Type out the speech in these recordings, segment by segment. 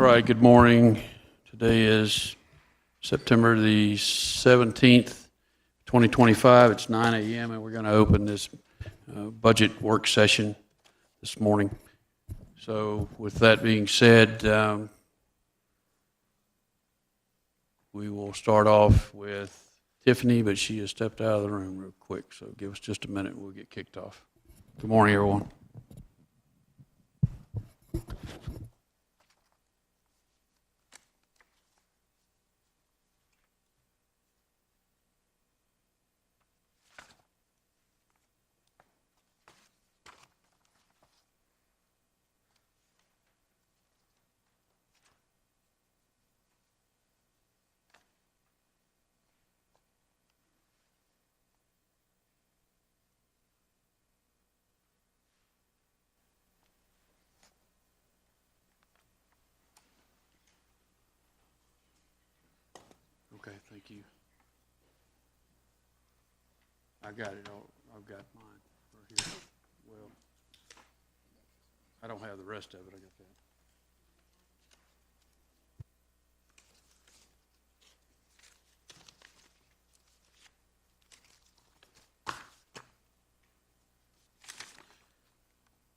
All right, good morning. Today is September the 17th, 2025. It's 9 a.m. and we're going to open this budget work session this morning. So with that being said, we will start off with Tiffany, but she has stepped out of the room real quick. So give us just a minute and we'll get kicked off. Good morning, everyone. Okay, thank you. I got it. I've got mine right here. Well, I don't have the rest of it. I got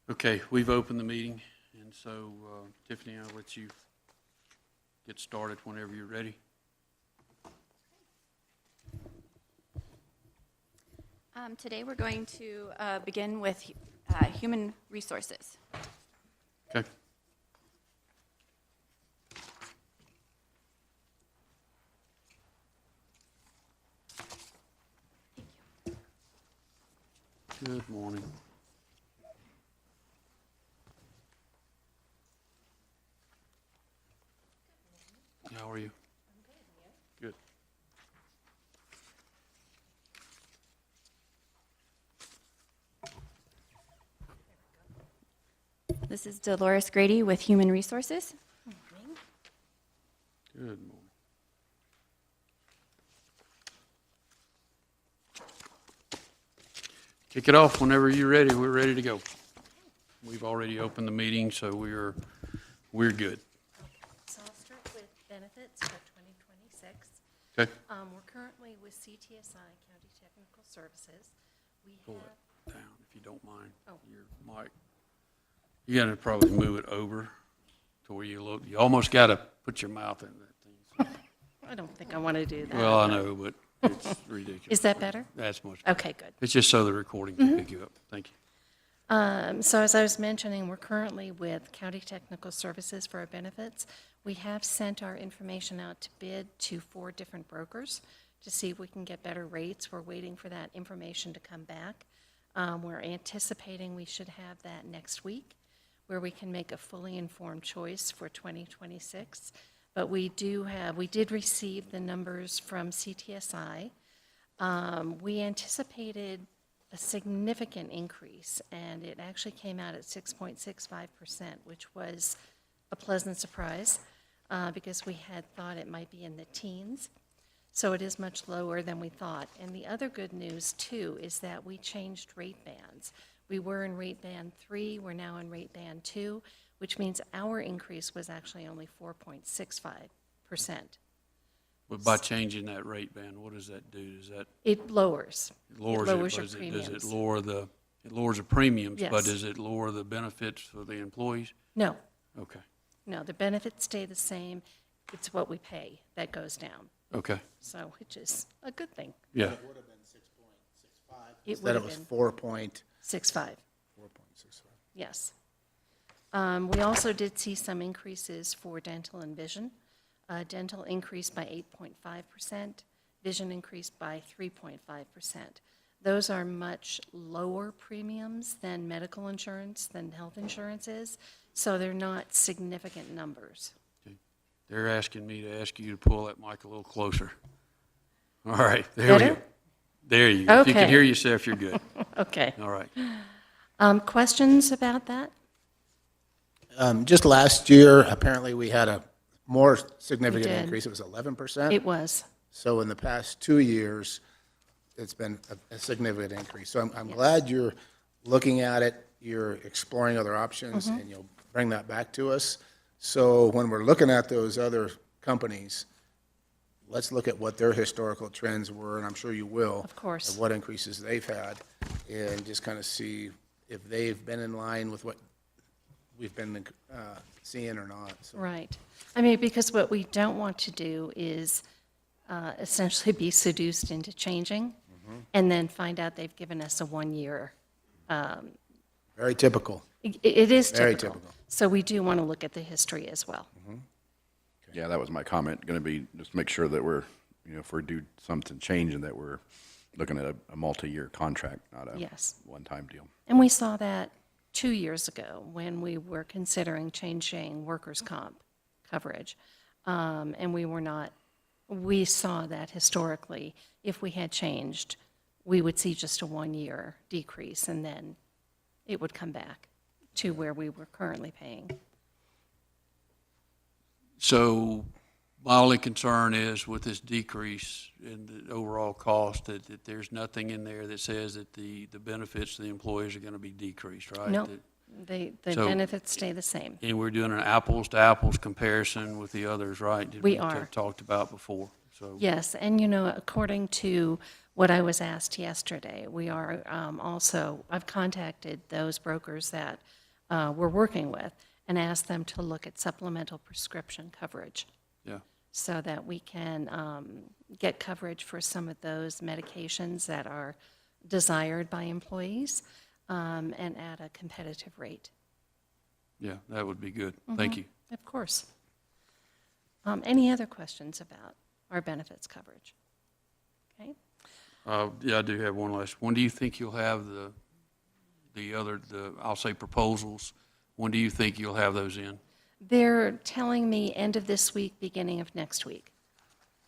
that. Okay, we've opened the meeting, and so Tiffany, I'll let you get started whenever you're ready. Today we're going to begin with human resources. Okay. Good morning. How are you? I'm good, and you? Good. This is Dolores Grady with Human Resources. Good morning. Kick it off whenever you're ready. We're ready to go. We've already opened the meeting, so we're good. So I'll start with benefits for 2026. Okay. We're currently with CTSI, County Technical Services. We Pull have, it down if you don't mind. Oh. Your mic. You got to probably move it over to where you look. You almost got to put your mouth in that thing. I don't think I want to do that. Well, I know, but it's ridiculous. Is that better? That's much better. Okay, good. It's just so the recording can pick you up. Thank you. So as I was mentioning, we're currently with County Technical Services for our benefits. We have sent our information out to bid to 4 different brokers to see if we can get better rates. We're waiting for that information to come back. We're anticipating we should have that next week, where we can make a fully informed choice for 2026. But we did receive the numbers from CTSI. We anticipated a significant increase, and it actually came out at 6.65%, which was a pleasant surprise because we had thought it might be in the teens. So it is much lower than we thought. And the other good news, too, is that we changed rate bands. We were in rate band 3, we're now in rate band 2, which means our increase was actually only 4.65%. But by changing that rate band, what does that do? Does that It lowers. lowers It lowers it? your Does premiums. it lower the? It lowers the premiums, but Yes. does it lower the benefits for the employees? No, Okay. no, the benefits stay the same. It's what we pay that goes down, Okay. so which is a good thing. Yeah. It would have been 6.65. It Instead would it have was been 4.65. 6.5, yes. We also did see some increases for dental and vision. Dental increased by 8.5%, vision increased by 3.5%. Those are much lower premiums than medical insurance, than health insurance is, so they're not significant numbers. They're asking me to ask you to pull that mic a little closer. All right. There we Better? go. There you go. If you can Okay. hear yourself, you're good. Okay. All right. Questions about that? Just last year, apparently we had a more significant did. increase. It was 11%. It was. So in the past 2 years, it's been a significant increase. So I'm Yes. glad you're looking at it, you're exploring other options, Mm-hmm. and you'll bring that back to us So when we're looking at those other companies, let's look at what their historical trends were, and I'm sure you will. Of course. And what increases they've had, and just kind of see if they've been in line with what we've been seeing or not. So, Right. I mean, because what we don't want to do is essentially be seduced into changing and then find out they've given us a 1-year. very typical. It is Very typical. typical. So we do want to look at the history as well. Yeah, that was my comment, going to be just make sure that we're, if we do something changing, that we're looking at a multi-year contract, not a Yes. one-time deal. And we saw that 2 years ago when we were considering changing workers' comp coverage. And we saw that historically, if we had changed, we would see just a 1-year decrease, and then it would come back to where we were currently paying. So my only concern is with this decrease in the overall cost, that there's nothing in there that says that the benefits to the employees are going to be decreased, right? No, That- the So- benefits stay the same. And we're doing an apples-to-apples comparison with the others, right? that We are. Talked about before, so. Yes, and according to what I was asked yesterday, we are also, I've contacted those brokers that we're working with and asked them to look at supplemental prescription coverage Yeah, so that we can get coverage for some of those medications that are desired by employees and at a competitive rate. yeah, that would be good. Thank you. Of course. Any other questions about our benefits coverage? Okay. Yeah, I do have one last. When do you think you'll have I'll say proposals? When do you think you'll have those in? They're telling me end of this week, beginning of next week.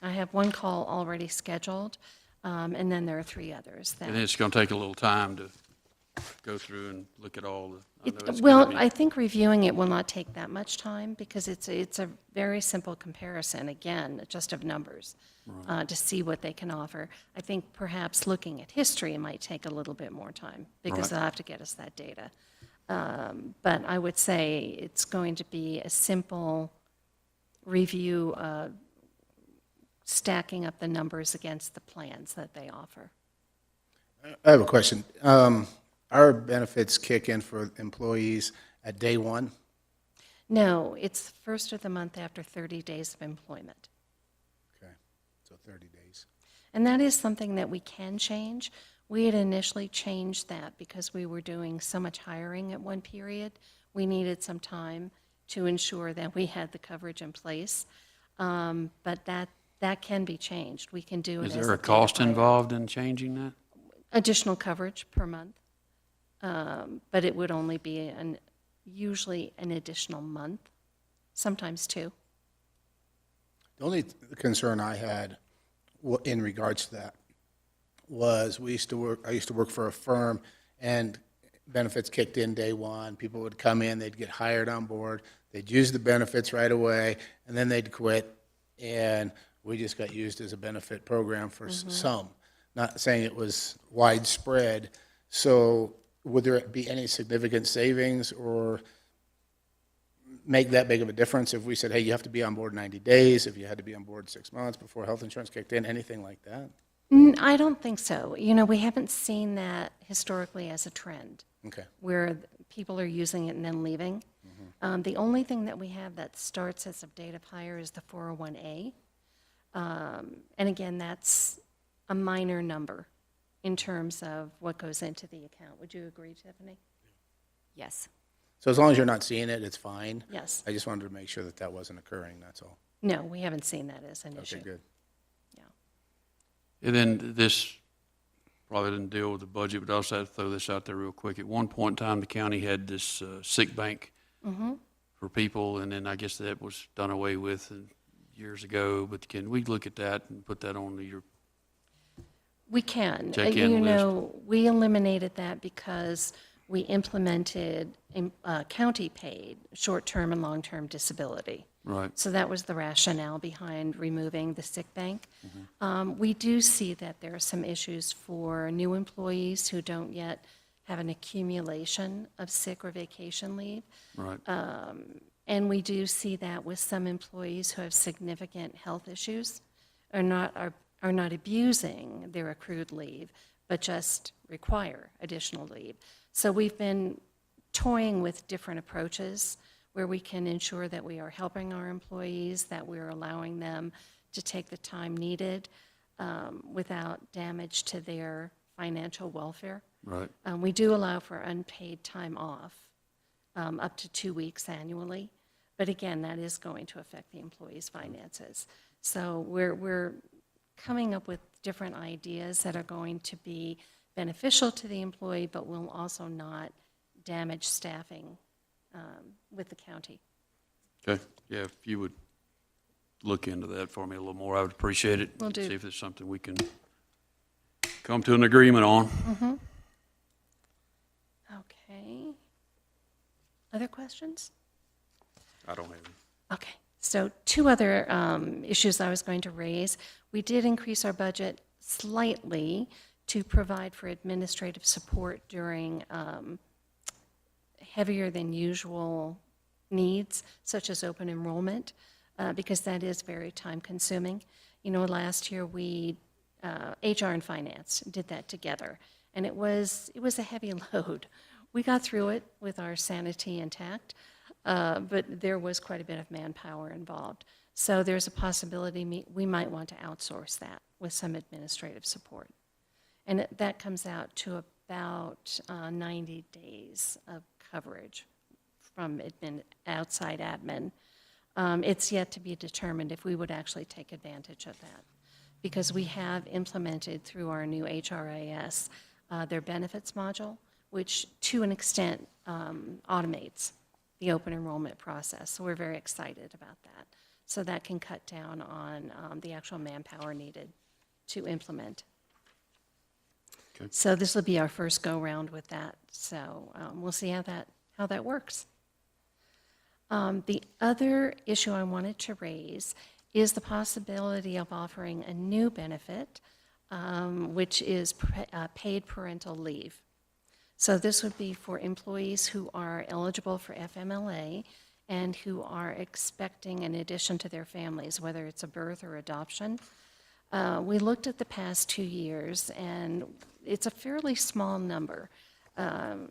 I have one call already scheduled, and then there are 3 others that. And it's going to take a little time to go through and look at all the. I know it's Well, gonna be- I think reviewing it will not take that much time because it's a very simple comparison, again, just of numbers, to see what they can offer. I think perhaps looking at history might take a little bit more time because Right. they'll have to get us that data. But I would say it's going to be a simple review, stacking up the numbers against the plans that they offer. I have a question. Our benefits kick in for employees at day one? No, it's first of the month after 30 days of employment. Okay, so 30 days. And that is something that we can change. We had initially changed that because we were doing so much hiring at one period. We needed some time to ensure that we had the coverage in place. But that can be changed. We can do it Is as there a data cost hire. involved in changing that? Additional coverage per month. But it would only be usually an additional month, sometimes 2. The only concern I had in regards to that was I used to work for a firm, and benefits kicked in day one. People would come in, they'd get hired on board, they'd use the benefits right away, and then they'd quit, and we just got used as a benefit program for some. Not saying it was widespread. So would there be any significant savings or make that big of a difference if we said, hey, you have to be on board 90 days, if you had to be on board 6 months before health insurance kicked in, anything like that? I don't think so. We haven't seen that historically as a trend. Okay. Where people are using it and then leaving. The only thing that we have that starts as of date of hire is the 401A. And again, that's a minor number in terms of what goes into the account. Would you agree, Tiffany? Yes. So as long as you're not seeing it, it's fine? Yes. I just wanted to make sure that that wasn't occurring, that's all. No, we haven't seen that as an issue. Okay, good. And then this probably didn't deal with the budget, but I also have to throw this out there real quick. At one point in time, the county had this sick bank for people, and then I guess that was done away with years ago. But can we look at that and put that on your? We can. Check-in We eliminated that because we implemented county-paid short-term and long-term disability. Right. So that was the rationale behind removing the sick bank. We do see that there are some issues for new employees who don't yet have an accumulation of sick or vacation leave. Right. And we do see that with some employees who have significant health issues, are not abusing their accrued leave, but just require additional leave. So we've been toying with different approaches where we can ensure that we are helping our employees, that we're allowing them to take the time needed without damage to their financial welfare. Right. We do allow for unpaid time off, up to 2 weeks annually. But again, that is going to affect the employee's finances. So we're coming up with different ideas that are going to be beneficial to the employee, but will also not damage staffing with the county. Okay, yeah, if you would look into that for me a little more, I would appreciate it. Will do. See if there's something we can come to an agreement on. Okay. Other questions? I don't have any. Okay, so two other issues I was going to raise. We did increase our budget slightly to provide for administrative support during heavier than usual needs, such as open enrollment, because that is very time-consuming. You know, last year HR and Finance did that together, and it was a heavy load. We got through it with our sanity intact, but there was quite a bit of manpower involved. So there's a possibility we might want to outsource that with some administrative support. And that comes out to about 90 days of coverage from outside admin. It's yet to be determined if we would actually take advantage of that, because we have implemented through our new HRIS their benefits module, which to an extent automates the open enrollment process. So we're very excited about that. So that can cut down on the actual manpower needed to implement. Okay. So this will be our first go-round with that. So we'll see how that works. The other issue I wanted to raise is the possibility of offering a new benefit, which is paid parental leave. So this would be for employees who are eligible for FMLA and who are expecting an addition to their families, whether it's a birth or adoption. We looked at the past 2 years, and it's a fairly small number.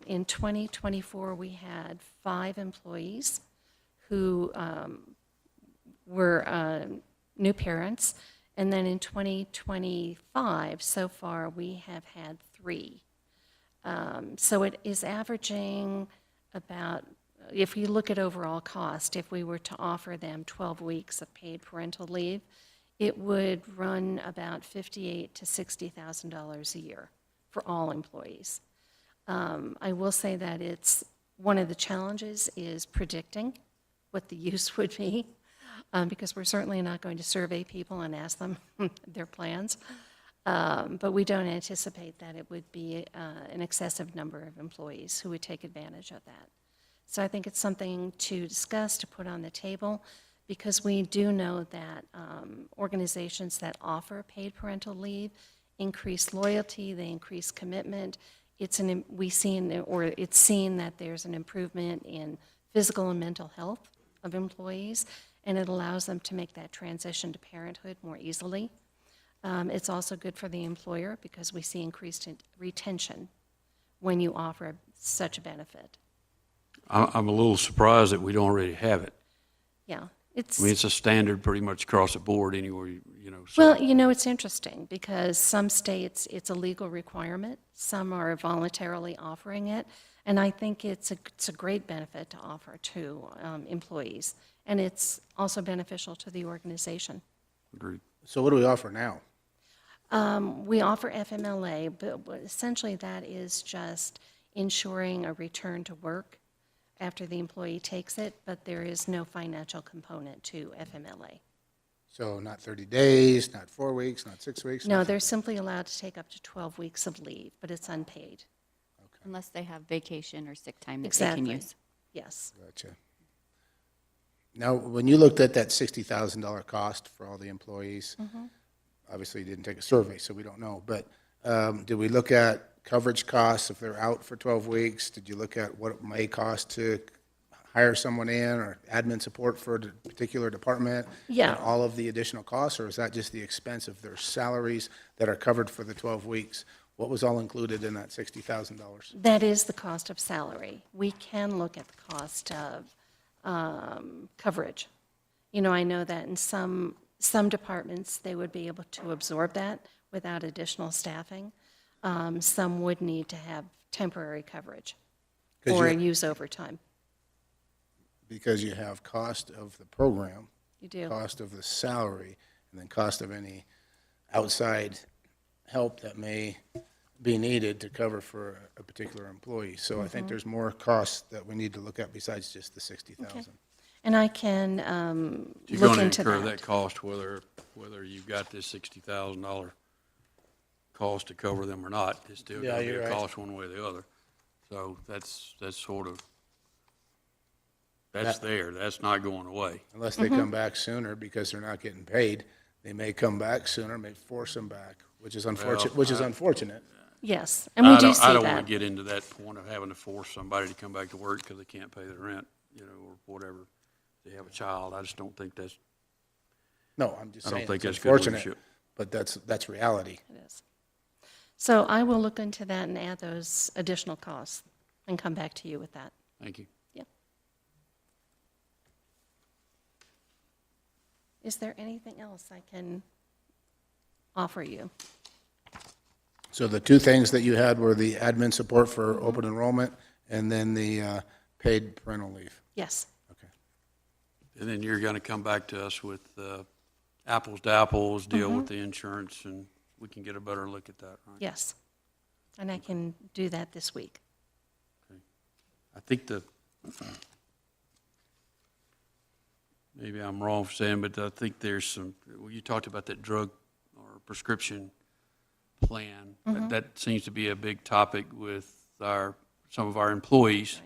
In 2024, we had 5 employees who were new parents, and then in 2025, so far, we have had 3. So it is averaging about, if you look at overall cost, if we were to offer them 12 weeks of paid parental leave, it would run about $58,000 to $60,000 a year for all employees. I will say that it's one of the challenges is predicting what the use would be, because we're certainly not going to survey people and ask them their plans. But we don't anticipate that it would be an excessive number of employees who would take advantage of that. So I think it's something to discuss, to put on the table, because we do know that organizations that offer paid parental leave increase loyalty, they increase commitment. It's seen that there's an improvement in physical and mental health of employees, and it allows them to make that transition to parenthood more easily. It's also good for the employer because we see increased retention when you offer such a benefit. I'm a little surprised that we don't already have it. Yeah, I mean, it's a standard pretty much across the board anywhere, you know. So. Well, you know, it's interesting because some states it's a legal requirement, some are voluntarily offering it, and I think it's a great benefit to offer to employees, and it's also beneficial to the organization. Agreed. So what do we offer now? We offer FMLA, but essentially that is just ensuring a return to work after the employee takes it, but there is no financial component to FMLA. So not 30 days, not 4 weeks, not 6 weeks? No, they're simply allowed to take up to 12 weeks of leave, but it's unpaid. Unless they have vacation or sick time that Exactly. they can use. Yes. Gotcha. Now, when you looked at that $60,000 cost for all the employees, obviously you didn't take a survey, so we don't know, but did we look at coverage costs if they're out for 12 weeks? Did you look at what it may cost to hire someone in or admin support for a particular department? Yeah. And all of the additional costs, or is that just the expense of their salaries that are covered for the 12 weeks? What was all included in that $60,000? That is the cost of salary. We can look at the cost of coverage. You know, I know that in some departments, they would be able to absorb that without additional staffing. Some would need to have temporary coverage 'Cause or you- use overtime. Because you have cost of the program, You do. cost of the salary, and then cost of any outside help that may be needed to cover for a particular employee. So I think there's more costs that we need to look at besides just the 60,000. And I can You're look going to into incur that. that cost whether you've got this $60,000 cost to cover them or not. It's still Yeah, going to be you're a right. cost one way or the other. So that's sort of, that's there. That's not going away. Unless they come back sooner because they're not getting paid, they may come back sooner, may force them back, which is unfortunate. Yes, and we do see I don't want that. to get into that point of having to force somebody to come back to work because they can't pay their rent, or whatever. They have a child. I just don't think that's, No, I'm just I don't saying think it's that's good unfortunate, leadership. but that's reality. It is. So I will look into that and add those additional costs and come back to you with that. Thank you. Yep. Is there anything else I can offer you? So the two things that you had were the admin support for open enrollment and then the paid parental leave. Yes, Okay. And then you're going to come back to us with apples to apples, deal with the insurance, and we can get a better look at that, right? yes. And I can do that this week. I think maybe I'm wrong for saying, but I think there's some, well, you talked about that drug or prescription plan. That seems to be a big topic with some of our employees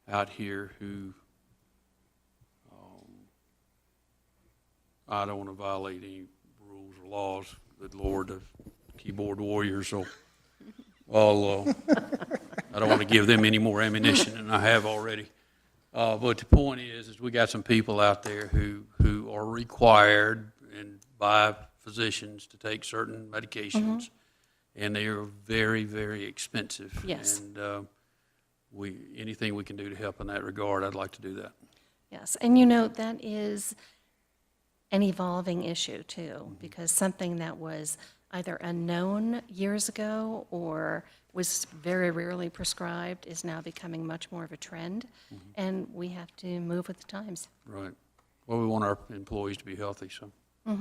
Right. out here who, I don't want to violate any rules or laws. Good Lord, the keyboard warriors will all, I don't want to give them any more ammunition than I have already. But the point is we got some people out there who are required and by physicians to take certain medications, and they are very, very expensive. Yes. And anything we can do to help in that regard, I'd like to do that. Yes, and you know, that is an evolving issue too, because something that was either unknown years ago or was very rarely prescribed is now becoming much more of a trend, and we have to move with the times. Right. Well, we want our employees to be healthy, so. I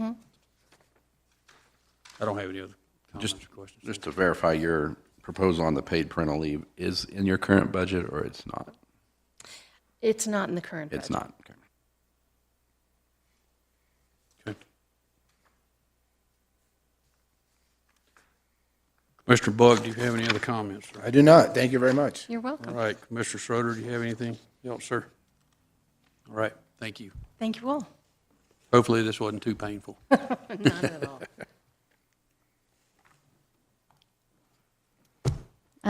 don't have any other comments or questions. Just to verify, your proposal on the paid parental leave is in your current budget, or it's not? It's not in the current budget. It's not, okay. Okay. Mr. Bug, do you have any other comments, sir? I do not. Thank you very much. You're All welcome. right, Commissioner Schroeder, do you have anything else, sir? All right, thank you. Thank you all. Hopefully this wasn't too painful. Not at all.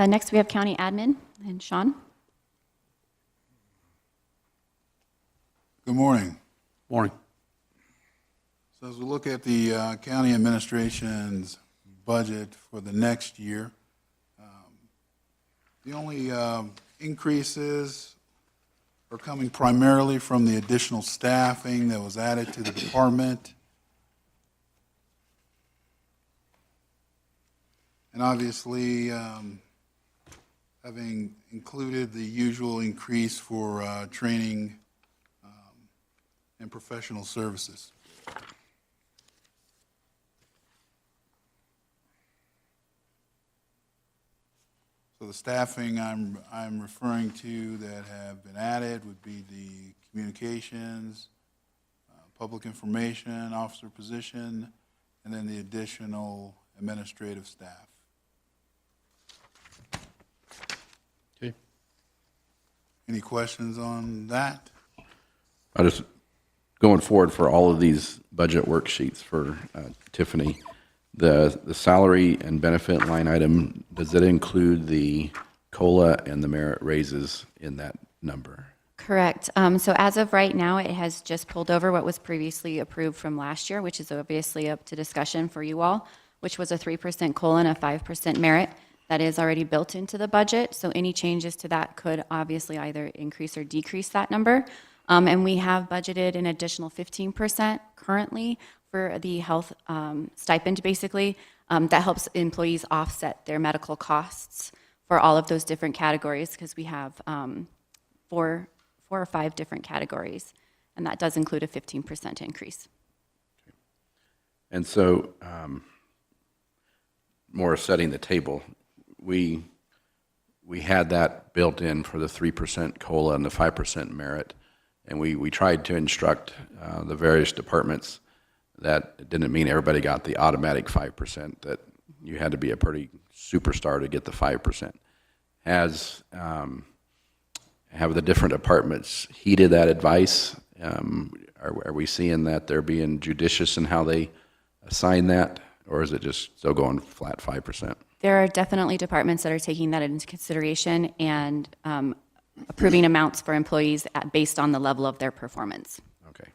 Next, we have county admin, and Sean. Good morning. Morning. So as we look at the county administration's budget for the next year, the only increases are coming primarily from the additional staffing that was added to the department. And obviously, having included the usual increase for training and professional services. So the staffing I'm referring to that have been added would be the communications, public information officer position, and then the additional administrative staff. Okay. Any questions on that? I just, going forward for all of these budget worksheets for Tiffany, the salary and benefit line item, does it include the COLA and the merit raises in that number? Correct. So as of right now, it has just pulled over what was previously approved from last year, which is obviously up to discussion for you all, which was a 3% COLA and a 5% merit. That is already built into the budget, so any changes to that could obviously either increase or decrease that number. And we have budgeted an additional 15% currently for the health stipend, basically. That helps employees offset their medical costs for all of those different categories, because we have four or five different categories, and that does include a 15% increase. And so, more setting the table, we had that built in for the 3% COLA and the 5% merit, and we tried to instruct the various departments that it didn't mean everybody got the automatic 5%, that you had to be a pretty superstar to get the 5%. Have the different departments heeded that advice? Are we seeing that they're being judicious in how they assign that, or is it just still going flat 5%? There are definitely departments that are taking that into consideration and approving amounts for employees based on the level of their performance. Okay,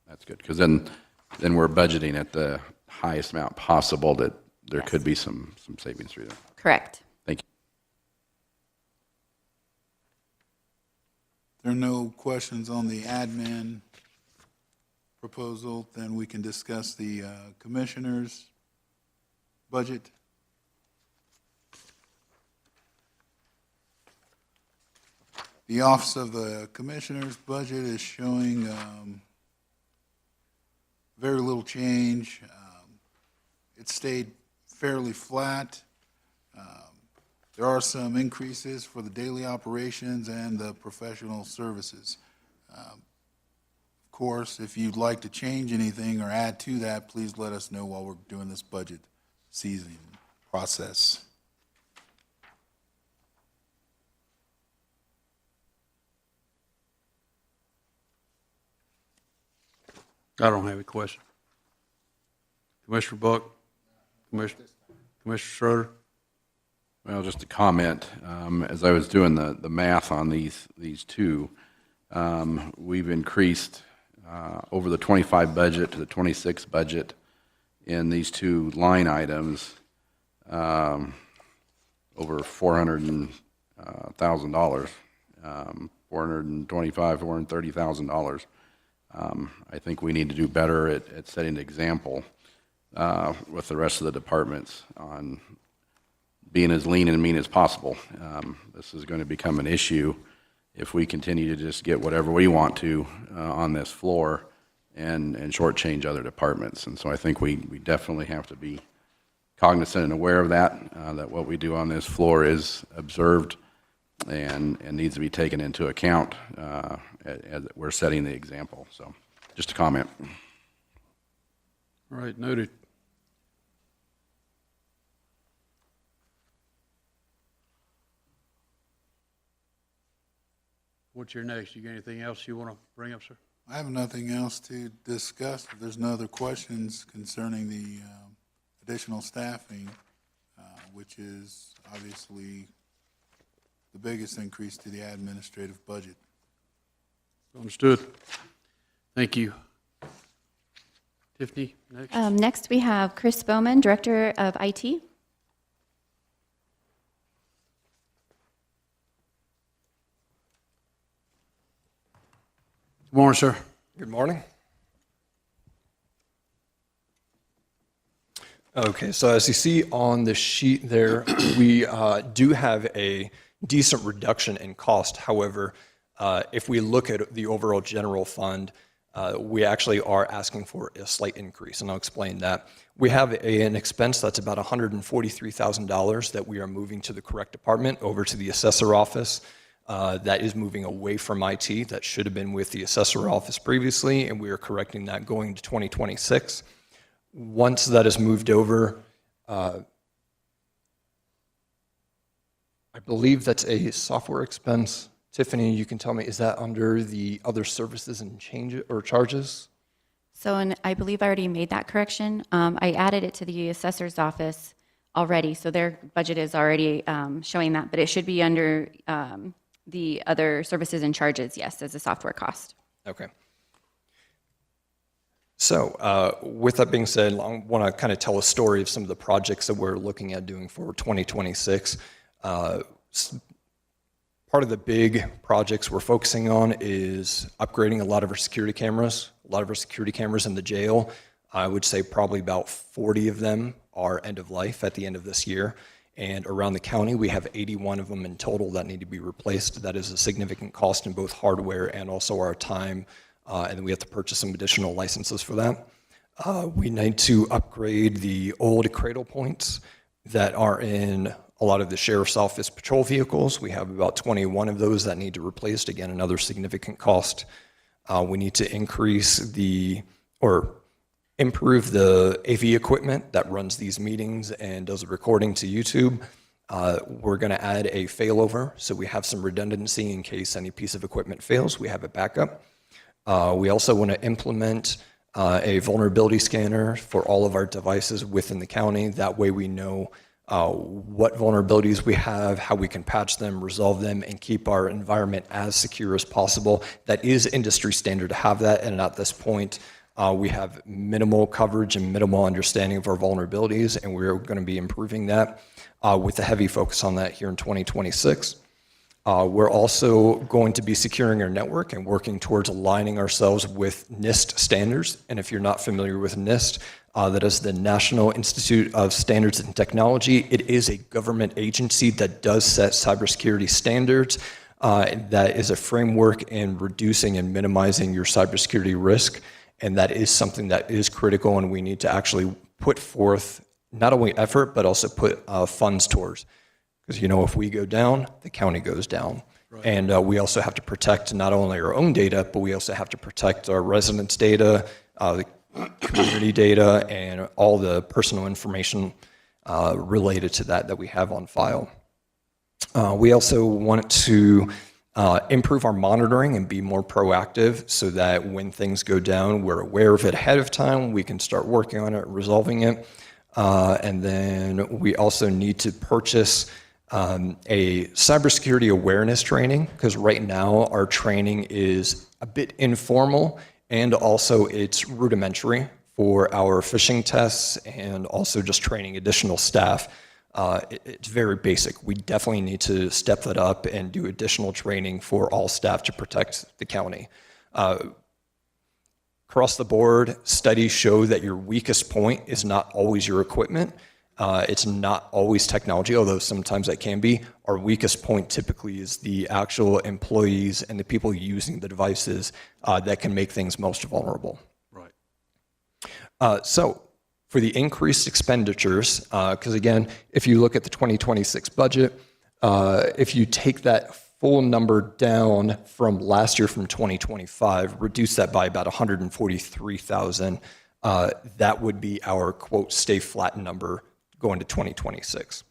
that's good, because then we're budgeting at the highest amount possible, that there Yes. could be some savings through there. Correct. Thank you. There are no questions on the admin proposal, then we can discuss the commissioner's budget. The Office of the Commissioner's budget is showing very little change. It stayed fairly flat. There are some increases for the daily operations and the professional services. Of course, if you'd like to change anything or add to that, please let us know while we're doing this budget season process. I don't have a question. Commissioner Buck? Commissioner Schroeder? Well, just a comment, as I was doing the math on these two, we've increased over the 25 budget to the 26 budget in these two line items over $400,000, $430,000. I think we need to do better at setting an example with the rest of the departments on being as lean and mean as possible. This is going to become an issue if we continue to just get whatever we want to on this floor and shortchange other departments. And so I think we definitely have to be cognizant and aware of that, that what we do on this floor is observed and needs to be taken into account as we're setting the example. So just a comment. All right, noted. What's your next? You got anything else you want to bring up, sir? I have nothing else to discuss. If there's no other questions concerning the additional staffing, which is obviously the biggest increase to the administrative budget. Understood. Thank you. Tiffany, next. Next, we have Chris Bowman, Director of IT. Good morning, sir. Good morning. Okay, so as you see on the sheet there, we do have a decent reduction in cost. However, if we look at the overall general fund, we actually are asking for a slight increase, and I'll explain that. We have an expense that's about $143,000 that we are moving to the correct department over to the assessor office. That is moving away from IT. That should have been with the assessor office previously, and we are correcting that going to 2026. Once that is moved over, I believe that's a software expense. Tiffany, you can tell me, is that under the other services and change or charges? So, and I believe I already made that correction. I added it to the assessor's office already, so their budget is already showing that, but it should be under the other services and charges, yes, as a software cost. Okay. So with that being said, I want to kind of tell a story of some of the projects that we're looking at doing for 2026. Part of the big projects we're focusing on is upgrading a lot of our security cameras. A lot of our security cameras in the jail, I would say probably about 40 of them are end of life at the end of this year. And around the county, we have 81 of them in total that need to be replaced. That is a significant cost in both hardware and also our time. And then we have to purchase some additional licenses for that. We need to upgrade the old cradle points that are in a lot of the sheriff's office patrol vehicles. We have about 21 of those that need to be replaced. Again, another significant cost. We need to improve the AV equipment that runs these meetings and does the recording to YouTube. We're going to add a failover, so we have some redundancy in case any piece of equipment fails. We have a backup. We also want to implement a vulnerability scanner for all of our devices within the county. That way we know what vulnerabilities we have, how we can patch them, resolve them, and keep our environment as secure as possible. That is industry standard to have that, and at this point, we have minimal coverage and minimal understanding of our vulnerabilities, and we're going to be improving that with a heavy focus on that here in 2026. We're also going to be securing our network and working towards aligning ourselves with NIST standards. And if you're not familiar with NIST, that is the National Institute of Standards and Technology. It is a government agency that does set cybersecurity standards. That is a framework in reducing and minimizing your cybersecurity risk. And that is something that is critical, and we need to actually put forth not only effort, but also put funds towards. Because, if we go down, the county goes down. Right. And we also have to protect not only our own data, but we also have to protect our residents' data, the community data, and all the personal information related to that we have on file. We also want to improve our monitoring and be more proactive so that when things go down, we're aware of it ahead of time, we can start working on it, resolving it. And then we also need to purchase a cybersecurity awareness training, because right now our training is a bit informal and also it's rudimentary for our phishing tests and also just training additional staff. It's very basic. We definitely need to step that up and do additional training for all staff to protect the county. Across the board, studies show that your weakest point is not always your equipment. It's not always technology, although sometimes that can be. Our weakest point typically is the actual employees and the people using the devices that can make things most vulnerable. Right. So for the increased expenditures, because again, if you look at the 2026 budget, if you take that full number down from last year, from 2025, reduce that by about 143,000, that would be our, quote, stay flat number going to 2026.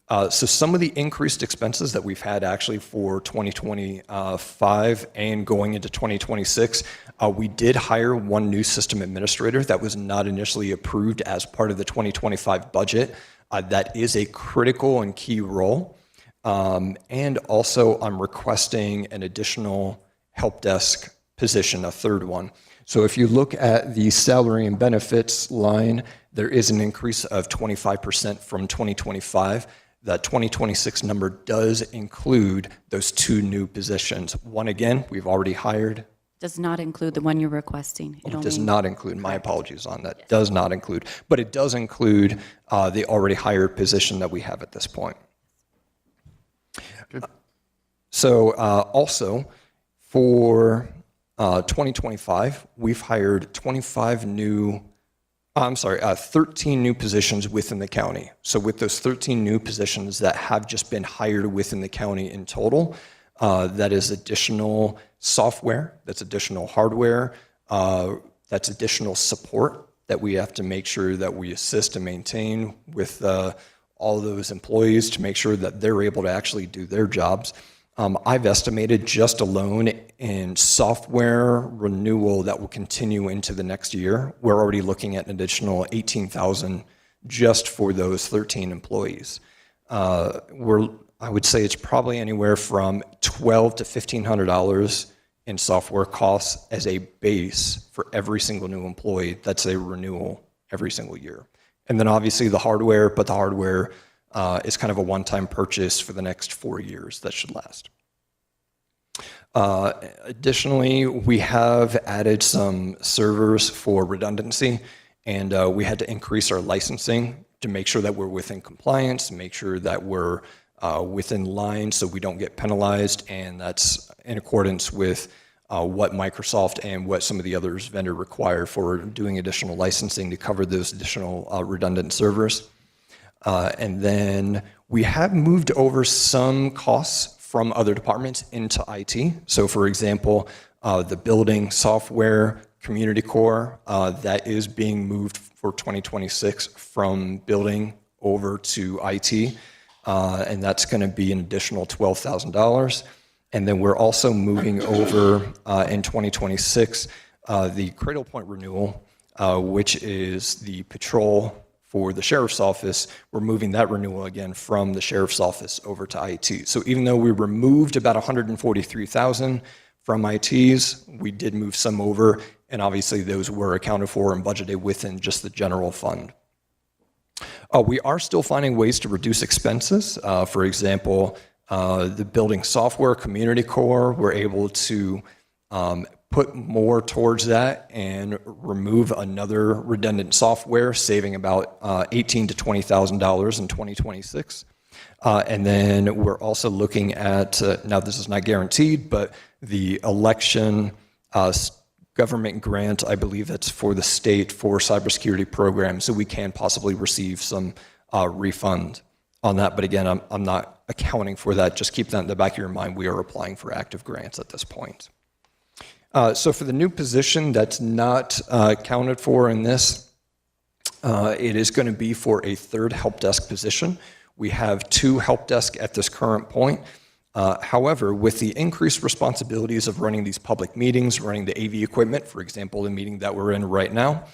So some of the increased expenses that we've had actually for 2025 and going into 2026, we did hire one new system administrator that was not initially approved as part of the 2025 budget. That is a critical and key role. And also I'm requesting an additional help desk position, a third one. So if you look at the salary and benefits line, there is an increase of 25% from 2025. That 2026 number does include those two new positions. One, again, we've already hired. Does not include the one you're requesting. It does not include. My apologies on that. Yes. Does not include. But it does include the already hired position that we have at this point. Good. So also for 2025, we've hired 13 new positions within the county. So with those 13 new positions that have just been hired within the county in total, that is additional software, that's additional hardware, that's additional support that we have to make sure that we assist and maintain with all those employees to make sure that they're able to actually do their jobs. I've estimated just alone in software renewal that will continue into the next year, we're already looking at an additional 18,000 just for those 13 employees. I would say it's probably anywhere from $1,200 to $1,500 in software costs as a base for every single new employee. That's a renewal every single year. And then obviously the hardware, but the hardware is kind of a one-time purchase for the next 4 years that should last. Additionally, we have added some servers for redundancy, and we had to increase our licensing to make sure that we're within compliance, make sure that we're within line so we don't get penalized, and that's in accordance with what Microsoft and what some of the others vendor require for doing additional licensing to cover those additional redundant servers. And then we have moved over some costs from other departments into IT. So for example, the building software, community core, that is being moved for 2026 from building over to IT. And that's going to be an additional $12,000. And then we're also moving over in 2026 the Cradle Point renewal, which is the patrol for the sheriff's office. We're moving that renewal again from the sheriff's office over to IT. So even though we removed about $143,000 from ITs, we did move some over, and obviously those were accounted for and budgeted within just the general fund. We are still finding ways to reduce expenses. For example, the building software, community core, we're able to put more towards that and remove another redundant software, saving about $18,000 to $20,000 in 2026. And then we're also looking at, now this is not guaranteed, but the election government grant, I believe that's for the state for cybersecurity programs, so we can possibly receive some refund on that. But again, I'm not accounting for that. Just keep that in the back of your mind. We are applying for active grants at this point. So for the new position that's not accounted for in this, it is going to be for a third help desk position. We have 2 help desk at this current point. However, with the increased responsibilities of running these public meetings, running the AV equipment, for example, the meeting that we're in right now,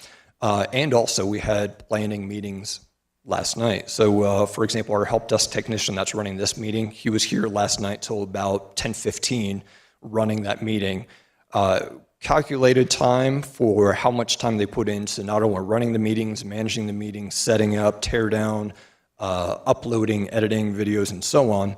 and also we had planning meetings last night. So for example, our help desk technician that's running this meeting, he was here last night till about 10:15 running that meeting. Calculated time for how much time they put into not only running the meetings, managing the meetings, setting up, tear down, uploading, editing videos, and so on.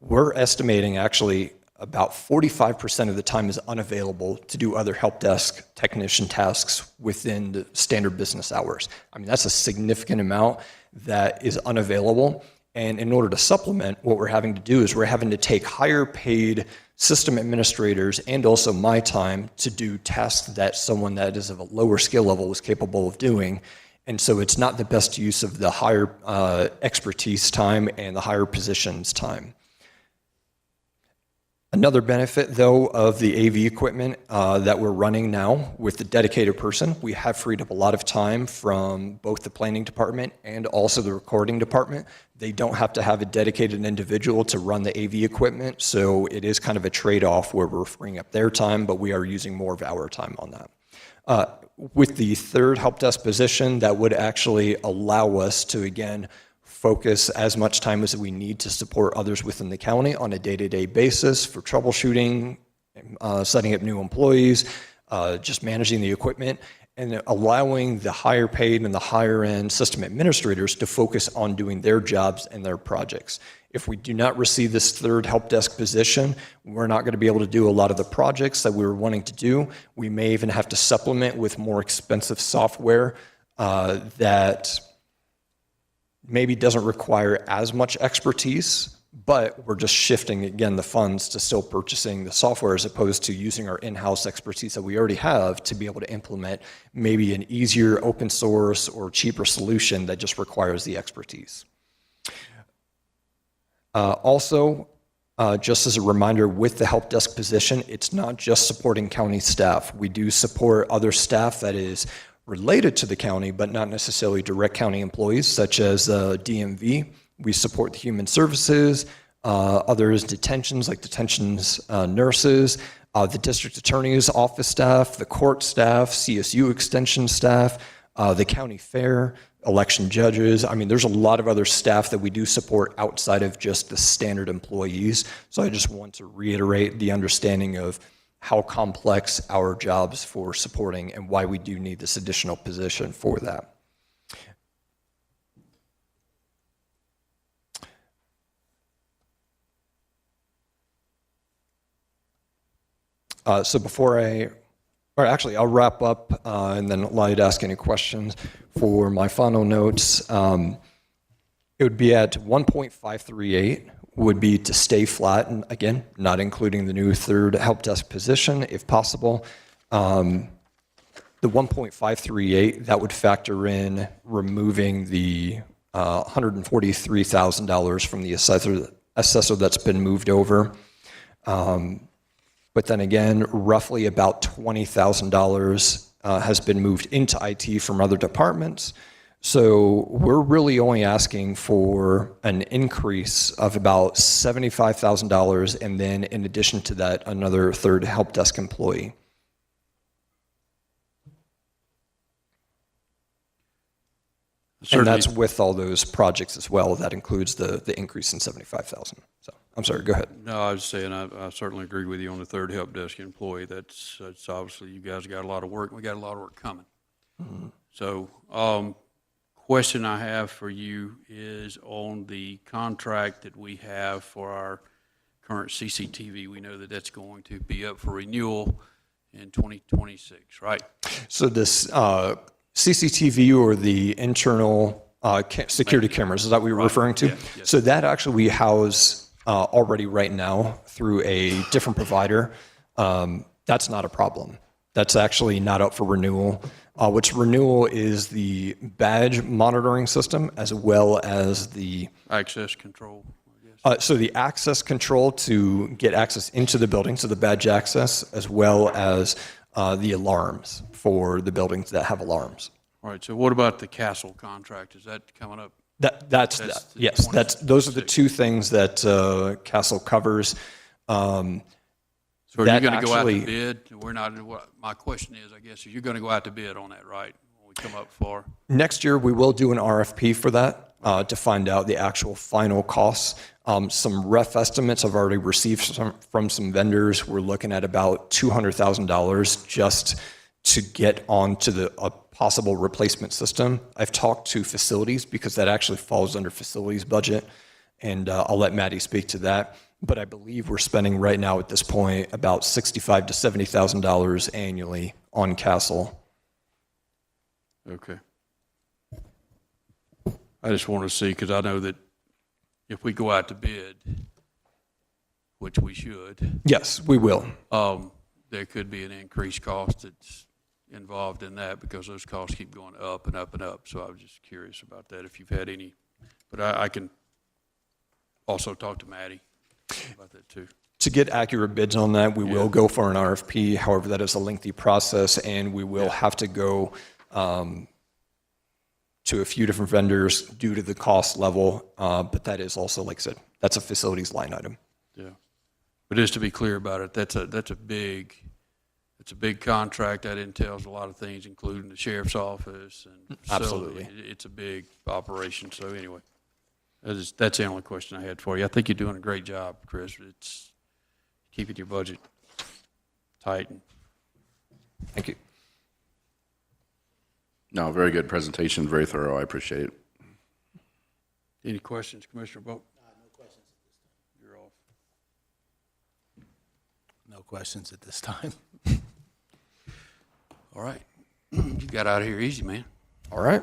We're estimating actually about 45% of the time is unavailable to do other help desk technician tasks within the standard business hours. I mean, that's a significant amount that is unavailable. And in order to supplement, what we're having to do is we're having to take higher paid system administrators and also my time to do tasks that someone that is of a lower skill level is capable of doing. And so it's not the best use of the higher expertise time and the higher positions time. Another benefit, though, of the AV equipment that we're running now with the dedicated person, we have freed up a lot of time from both the planning department and also the recording department. They don't have to have a dedicated individual to run the AV equipment, so it is kind of a trade-off where we're freeing up their time, but we are using more of our time on that. With the third help desk position, that would actually allow us to, again, focus as much time as we need to support others within the county on a day-to-day basis for troubleshooting, setting up new employees, just managing the equipment, and allowing the higher paid and the higher end system administrators to focus on doing their jobs and their projects. If we do not receive this third help desk position, we're not going to be able to do a lot of the projects that we were wanting to do. We may even have to supplement with more expensive software that maybe doesn't require as much expertise, but we're just shifting, again, the funds to still purchasing the software as opposed to using our in-house expertise that we already have to be able to implement maybe an easier open source or cheaper solution that just requires the expertise. Also, just as a reminder, with the help desk position, it's not just supporting county staff. We do support other staff that is related to the county, but not necessarily direct county employees, such as DMV. We support the human services, others detentions, like detentions nurses, the district attorney's office staff, the court staff, CSU extension staff, the county fair, election judges. I mean, there's a lot of other staff that we do support outside of just the standard employees. So I just want to reiterate the understanding of how complex our jobs for supporting and why we do need this additional position for that. So I'll wrap up and then allow you to ask any questions. For my final notes, it would be at 1.538 would be to stay flat, and again, not including the new third help desk position, if possible. The 1.538, that would factor in removing the $143,000 from the assessor that's been moved over. But then again, roughly about $20,000 has been moved into IT from other departments. So we're really only asking for an increase of about $75,000, and then in addition to that, another third help desk employee. And that's with all those projects as well. That includes the increase in $75,000. So I'm sorry, go ahead. No, I was saying, I certainly agree with you on the third help desk employee. That's obviously, you guys got a lot of work, and we got a lot of work coming. Mm-hmm. So, question I have for you is on the contract that we have for our current CCTV. We know that that's going to be up for renewal in 2026, right? So this CCTV, or the internal security cameras, is that what you're referring to? Yeah, yes. So that actually we house already right now through a different provider. That's not a problem. That's actually not up for renewal. What's renewal is the badge monitoring system, as well as the Access control, I guess. so the access control to get access into the building, so the badge access, as well as the alarms for the buildings that have alarms. All right, so what about the Castle contract? Is that coming up? That's yes. Those are the two things that Castle covers. So are you going to go out to bid? We're not. My question is, I guess, you're going to go out to bid on that, right? When we come up for Next year, we will do an RFP for that to find out the actual final costs. Some rough estimates I've already received from some vendors. We're looking at about $200,000 just to get onto a possible replacement system. I've talked to facilities because that actually falls under facilities budget, and I'll let Maddie speak to that. But I believe we're spending right now at this point about $65,000 to $70,000 annually on Castle. Okay. I just want to see, because I know that if we go out to bid, which we should, Yes, we will. there could be an increased cost that's involved in that, because those costs keep going up and up and up. So I was just curious about that, if you've had any. But I can also talk to Maddie about that too. To get accurate bids on that, we will go for an RFP. However, that is a lengthy process, and we will have to go to a few different vendors due to the cost level. But that is also, like I said, that's a facilities line item. Yeah. But just to be clear about it, that's a big contract. That entails a lot of things, including the sheriff's office and Absolutely. It's a big operation. So anyway, that's the only question I had for you. I think you're doing a great job, Chris. It's keeping your budget tight. Thank you. No, very good presentation, very thorough. I appreciate it. Any questions, Commissioner Bolt? No questions at this time. You're off. No questions at this time. All right. You got out of here easy, man. All right.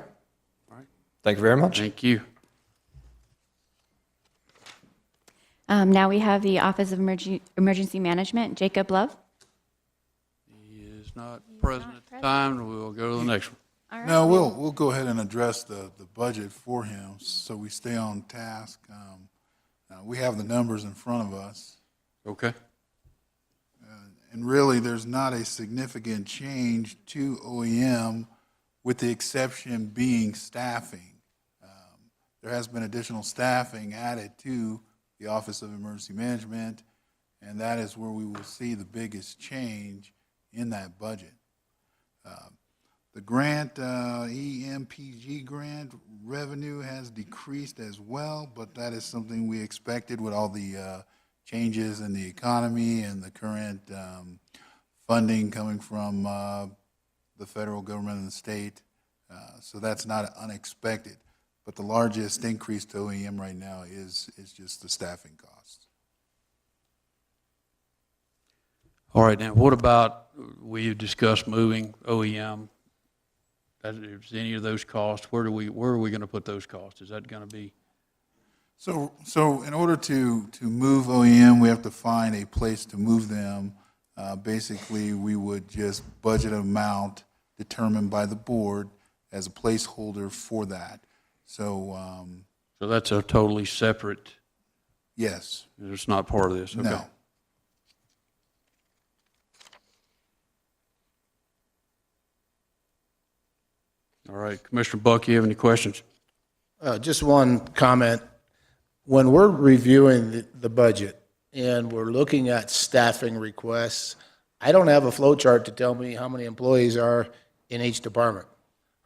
All right. Thank you very much. Thank you. Now we have the Office of Emergency Management, Jacob Love. He is not present at the time. We'll go to the next one. All right. No, we'll go ahead and address the budget for him, so we stay on task. We have the numbers in front of us, Okay. and really, there's not a significant change to OEM, with the exception being staffing. There has been additional staffing added to the Office of Emergency Management, and that is where we will see the biggest change in that budget. The grant, EMPG grant revenue has decreased as well, but that is something we expected with all the changes in the economy and the current funding coming from the federal government and the state. So that's not unexpected. But the largest increase to OEM right now is just the staffing costs. All right, now what about, we discussed moving OEM? Is any of those costs, where are we going to put those costs? Is that going to be? So in order to move OEM, we have to find a place to move them. Basically, we would just budget an amount determined by the board as a placeholder for that. So, So that's a totally separate, yes, it's not part of this, okay. no. All right, Commissioner Buck, you have any questions? Just one comment. When we're reviewing the budget and we're looking at staffing requests, I don't have a flow chart to tell me how many employees are in each department,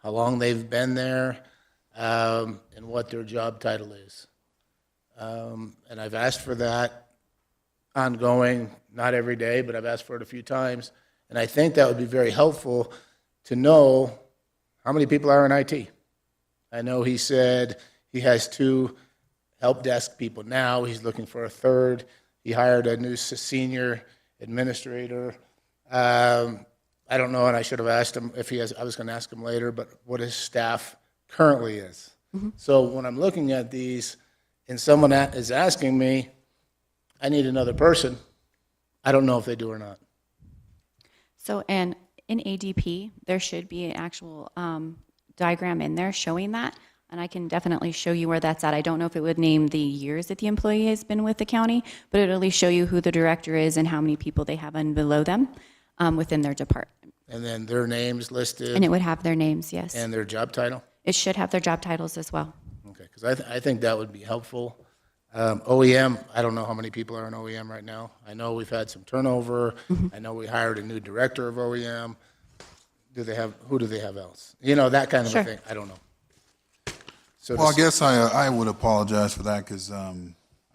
how long they've been there, and what their job title is. And I've asked for that ongoing, not every day, but I've asked for it a few times. And I think that would be very helpful to know how many people are in IT. I know he said he has 2 help desk people now. He's looking for a 3rd. He hired a new senior administrator. I don't know, and I should have asked him if he has, I was going to ask him later, but what his staff currently is. So when I'm looking at these and someone is asking me, I need another person, I don't know if they do or not. So, and in ADP, there should be an actual diagram in there showing that, and I can definitely show you where that's at. I don't know if it would name the years that the employee has been with the county, but it'll at least show you who the director is and how many people they have in below them within their department. And then their names listed. And it would have their names, yes. And their job title? It should have their job titles as well. Okay, because I think that would be helpful. OEM, I don't know how many people are in OEM right now. I know we've had some turnover. I know we hired a new director of OEM. Who do they have else? You know, that kind of Sure. a thing. I don't know. So Well, I guess I would apologize for that because I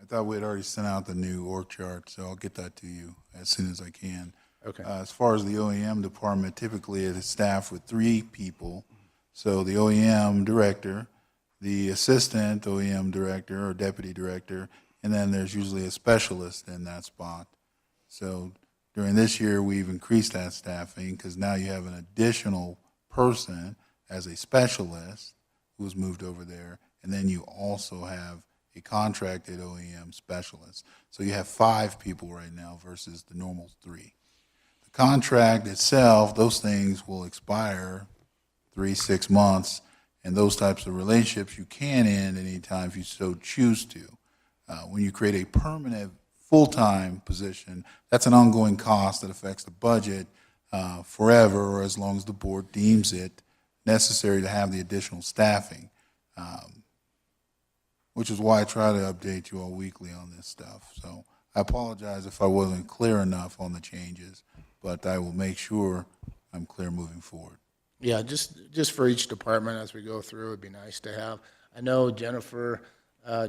thought we had already sent out the new org chart, so I'll get that to you as soon as I can. Okay. As far as the OEM department, typically it is staffed with 3 people. So the OEM director, the assistant OEM director or deputy director, and then there's usually a specialist in that spot. So during this year, we've increased that staffing because now you have an additional person as a specialist who's moved over there, and then you also have a contracted OEM specialist. So you have 5 people right now versus the normal 3. The contract itself, those things will expire 3-6 months, and those types of relationships you can end anytime if you so choose to. When you create a permanent full-time position, that's an ongoing cost that affects the budget forever or as long as the board deems it necessary to have the additional staffing, which is why I try to update you all weekly on this stuff. So I apologize if I wasn't clear enough on the changes, but I will make sure I'm clear moving forward. Yeah, just for each department as we go through, it'd be nice to have. I know Jennifer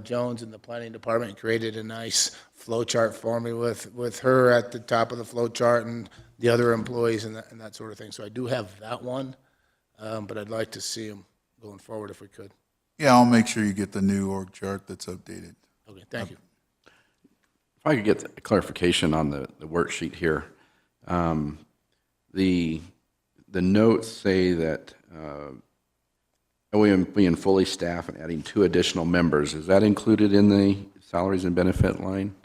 Jones in the planning department created a nice flow chart for me with her at the top of the flow chart and the other employees and that sort of thing. So I do have that one, but I'd like to see them going forward if we could. Yeah, I'll make sure you get the new org chart that's updated. Okay, thank you. If I could get a clarification on the worksheet here. The notes say that OEM being fully staffed and adding 2 additional members. Is that included in the salaries and benefit line?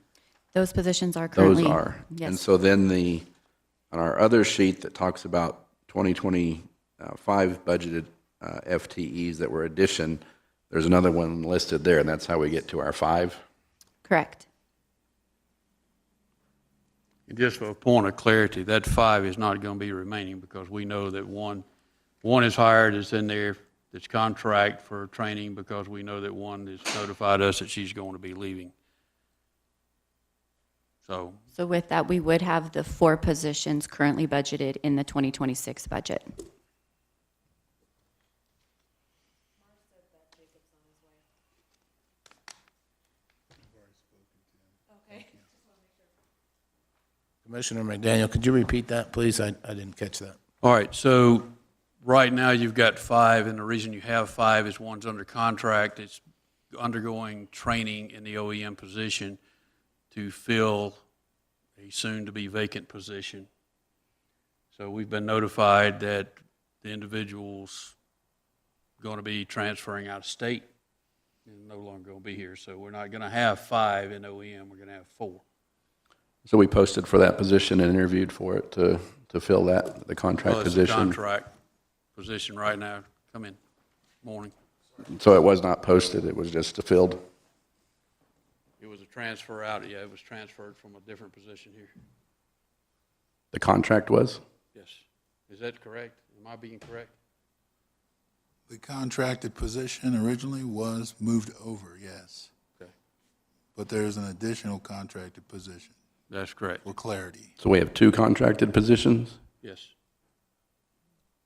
Those positions are currently. Those are. Yes. And so then on our other sheet that talks about 2025 budgeted FTEs that were addition, there's another one listed there, and that's how we get to our 5? Correct. Just for a point of clarity, that 5 is not going to be remaining because we know that one is hired, is in there, that's contract for training because we know that one has notified us that she's going to be leaving. So, So with that, we would have the 4 positions currently budgeted in the 2026 budget. Commissioner McDaniel, could you repeat that, please? I didn't catch that. All right, so right now you've got 5, and the reason you have 5 is one's under contract. It's undergoing training in the OEM position to fill a soon-to-be vacant position. So we've been notified that the individual's going to be transferring out of state and no longer going to be here. So we're not going to have 5 in OEM, we're going to have 4. So we posted for that position and interviewed for it to fill that, the contract Well, it's a position. contract position right now. Come in, morning. So it was not posted, it was just filled. It was a transfer out, yeah, it was transferred from a different position here. The contract was? Yes. Is that correct? Am I being correct? The contracted position originally was moved over, yes. Okay. But there's an additional contracted position That's correct. for clarity. So we have 2 contracted positions? Yes.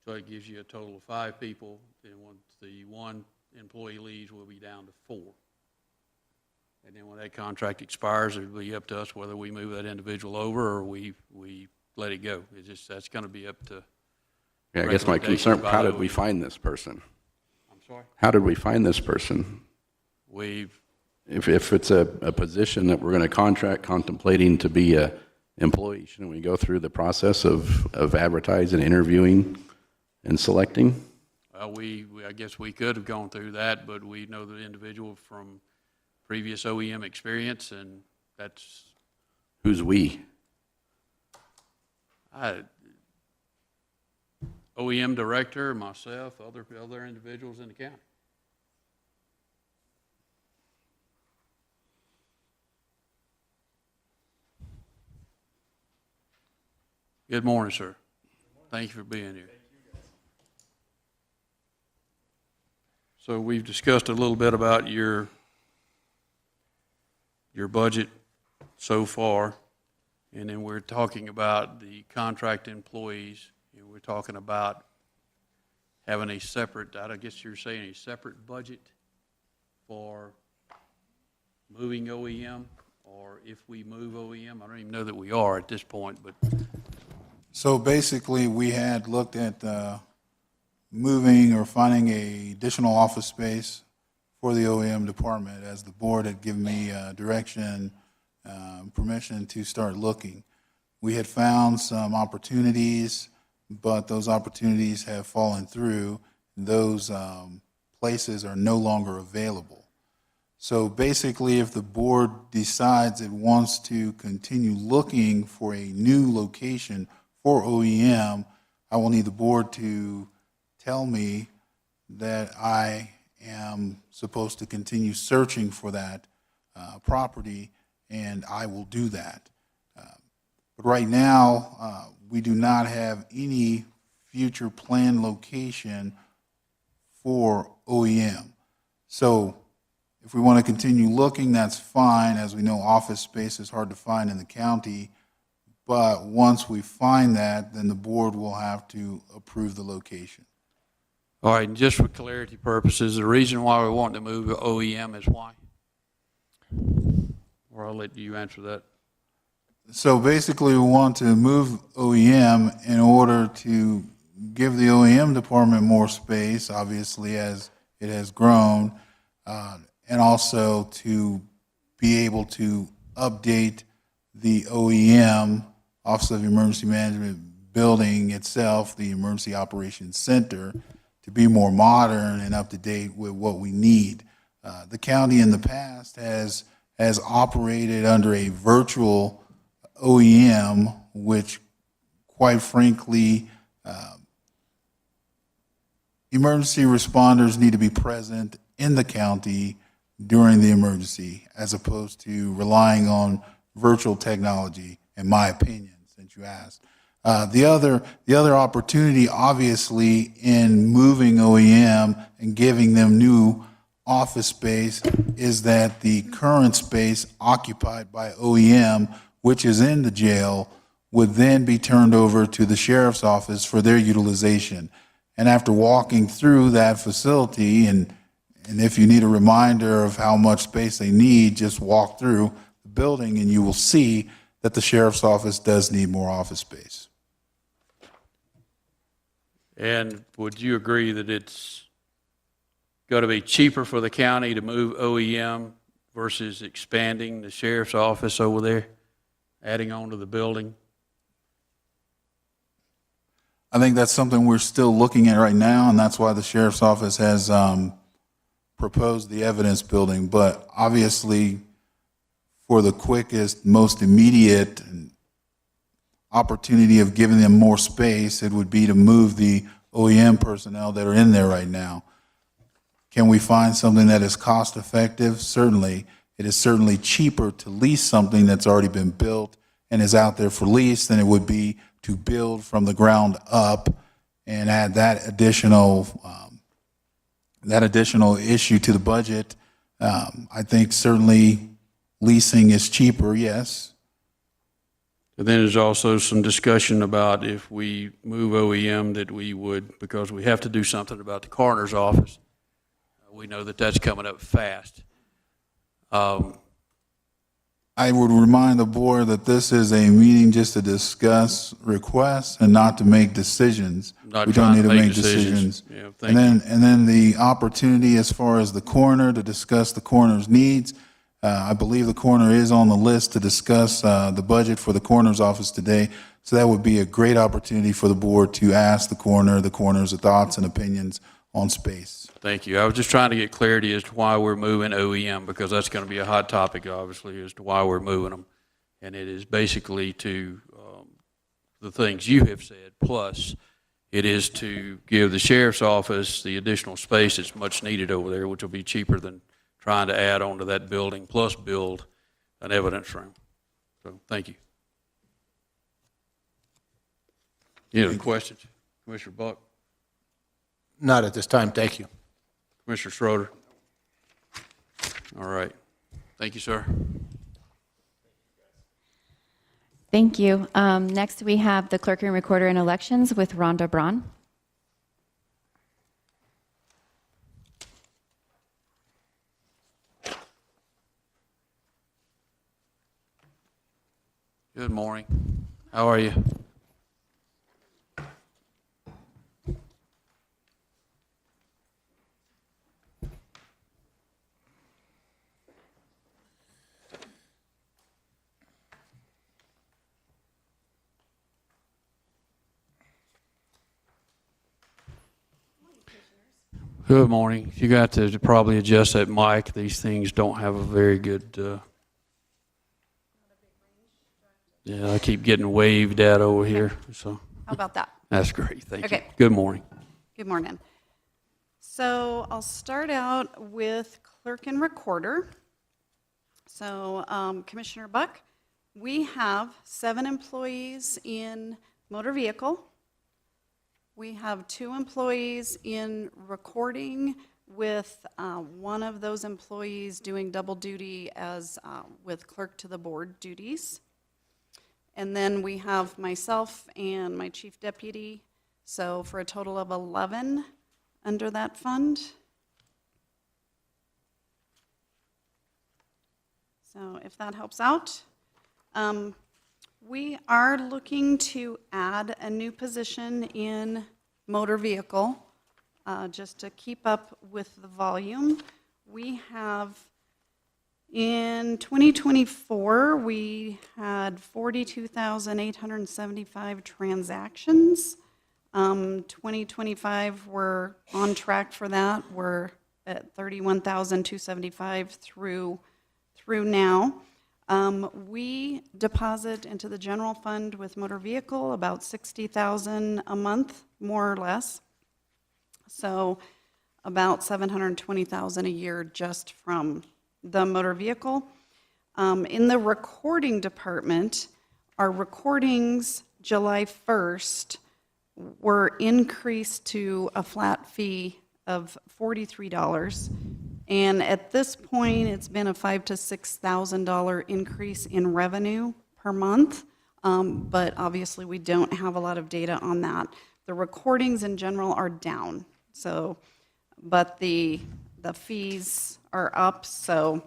So it gives you a total of 5 people, and once the 1 employee leaves, we'll be down to 4. And then when that contract expires, it'll be up to us whether we move that individual over or we let it go. It's just, that's going to be up to, Yeah, I guess my Recommendation concern, by how the did we OEM. find this person? I'm sorry? How did we find this person? We've, If it's a position that we're going to contract contemplating to be a employee, shouldn't we go through the process of advertising, interviewing, and selecting? I guess we could have gone through that, but we know the individual from previous OEM experience, and that's, Who's we? OEM director, myself, other individuals in the county. Good morning, sir. Thank you for being here. So we've discussed a little bit about your budget so far, and then we're talking about the contract employees, and we're talking about having a separate, I guess you're saying a separate budget for moving OEM, or if we move OEM. I don't even know that we are at this point, but So basically, we had looked at moving or finding a additional office space for the OEM department, as the board had given me direction, permission to start looking. We had found some opportunities, but those opportunities have fallen through. Those places are no longer available. So basically, if the board decides it wants to continue looking for a new location for OEM, I will need the board to tell me that I am supposed to continue searching for that property, and I will do that. But right now, we do not have any future planned location for OEM. So if we want to continue looking, that's fine. As we know, office space is hard to find in the county. But once we find that, then the board will have to approve the location. all right, and just for clarity purposes, the reason why we want to move to OEM is why? Or I'll let you answer that. So basically, we want to move OEM in order to give the OEM department more space, obviously, as it has grown, and also to be able to update the OEM, Office of Emergency Management building itself, the Emergency Operations Center, to be more modern and up to date with what we need. The county in the past has operated under a virtual OEM, which quite frankly, emergency responders need to be present in the county during the emergency, as opposed to relying on virtual technology, in my opinion, since you asked. The other opportunity, obviously, in moving OEM and giving them new office space is that the current space occupied by OEM, which is in the jail, would then be turned over to the sheriff's office for their utilization. And after walking through that facility, and if you need a reminder of how much space they need, just walk through the building and you will see that the sheriff's office does need more office space. And would you agree that it's going to be cheaper for the county to move OEM versus expanding the sheriff's office over there, adding on to the building? I think that's something we're still looking at right now, and that's why the sheriff's office has proposed the evidence building. But obviously, for the quickest, most immediate opportunity of giving them more space, it would be to move the OEM personnel that are in there right now. Can we find something that is cost effective? Certainly. It is certainly cheaper to lease something that's already been built and is out there for lease than it would be to build from the ground up and add that additional issue to the budget. I think certainly leasing is cheaper, yes. And then there's also some discussion about if we move OEM that we would, because we have to do something about the coroner's office. We know that that's coming up fast. I would remind the board that this is a meeting just to discuss requests and not to make decisions. Not We don't trying need to to make make decisions. decisions. Yeah, thank And then the opportunity as far as the coroner to discuss the coroner's needs. I believe the coroner is on the list to discuss the budget for the coroner's office today. So that would be a great opportunity for the board to ask the coroner's thoughts and opinions on space. Thank you. I was just trying to get clarity as to why we're moving OEM, because that's going to be a hot topic, obviously, as to why we're moving them. And it is basically to the things you have said, plus it is to give the sheriff's office the additional space that's much needed over there, which will be cheaper than trying to add on to that building, plus build an evidence room. So, thank you. Any other questions? Commissioner Buck? Not at this time, thank you. Commissioner Schroeder? All right. Thank you, sir. Thank you. Next, we have the clerk and recorder in elections with Rhonda Braun. Good morning. How are you? Good morning. You got to probably adjust that mic. These things don't have a very good. Yeah, I keep getting waved at over here. So How about that? that's great. Thank you. Okay. Good morning. Good morning. So I'll start out with clerk and recorder. So Commissioner Buck, we have 7 employees in motor vehicle. We have 2 employees in recording, with one of those employees doing double duty as with clerk to the board duties. And then we have myself and my chief deputy, so for a total of 11 under that fund. So if that helps out. We are looking to add a new position in motor vehicle, just to keep up with the volume. We have, in 2024, we had 42,875 transactions. 2025, we're on track for that. We're at 31,275 through now. We deposit into the general fund with motor vehicle about 60,000 a month, more or less. So about 720,000 a year just from the motor vehicle. In the recording department, our recordings July 1st were increased to a flat fee of $43. And at this point, it's been a $5,000 to $6,000 increase in revenue per month. But obviously, we don't have a lot of data on that. The recordings in general are down. So, but the fees are up. So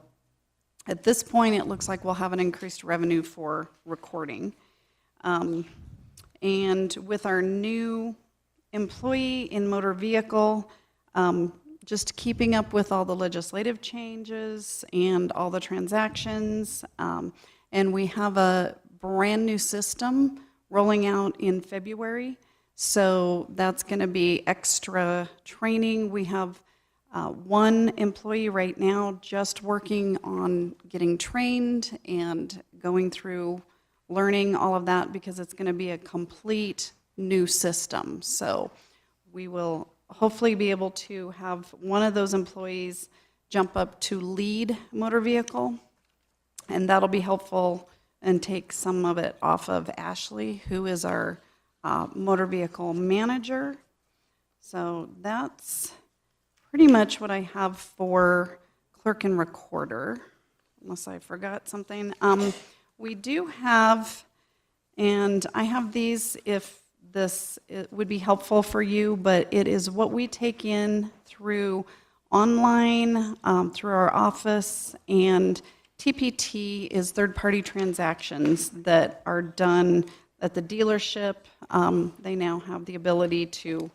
At this point, it looks like we'll have an increased revenue for recording. And with our new employee in motor vehicle, just keeping up with all the legislative changes and all the transactions. And we have a brand-new system rolling out in February. So that's going to be extra training. We have one employee right now just working on getting trained and going through learning all of that because it's going to be a complete new system. So we will hopefully be able to have one of those employees jump up to lead motor vehicle, and that'll be helpful and take some of it off of Ashley, who is our motor vehicle manager. So that's pretty much what I have for clerk and recorder, unless I forgot something. We do have, and I have these if it would be helpful for you, but it is what we take in through online, through our office, and TPT is third-party transactions that are done at the dealership. They now have the ability to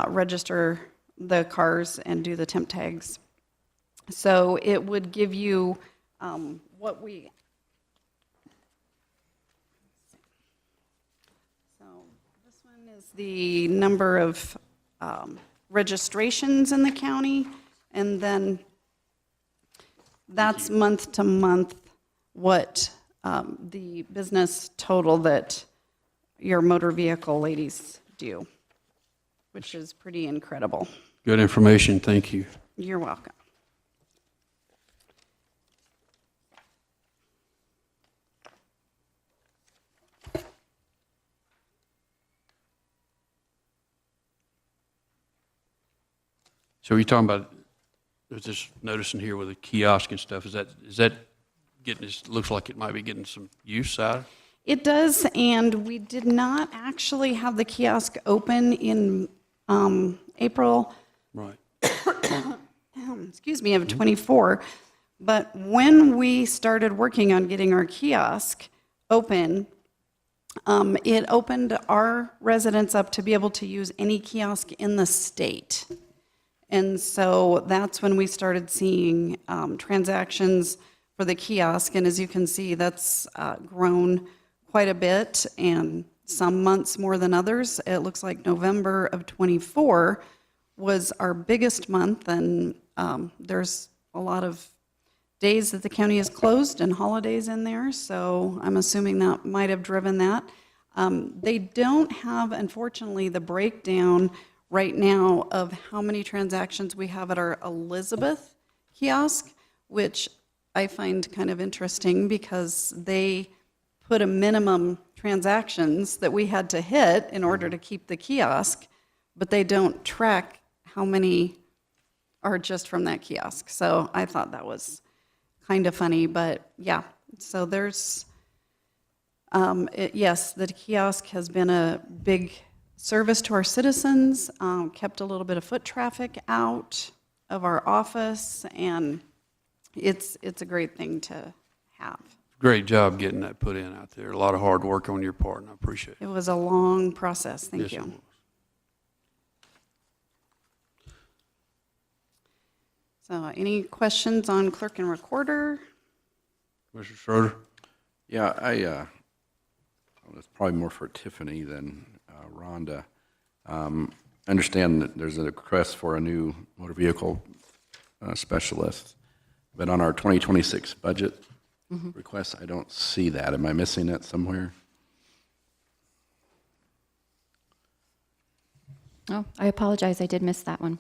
register the cars and do the temp tags. So it would give you what we... So this one is the number of registrations in the county, and then that's month to month what the business total that your motor vehicle ladies do, which is pretty incredible. Good information, thank you. You're welcome. So you're talking about, there's this notice in here with a kiosk and stuff, is that getting, this looks like it might be getting some use out of? It does, and we did not actually have the kiosk open in April, Right. excuse me, of '24. But when we started working on getting our kiosk open, it opened our residents up to be able to use any kiosk in the state. And so that's when we started seeing transactions for the kiosk. And as you can see, that's grown quite a bit, and some months more than others. It looks like November of '24 was our biggest month, and there's a lot of days that the county is closed and holidays in there, so I'm assuming that might have driven that. They don't have, unfortunately, the breakdown right now of how many transactions we have at our Elizabeth kiosk, which I find kind of interesting because they put a minimum transactions that we had to hit in order to keep the kiosk, but they don't track how many are just from that kiosk. So I thought that was kind of funny, but yeah. So there's, yes, the kiosk has been a big service to our citizens, kept a little bit of foot traffic out of our office, and it's a great thing to have. Great job getting that put in out there. A lot of hard work on your part, and I appreciate it. It was a long process, thank Yes, it you. was. So any questions on clerk and recorder? Mr. Schroeder? Yeah, well, it's probably more for Tiffany than Rhonda. I understand that there's a request for a new motor vehicle specialist, but on our 2026 budget request, I don't see that. Am I missing it somewhere? Oh, I apologize, I did miss that one.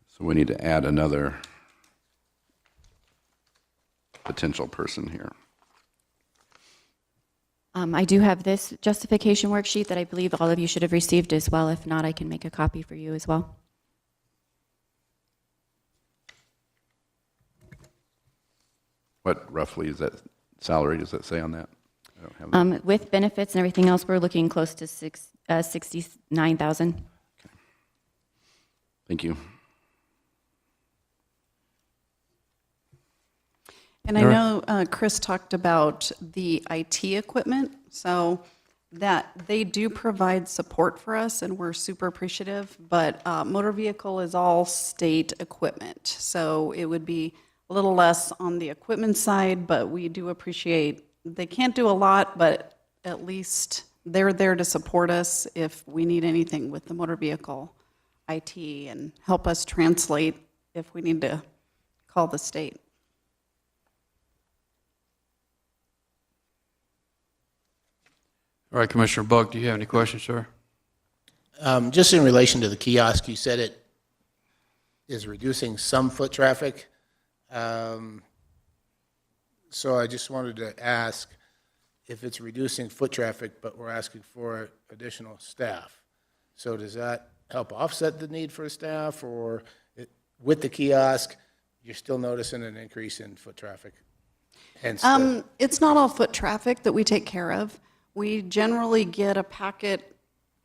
So we need to add another potential person here. I do have this justification worksheet that I believe all of you should have received as well. If not, I can make a copy for you as well. What roughly is that salary, does that say on that? I don't have that. With benefits and everything else, we're looking close to $69,000. Thank you. And I know Chris talked about the IT equipment, so that they do provide support for us, and we're super appreciative, but motor vehicle is all state equipment, so it would be a little less on the equipment side, but we do appreciate, they can't do a lot, but at least they're there to support us if we need anything with the motor vehicle IT and help us translate if we need to call the state. All right, Commissioner Buck, do you have any questions, sir? Just in relation to the kiosk, you said it is reducing some foot traffic. So I just wanted to ask if it's reducing foot traffic, but we're asking for additional staff. So does that help offset the need for staff, or with the kiosk, you're still noticing an increase in foot traffic? Hence It's not all foot traffic that we take care of. We generally get a packet,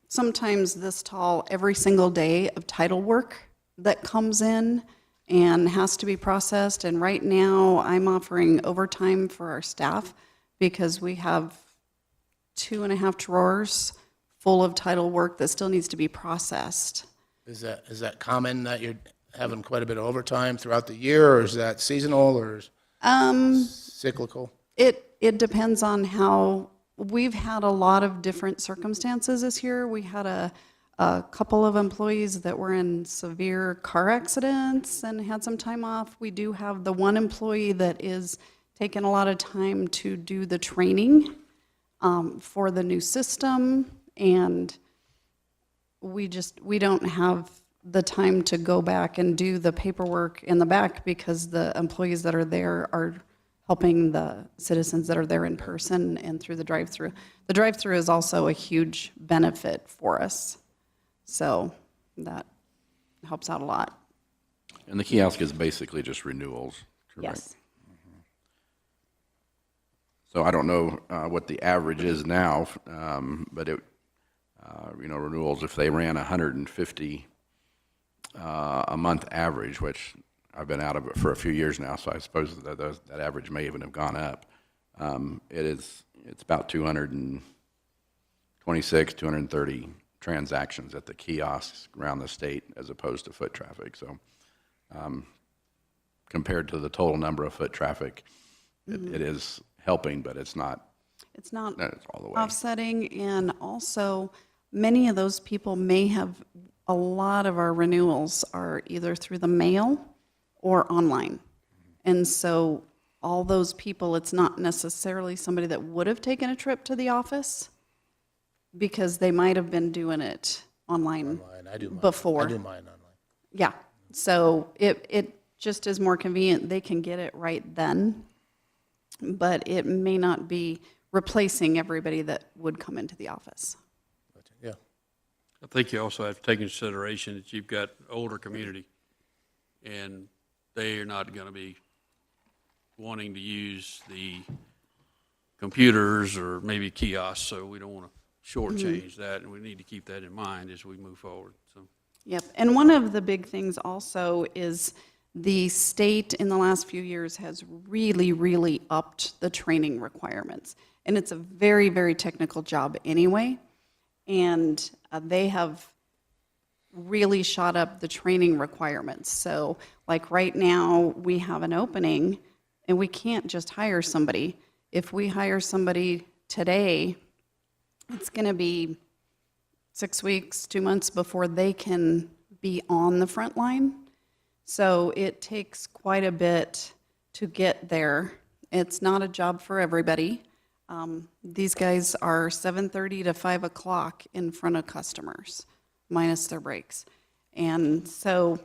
sometimes this tall, every single day of title work that comes in and has to be processed. And right now, I'm offering overtime for our staff because we have 2.5 drawers full of title work that still needs to be processed. Is that common that you're having quite a bit of overtime throughout the year, or is that seasonal or cyclical? It depends on how, we've had a lot of different circumstances this year. We had a couple of employees that were in severe car accidents and had some time off. We do have the one employee that is taking a lot of time to do the training for the new system, and we don't have the time to go back and do the paperwork in the back because the employees that are there are helping the citizens that are there in person and through the drive-through. The drive-through is also a huge benefit for us, so that helps out a lot. And the kiosk is basically just renewals, correct? Yes. So I don't know what the average is now, but renewals, if they ran 150 a month average, which I've been out of it for a few years now, so I suppose that average may even have gone up. It's about 226, 230 transactions at the kiosks around the state as opposed to foot traffic. So compared to the total number of foot traffic, it is helping, but it's not all the way. Offsetting, and also many of those people may have, a lot of our renewals are either through the mail or online. And so all those people, it's not necessarily somebody that would have taken a trip to the office because they might have been doing it online I do mine. before. I do mine online. Yeah, so it just is more convenient. They can get it right then, but it may not be replacing everybody that would come into the office. Yeah. I think you also have to take into consideration that you've got older community, and they are not going to be wanting to use the computers or maybe kiosks, so we don't want to shortchange that, and we need to keep that in mind as we move forward. So, Yep, and one of the big things also is the state in the last few years has really, really upped the training requirements. And it's a very, very technical job anyway, and they have really shot up the training requirements. So like right now, we have an opening, and we can't just hire somebody. If we hire somebody today, it's going to be 6 weeks, 2 months before they can be on the front line. So it takes quite a bit to get there. It's not a job for everybody. These guys are 7:30 to 5 o'clock in front of customers, minus their breaks. And so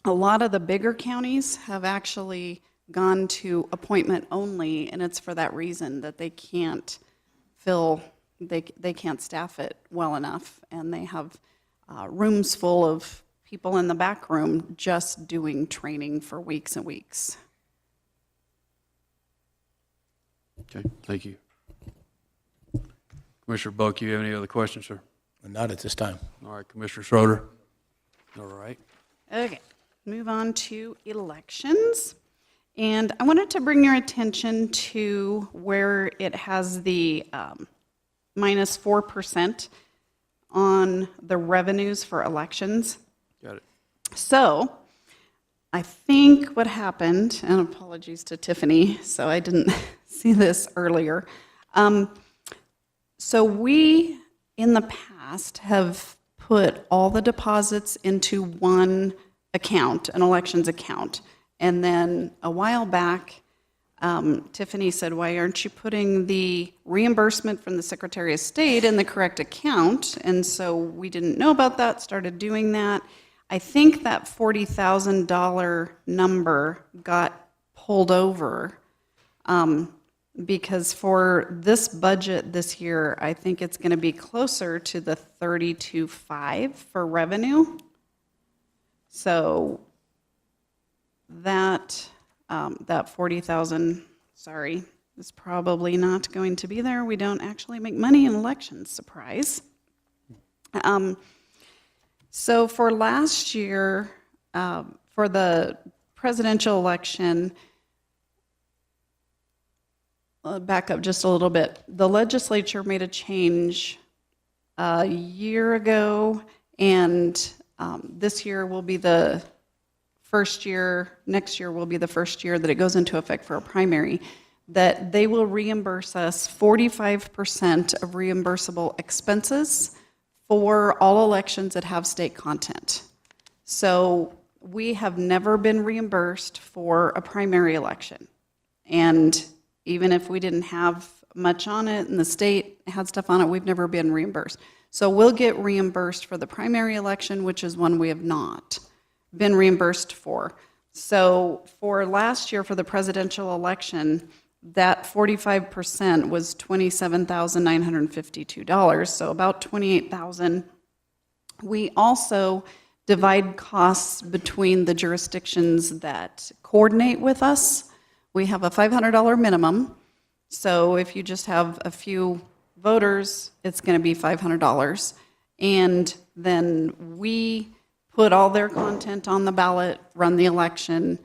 a lot of the bigger counties have actually gone to appointment only, and it's for that reason that they can't they can't staff it well enough, and they have rooms full of people in the back room just doing training for weeks and weeks. okay, thank you. Commissioner Buck, you have any other questions, sir? Not at this time. All right, Commissioner Schroeder. All right. Okay, move on to elections. And I wanted to bring your attention to where it has the minus 4% on the revenues for elections. Got it. So I think what happened, and apologies to Tiffany, so I didn't see this earlier. So we, in the past, have put all the deposits into one account, an elections account. And then a while back, Tiffany said, why aren't you putting the reimbursement from the Secretary of State in the correct account? And so we didn't know about that, started doing that. I think that $40,000 number got pulled over because for this budget this year, I think it's going to be closer to the 32.5 for revenue. So that 40,000, sorry, is probably not going to be there. We don't actually make money in elections, surprise. So for last year, for the presidential election, back up just a little bit, the legislature made a change a year ago, and this year will be the first year, next year will be the first year that it goes into effect for a primary, that they will reimburse us 45% of reimbursable expenses for all elections that have state content. So we have never been reimbursed for a primary election. And even if we didn't have much on it and the state had stuff on it, we've never been reimbursed. So we'll get reimbursed for the primary election, which is one we have not been reimbursed for. So for last year, for the presidential election, that 45% was $27,952, so about $28,000. We also divide costs between the jurisdictions that coordinate with us. We have a $500 minimum, so if you just have a few voters, it's going to be $500. And then we put all their content on the ballot, run the election,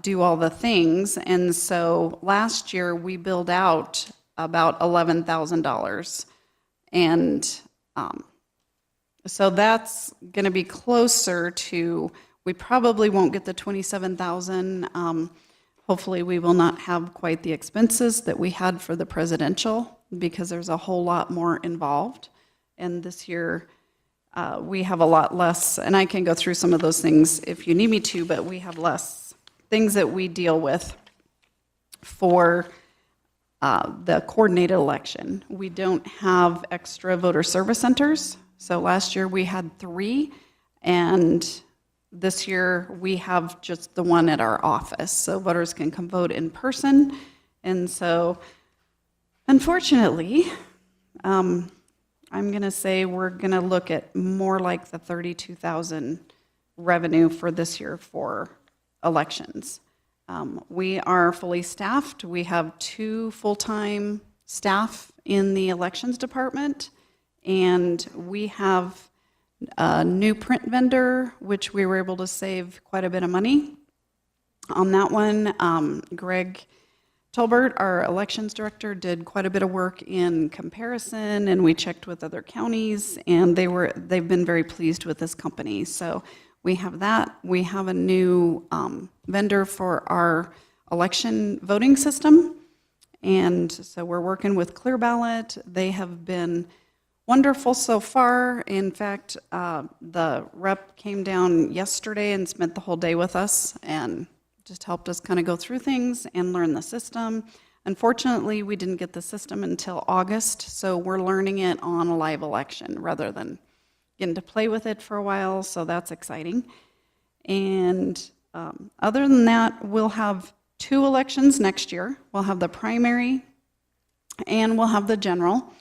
do all the things. And so last year we billed out about $11,000. And so that's going to be closer to, we probably won't get the $27,000. Hopefully we will not have quite the expenses that we had for the presidential because there's a whole lot more involved. And this year we have a lot less, and I can go through some of those things if you need me to, but we have less things that we deal with for the coordinated election. We don't have extra voter service centers. So last year we had 3, and this year we have just the one at our office. So voters can come vote in person. And so unfortunately, I'm going to say we're going to look at more like the 32,000 revenue for this year for elections. We are fully staffed. We have 2 full-time staff in the elections department, and we have a new print vendor, which we were able to save quite a bit of money on that one. Greg Elbert, our elections director, did quite a bit of work in comparison, and we checked with other counties, and they've been very pleased with this company. So we have that. We have a new vendor for our election voting system, and so we're working with Clear Ballot. They have been wonderful so far. In fact, the rep came down yesterday and spent the whole day with us and just helped us kind of go through things and learn the system. Unfortunately, we didn't get the system until August, so we're learning it on a live election rather than getting to play with it for a while, so that's exciting. And other than that, we'll have 2 elections next year. We'll have the primary and we'll have the general.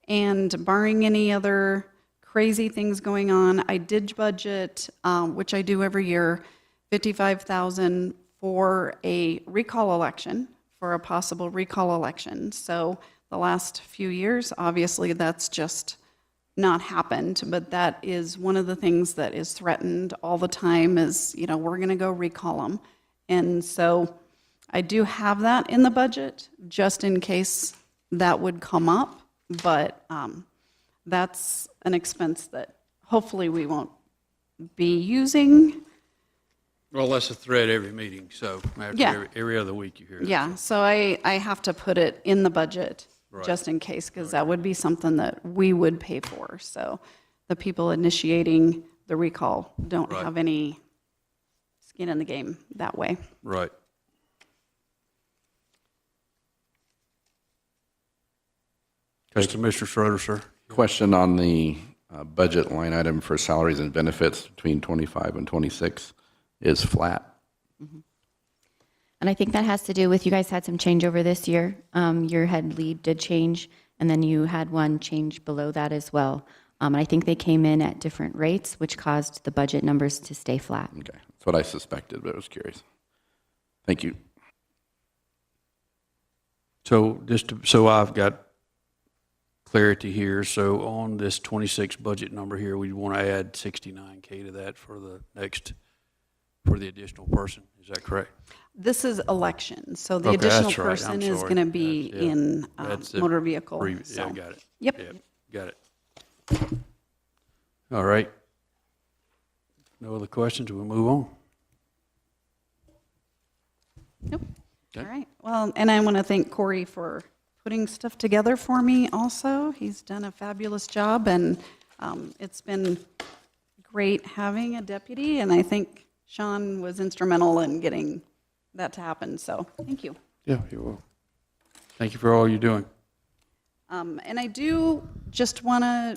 And barring any other crazy things going on, I did budget, which I do every year, $55,000 for a recall election, for a possible recall election. So the last few years, obviously, that's just not happened, but that is one of the things that is threatened all the time is, we're going to go recall them. And so I do have that in the budget, just in case that would come up, but that's an expense that hopefully we won't be using. Well, that's a threat every meeting, so after Yeah. every other week you hear it. Yeah, so I have to put it in the budget, Right. just in case, because that would be something that we would pay for. So the people initiating the recall don't Right. have any skin in the game that way. Right. Okay, Commissioner Schroeder, sir. Question on the budget line item for salaries and benefits between 25 and 26 is flat. And I think that has to do with, you guys had some changeover this year. Your head lead did change, and then you had one change below that as well. And I think they came in at different rates, which caused the budget numbers to stay flat. Okay, that's what I suspected, but I was curious. Thank you. So so I've got clarity here, so on this 26 budget number here, we want to add 69K to that for the additional person, is that correct? This is election, so the Okay, additional that's right. I'm person is sorry. going to be That's- yeah. in That's the motor vehicle. Yeah, so. got it. Yep. Got it. All right. No other questions, we'll move on. Nope. Okay. All right. Well, and I want to thank Corey for putting stuff together for me also. He's done a fabulous job, and it's been great having a deputy, and I think Sean was instrumental in getting that to happen, so thank you. Yeah, you're welcome. Thank you for all you're doing. And I do just want to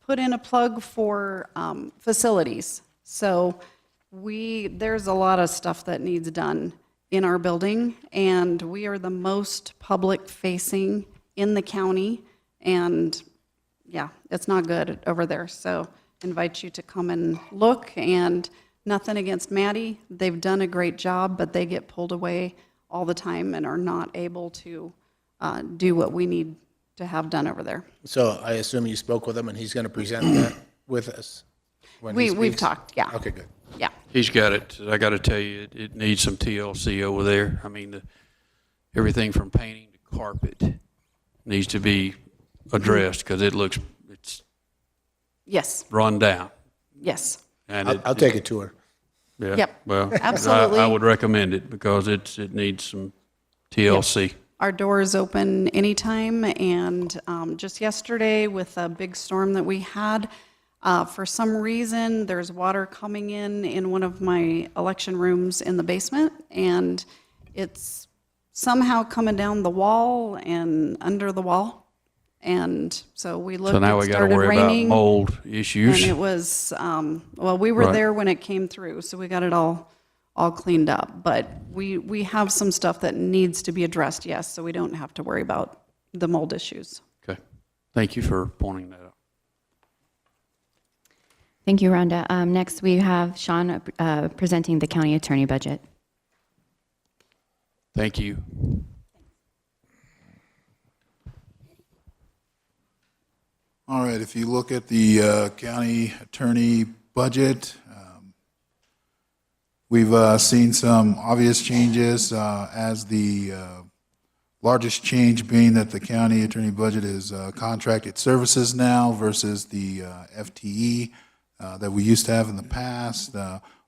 put in a plug for facilities. So there's a lot of stuff that needs done in our building, and we are the most public-facing in the county, and yeah, it's not good over there. So invite you to come and look, and nothing against Maddie. They've done a great job, but they get pulled away all the time and are not able to do what we need to have done over there. So I assume you spoke with him, and he's going to present that with us when he We've speaks? talked, yeah. Okay, good. Yeah. He's got it. I got to tell you, it needs some TLC over there. I mean, everything from painting to carpet needs to be addressed because it's Yes, run down. yes. And I'll take a tour. Yeah, Yep, well, absolutely. I would recommend it because it needs some TLC. Our door is open anytime, and just yesterday with a big storm that we had, for some reason, there's water coming in one of my election rooms in the basement, and it's somehow coming down the wall and under the wall. And so we looked, So now we it got to started worry about raining, mold and issues. it was, well, we were Right. there when it came through, so we got it all cleaned up. But we have some stuff that needs to be addressed, yes, so we don't have to worry about the mold issues. Okay. Thank you for pointing that out. Thank you, Rhonda. Next, we have Sean presenting the county attorney budget. Thank you. All right, if you look at the county attorney budget, we've seen some obvious changes, as the largest change being that the county attorney budget is contracted services now versus the FTE that we used to have in the past.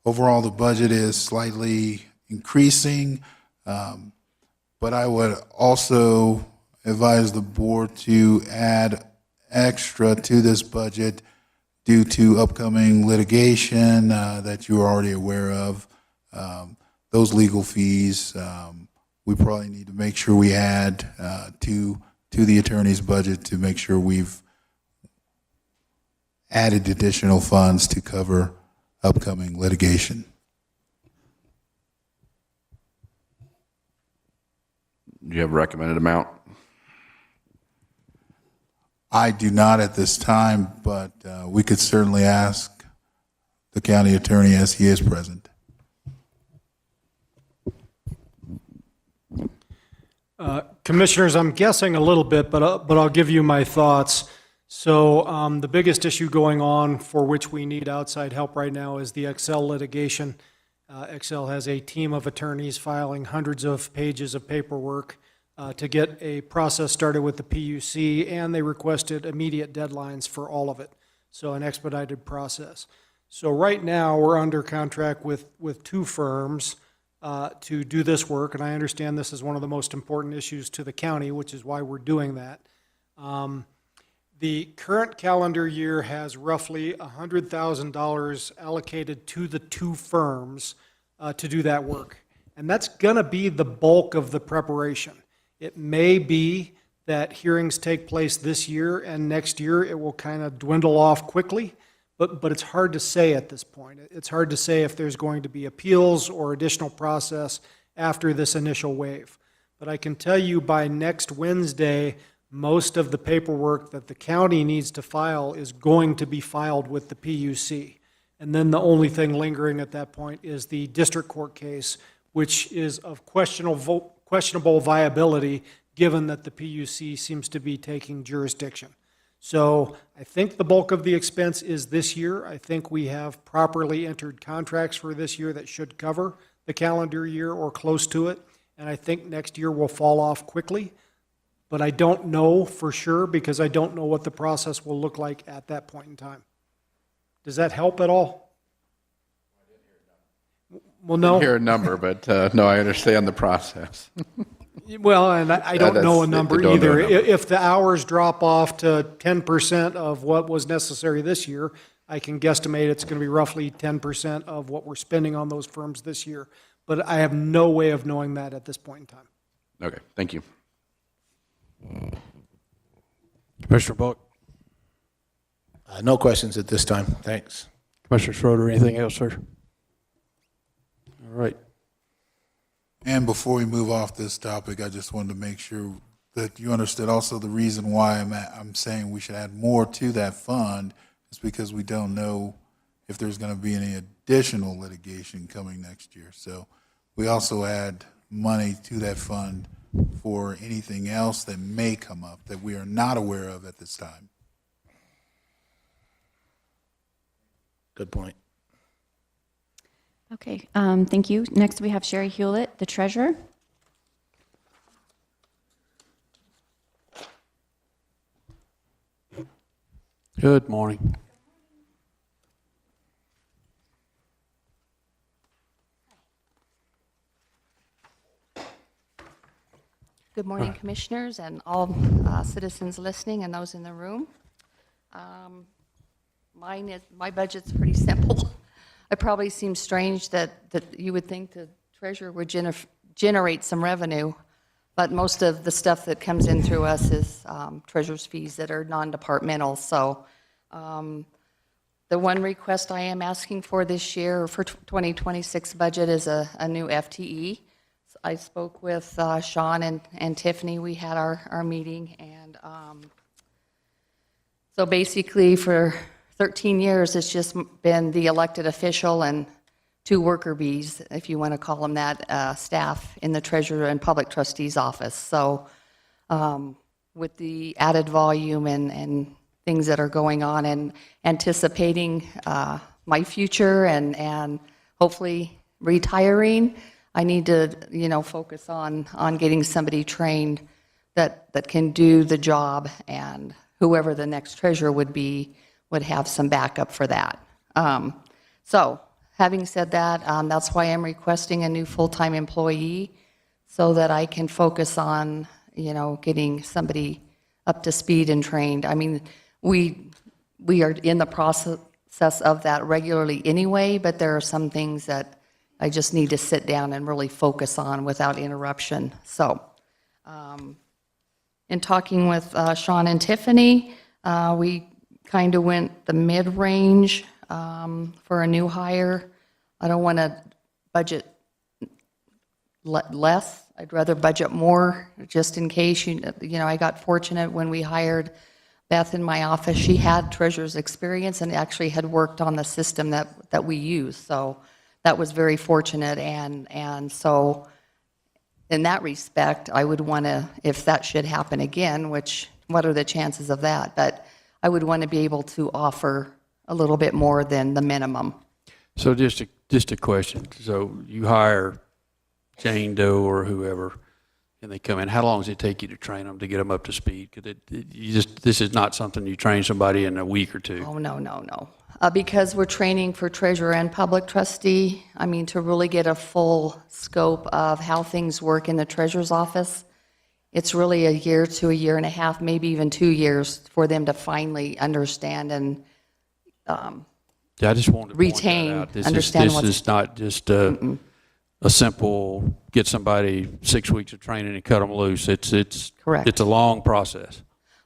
Overall, the budget is slightly increasing, but I would also advise the board to add extra to this budget due to upcoming litigation that you're already aware of. Those legal fees, we probably need to make sure we add to the attorney's budget to make sure we've added additional funds to cover upcoming litigation. Do you have a recommended amount? I do not at this time, but we could certainly ask the county attorney as he is present. Commissioners, I'm guessing a little bit, but I'll give you my thoughts. So the biggest issue going on for which we need outside help right now is the Excel litigation. Excel has a team of attorneys filing hundreds of pages of paperwork to get a process started with the PUC, and they requested immediate deadlines for all of it, so an expedited process. So right now, we're under contract with two firms to do this work, and I understand this is one of the most important issues to the county, which is why we're doing that. The current calendar year has roughly $100,000 allocated to the two firms to do that work. And that's going to be the bulk of the preparation. It may be that hearings take place this year, and next year it will kind of dwindle off quickly, but it's hard to say at this point. It's hard to say if there's going to be appeals or additional process after this initial wave. But I can tell you by next Wednesday, most of the paperwork that the county needs to file is going to be filed with the PUC. And then the only thing lingering at that point is the district court case, which is of questionable viability, given that the PUC seems to be taking jurisdiction. So I think the bulk of the expense is this year. I think we have properly entered contracts for this year that should cover the calendar year or close to it. And I think next year will fall off quickly. But I don't know for sure because I don't know what the process will look like at that point in time. Does that help at all? Well, no. Didn't hear a number, but no, I understand the process. Well, and I don't know a that's- number they don't know either. a number. If the hours drop off to 10% of what was necessary this year, I can guesstimate it's going to be roughly 10% of what we're spending on those firms this year. But I have no way of knowing that at this point in time. Okay, thank you. Commissioner Buck, No questions at this time. Thanks. Commissioner Schroeder, anything else, sir? All right. And before we move off this topic, I just wanted to make sure that you understood also the reason why I'm saying we should add more to that fund is because we don't know if there's going to be any additional litigation coming next year. So we also add money to that fund for anything else that may come up that we are not aware of at this time. Good point. Okay, thank you. Next, we have Sherry Hewlett, the treasurer. Good morning. Good morning, Commissioners, and all citizens listening and those in the room. My budget's pretty simple. It probably seems strange that you would think the treasurer would generate some revenue, but most of the stuff that comes in through us is treasurer's fees that are non-departmental. So the one request I am asking for this year for 2026 budget is a new FTE. I spoke with Sean and Tiffany. We had our meeting, and so basically for 13 years, it's just been the elected official and two worker bees, if you want to call them that, staff in the treasurer and public trustee's office. So with the added volume and things that are going on and anticipating my future and hopefully retiring, I need to, focus on getting somebody trained that can do the job, and whoever the next treasurer would be would have some backup for that. So having said that, that's why I'm requesting a new full-time employee so that I can focus on, getting somebody up to speed and trained. I mean, we are in the process of that regularly anyway, but there are some things that I just need to sit down and really focus on without interruption. So, in talking with Sean and Tiffany, we kind of went the mid-range for a new hire. I don't want to budget less. I'd rather budget more, just in case. I got fortunate when we hired Beth in my office. She had treasurer's experience and actually had worked on the system that we use. So that was very fortunate, and so in that respect, I would want to, if that should happen again, which what are the chances of that? But I would want to be able to offer a little bit more than the minimum. So just a question. So you hire Jane Doe or whoever, and they come in. How long does it take you to train them to get them up to speed? Because this is not something you train somebody in a week or two. Oh, no, no, no. Because we're training for treasurer and public trustee, I mean, to really get a full scope of how things work in the treasurer's office, it's really a year to a year and a half, maybe even 2 years for them to finally understand and Yeah, I just wanted to point that retain, out. understand This what's- is not just a simple, get somebody 6 weeks of training and cut them loose. It's Correct. It's a long process.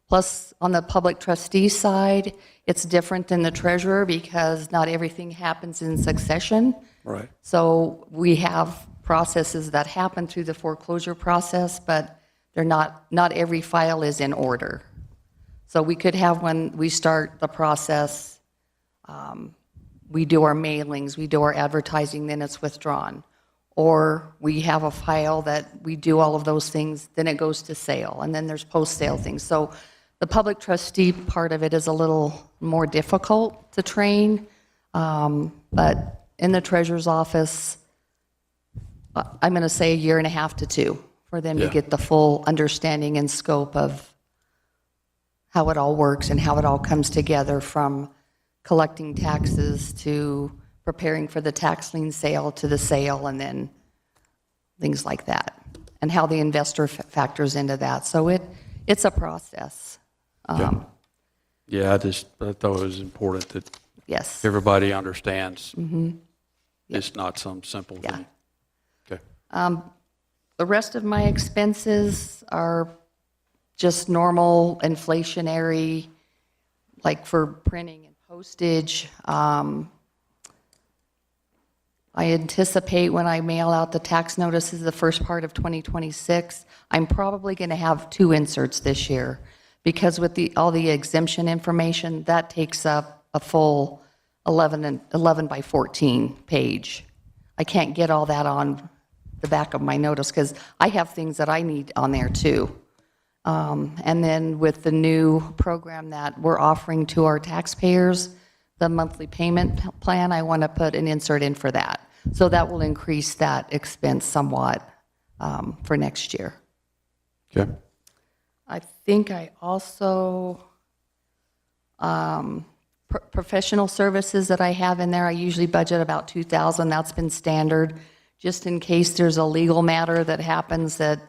Plus, on the public trustee side, it's different than the treasurer because not everything happens in succession. Right. So we have processes that happen through the foreclosure process, but they're not every file is in order. So we could have when we start the process, we do our mailings, we do our advertising, then it's withdrawn. Or we have a file that we do all of those things, then it goes to sale, and then there's post-sale things. So the public trustee part of it is a little more difficult to train, but in the treasurer's office, I'm going to say a year and a half to 2 for them to Yeah. get the full understanding and scope of how it all works and how it all comes together, from collecting taxes to preparing for the tax lien sale to the sale, and then things like that, and how the investor factors into that. So it's a process. Yeah, I thought it was important that Yes. everybody understands. It's not some simple Yeah. thing. Okay. The rest of my expenses are just normal inflationary, like for printing and postage. I anticipate when I mail out the tax notices the first part of 2026, I'm probably going to have 2 inserts this year, because with all the exemption information, that takes up a full 11 by 14 page. I can't get all that on the back of my notice because I have things that I need on there too. And then with the new program that we're offering to our taxpayers, the monthly payment plan, I want to put an insert in for that. So that will increase that expense somewhat for next year. Okay. I think I also, professional services that I have in there, I usually budget about 2,000. That's been standard, just in case there's a legal matter that happens that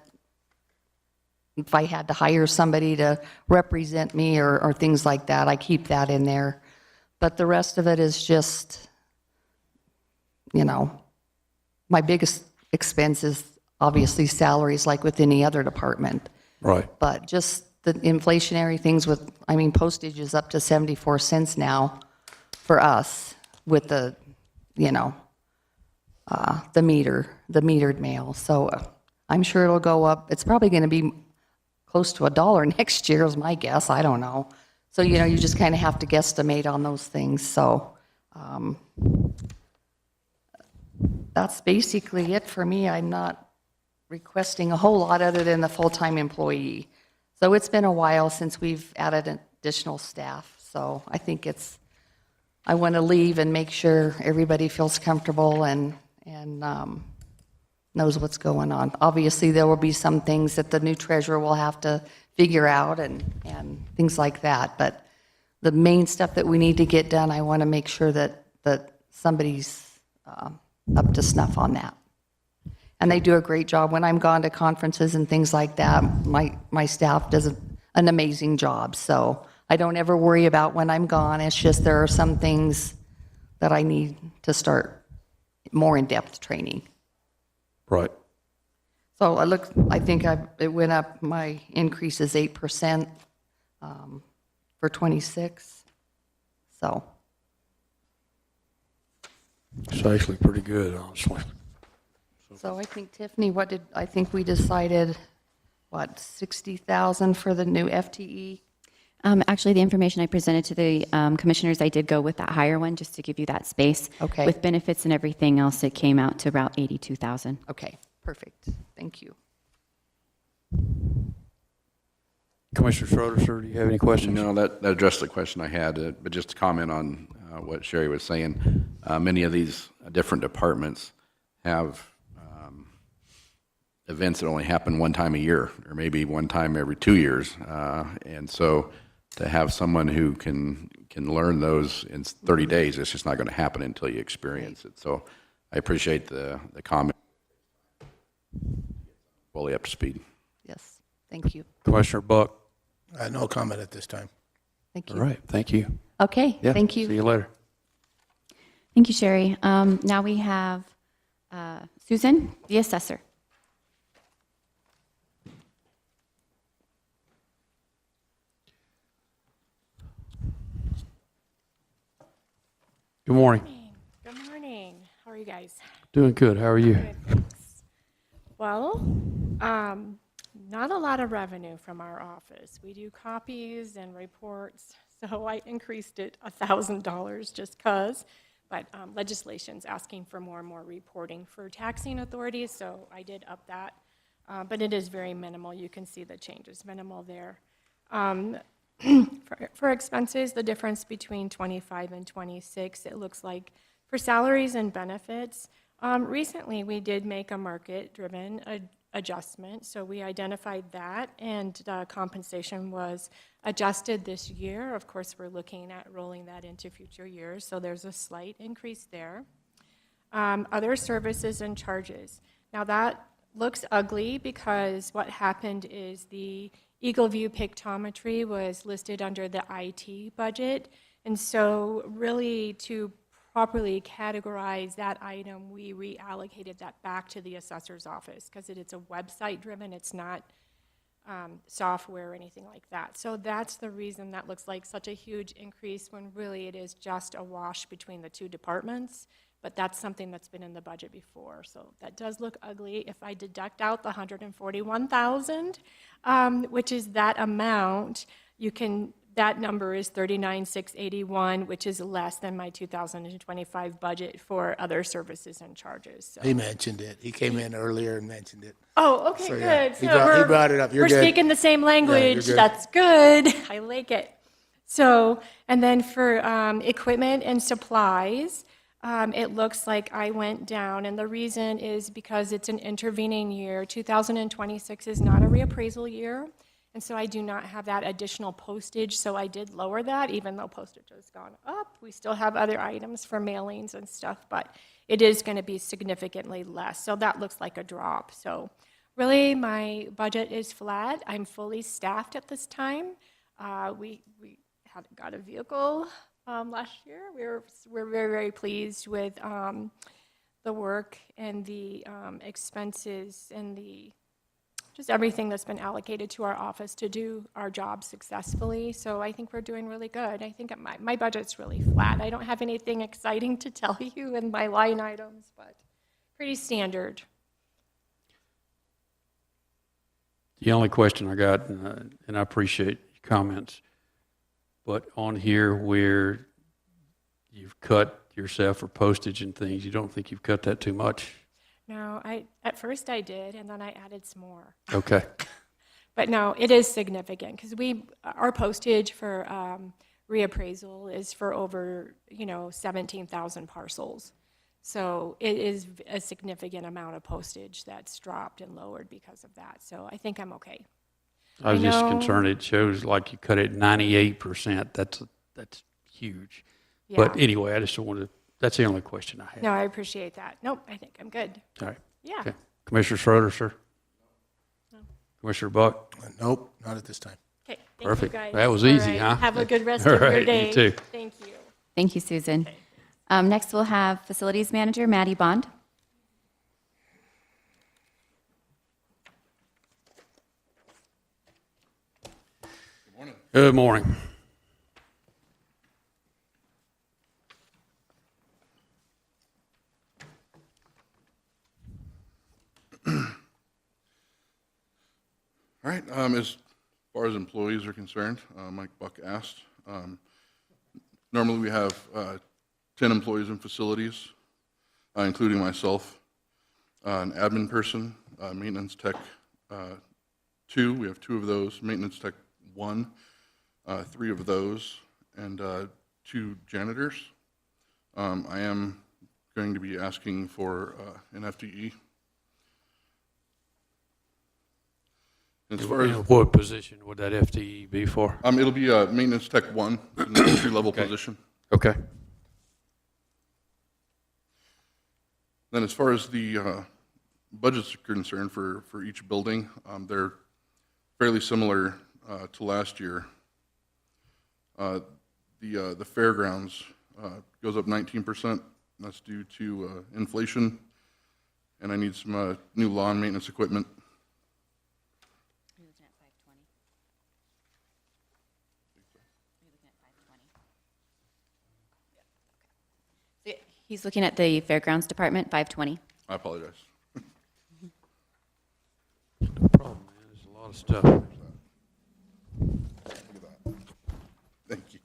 if I had to hire somebody to represent me or things like that, I keep that in there. But the rest of it is just, my biggest expense is obviously salaries, like with any other department. Right. But just the inflationary things postage is up to 74 cents now for us with the metered mail. So I'm sure it'll go up. It's probably going to be close to $1 next year is my guess. I don't know. So, you just kind of have to guesstimate on those things. So that's basically it for me. I'm not requesting a whole lot other than the full-time employee. So it's been a while since we've added additional staff. So I think I want to leave and make sure everybody feels comfortable and knows what's going on. Obviously, there will be some things that the new treasurer will have to figure out and things like that. But the main stuff that we need to get done, I want to make sure that somebody's up to snuff on that. And they do a great job. When I'm gone to conferences and things like that, my staff does an amazing job. So I don't ever worry about when I'm gone. It's just there are some things that I need to start more in-depth training. Right. So I think it went up, my increase is 8% for 26. So. It's actually pretty good, honestly. So I think, Tiffany, I think we decided, 60,000 for the new FTE? Actually, the information I presented to the commissioners, I did go with that higher one, just to give you that space. Okay. With benefits and everything else, it came out to about 82,000. Okay, perfect. Thank you. Commissioner Schroeder, sir, do you have any questions? No, that addressed the question I had, but just to comment on what Sherry was saying, many of these different departments have events that only happen one time a year, or maybe one time every 2 years. And so to have someone who can learn those in 30 days, it's just not going to happen until you experience it. So I appreciate the comment. Fully up to speed. Yes, thank you. Commissioner Buck? No comment at this time. Thank All you. right, thank you. Okay, Yeah, thank See you. you later. Thank you, Sherry. Now we have Susan, the assessor. Good morning. Good morning. How are you guys? Doing good. How are you? Good, thanks. Well, not a lot of revenue from our office. We do copies and reports, so I increased it $1,000 just because. But legislation's asking for more and more reporting for taxing authorities, so I did up that. But it is very minimal. You can see the change is minimal there. For expenses, the difference between 25 and 26, it looks like for salaries and benefits, recently we did make a market-driven adjustment, so we identified that, and compensation was adjusted this year. Of course, we're looking at rolling that into future years, so there's a slight increase there. Other services and charges. Now that looks ugly because what happened is the Eagle View pictometry was listed under the IT budget, and so really to properly categorize that item, we reallocated that back to the assessor's office because it's a website driven, it's not software or anything like that. So that's the reason that looks like such a huge increase when really it is just a wash between the two departments. But that's something that's been in the budget before. So that does look ugly. If I deduct out the $141,000, which is that amount, that number is $39,681, which is less than my 2025 budget for other services and charges. So. He mentioned it. He came in earlier and mentioned it. Oh, okay, So, yeah, good. he So brought it up. You're we're good. speaking the same language. good. That's good. I like it. So, and then for equipment and supplies, it looks like I went down, and the reason is because it's an intervening year. 2026 is not a reappraisal year, and so I do not have that additional postage, so I did lower that, even though postage has gone up. We still have other items for mailings and stuff, but it is going to be significantly less, so that looks like a drop. So really, my budget is flat. I'm fully staffed at this time. We haven't got a vehicle last year. We're very, very pleased with the work and the expenses and just everything that's been allocated to our office to do our job successfully. So I think we're doing really good. I think my budget's really flat. I don't have anything exciting to tell you in my line items, but pretty standard. The only question I got, and I appreciate your comments, but on here where you've cut yourself for postage and things, you don't think you've cut that too much? No, at first I did, and then I added some more. Okay. But no, it is significant because our postage for reappraisal is for over 17,000 parcels. So it is a significant amount of postage that's dropped and lowered because of that. So I think I'm okay. I was just know. concerned, it shows like you cut it 98%. That's huge. Yeah. But anyway, I just wanted to, that's the only question I had. No, I appreciate that. Nope, I think I'm good. All right. Yeah. Okay. Commissioner Schroeder, sir? No. Commissioner Buck? Nope, not at this time. Okay, thank Perfect. you guys. That was All easy, right. huh? Have a good rest All of your right, you day. too. Thank you. Thank you, Susan. Next, we'll have Facilities Manager Maddie Bond. Good morning. All right, as far as employees are concerned, Mike Buck asked, normally we have 10 employees in facilities, including myself, an admin person, maintenance tech 2, we have 2 of those, maintenance tech 1, 3 of those, and 2 janitors. I am going to be asking for an FTE. As far as, What position would that FTE be for? it'll be maintenance tech 1, an entry-level position. Okay. Then as far as the budgets are concerned for each building, they're fairly similar to last year. The fairgrounds goes up 19%. That's due to inflation, and I need some new lawn maintenance equipment. He's looking at the Fairgrounds Department, 520. I apologize. No problem, man. There's a lot of stuff. Look at that. Thank you.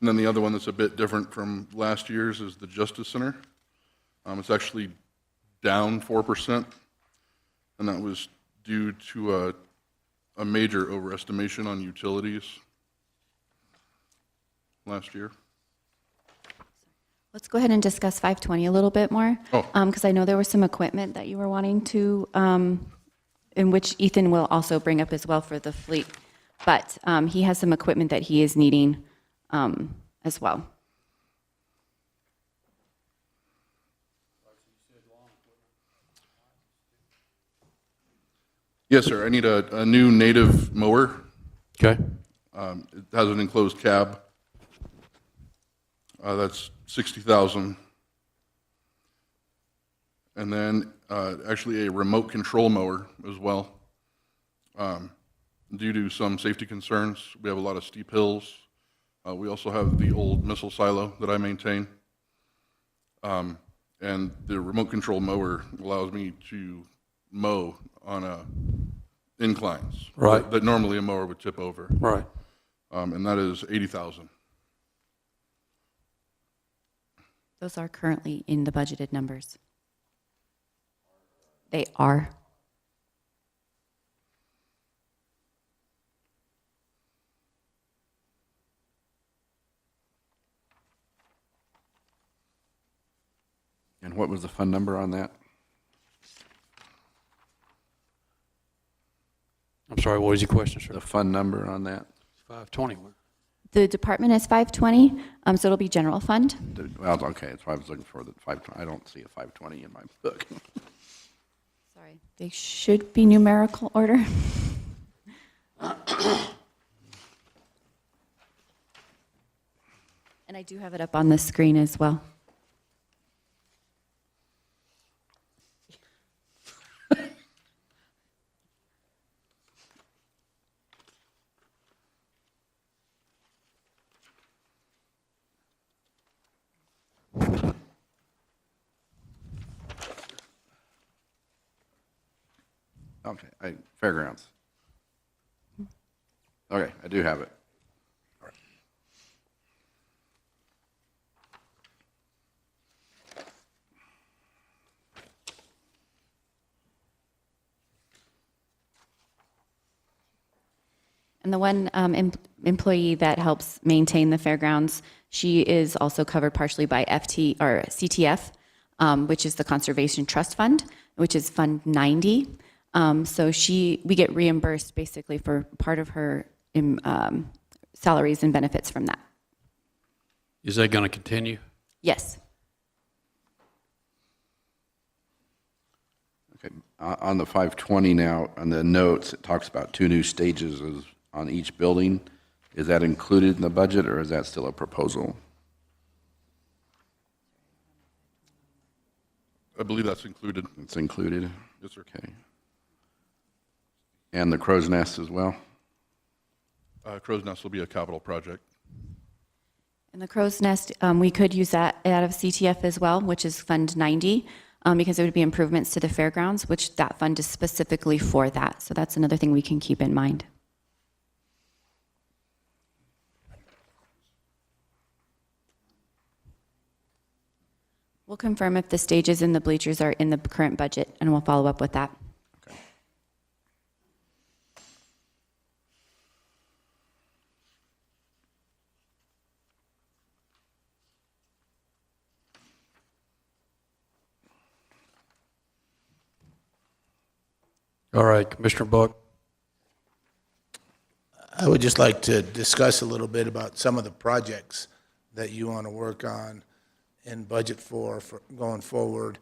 And then the other one that's a bit different from last year's is the Justice Center. It's actually down 4%, and that was due to a major overestimation on utilities last year. Let's go ahead and discuss 520 a little bit more. Oh. Because I know there was some equipment that you were wanting to, in which Ethan will also bring up as well for the fleet. But he has some equipment that he is needing as well. Yes, sir. I need a new native mower. Okay. It has an enclosed cab. That's $60,000. And then actually a remote control mower as well. Due to some safety concerns, we have a lot of steep hills. We also have the old missile silo that I maintain. And the remote control mower allows me to mow on inclines. Right. That normally a mower would tip over. Right. And that is $80,000. Those are currently in the budgeted numbers. They are. And what was the fund number on that? I'm sorry, what was your question, sir? The fund number on that? 520. The department is 520, so it'll be general fund. Well, okay, that's why I was looking for the 520. I don't see a 520 in my book. Sorry, they should be numerical order. And I do have it up on the screen as well. Okay, fairgrounds. Okay, I do have it. All right. And the one employee that helps maintain the fairgrounds, she is also covered partially by CTF, which is the Conservation Trust Fund, which is Fund 90. So we get reimbursed basically for part of her salaries and benefits from that. Is that going to continue? Yes. Okay, on the 520 now, on the notes, it talks about 2 new stages on each building. Is that included in the budget, or is that still a proposal? I believe that's included. It's included? Yes, sir. Okay. And the crow's nest as well? Crow's Nest will be a capital project. And the crow's nest, we could use that out of CTF as well, which is Fund 90, because it would be improvements to the fairgrounds, which that fund is specifically for that. So that's another thing we can keep in mind. We'll confirm if the stages and the bleachers are in the current budget, and we'll follow up with that. Okay. All right, Commissioner Buck. I would just like to discuss a little bit about some of the projects that you want to work on and budget for going forward.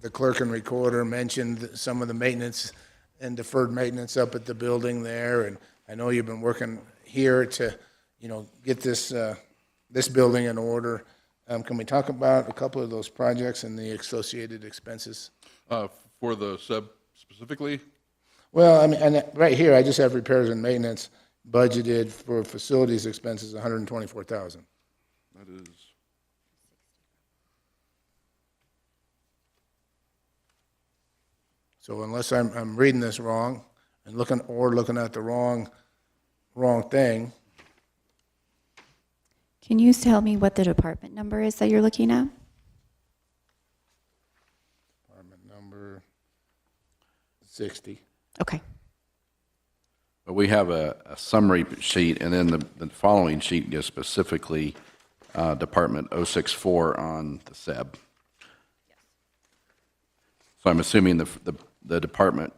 The clerk and recorder mentioned some of the maintenance and deferred maintenance up at the building there, and I know you've been working here to, get this building in order. Can we talk about a couple of those projects and the associated expenses? For the SEB specifically, Well, I mean, and right here, I just have repairs and maintenance budgeted for facilities expenses, $124,000. that is, So unless I'm reading this wrong and looking at the wrong thing, Can you tell me what the department number is that you're looking at? department number 60. Okay. But we have a summary sheet, and then the following sheet gives specifically Department 064 on the SEB. So I'm assuming the department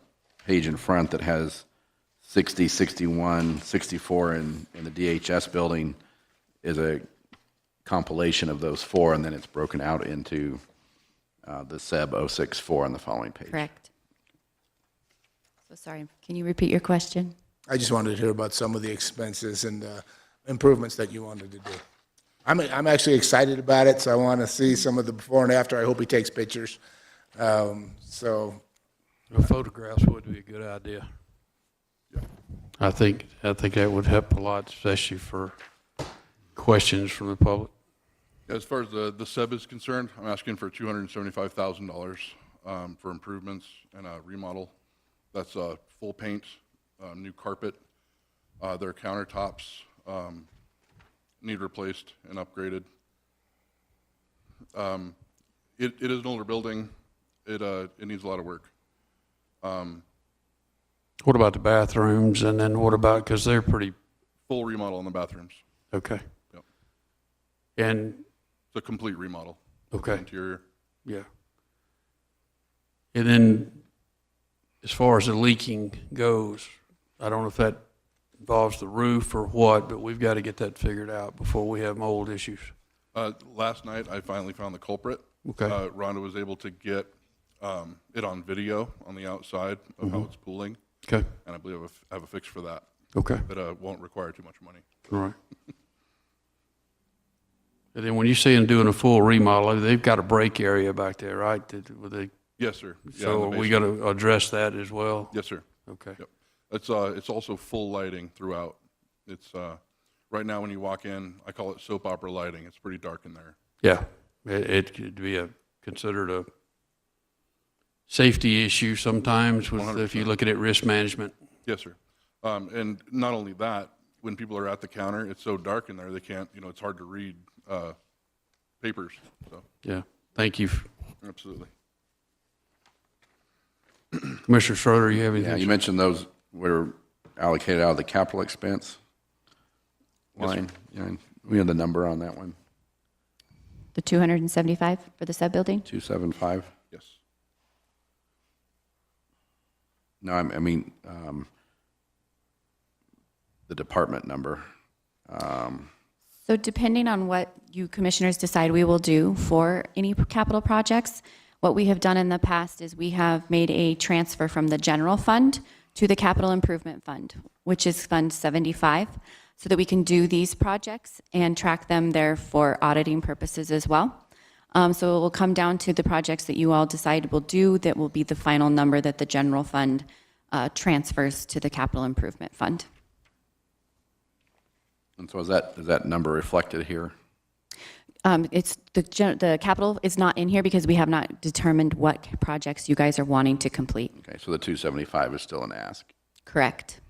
page in front that has 60, 61, 64 in the DHS building is a compilation of those four, and then it's broken out into the SEB 064 on the following page. Correct. So sorry, can you repeat your question? I just wanted to hear about some of the expenses and improvements that you wanted to do. I'm actually excited about it, so I want to see some of the before and after. I hope he takes pictures. So The photographs would be a good idea. I think that would help a lot, especially for questions from the public. as far as the SEB is concerned, I'm asking for $275,000 for improvements and a remodel. That's full paint, new carpet. Their countertops need replaced and upgraded. It is an older building. It needs a lot of work. What about the bathrooms, and then what about, because they're pretty, Full remodel on the bathrooms. okay. Yep. And, It's a complete remodel. of the Okay. Interior. yeah. And then, as far as the leaking goes, I don't know if that involves the roof or what, but we've got to get that figured out before we have mold issues. Last night, I finally found the culprit. Okay. Rhonda was able to get it on video on the outside of how it's pooling, Okay, and I believe I have a fix for that. okay, That won't require too much money. all right. And then when you see them doing a full remodel, they've got a break area back there, right? Yes, sir. Yeah, in So the are we basement. going to address that as well? Yes, sir. Okay, Yep. It's also full lighting throughout. It's right now when you walk in, I call it soap opera lighting. It's pretty dark in there. yeah, it could be considered a safety issue sometimes with, if you're 100%. looking at risk management. Yes, sir. And not only that, when people are at the counter, it's so dark in there they can't. It's hard to read papers. So Yeah, thank you. absolutely. Commissioner Schroeder, you have Yeah, anything? you mentioned those were allocated out of the capital expense Yes, sir. line. Yeah, we have the number on that one, The 275 for the sub-building? 275. Yes. No, I mean, the department number. So depending on what you commissioners decide we will do for any capital projects, what we have done in the past is we have made a transfer from the general fund to the capital improvement fund, which is Fund 75, so that we can do these projects and track them there for auditing purposes as well. So it will come down to the projects that you all decide will do, that will be the final number that the general fund transfers to the capital improvement fund. And so is that number reflected here? It's the capital is not in here because we have not determined what projects you guys are wanting to complete. Okay, so the 275 is still an ask. Correct.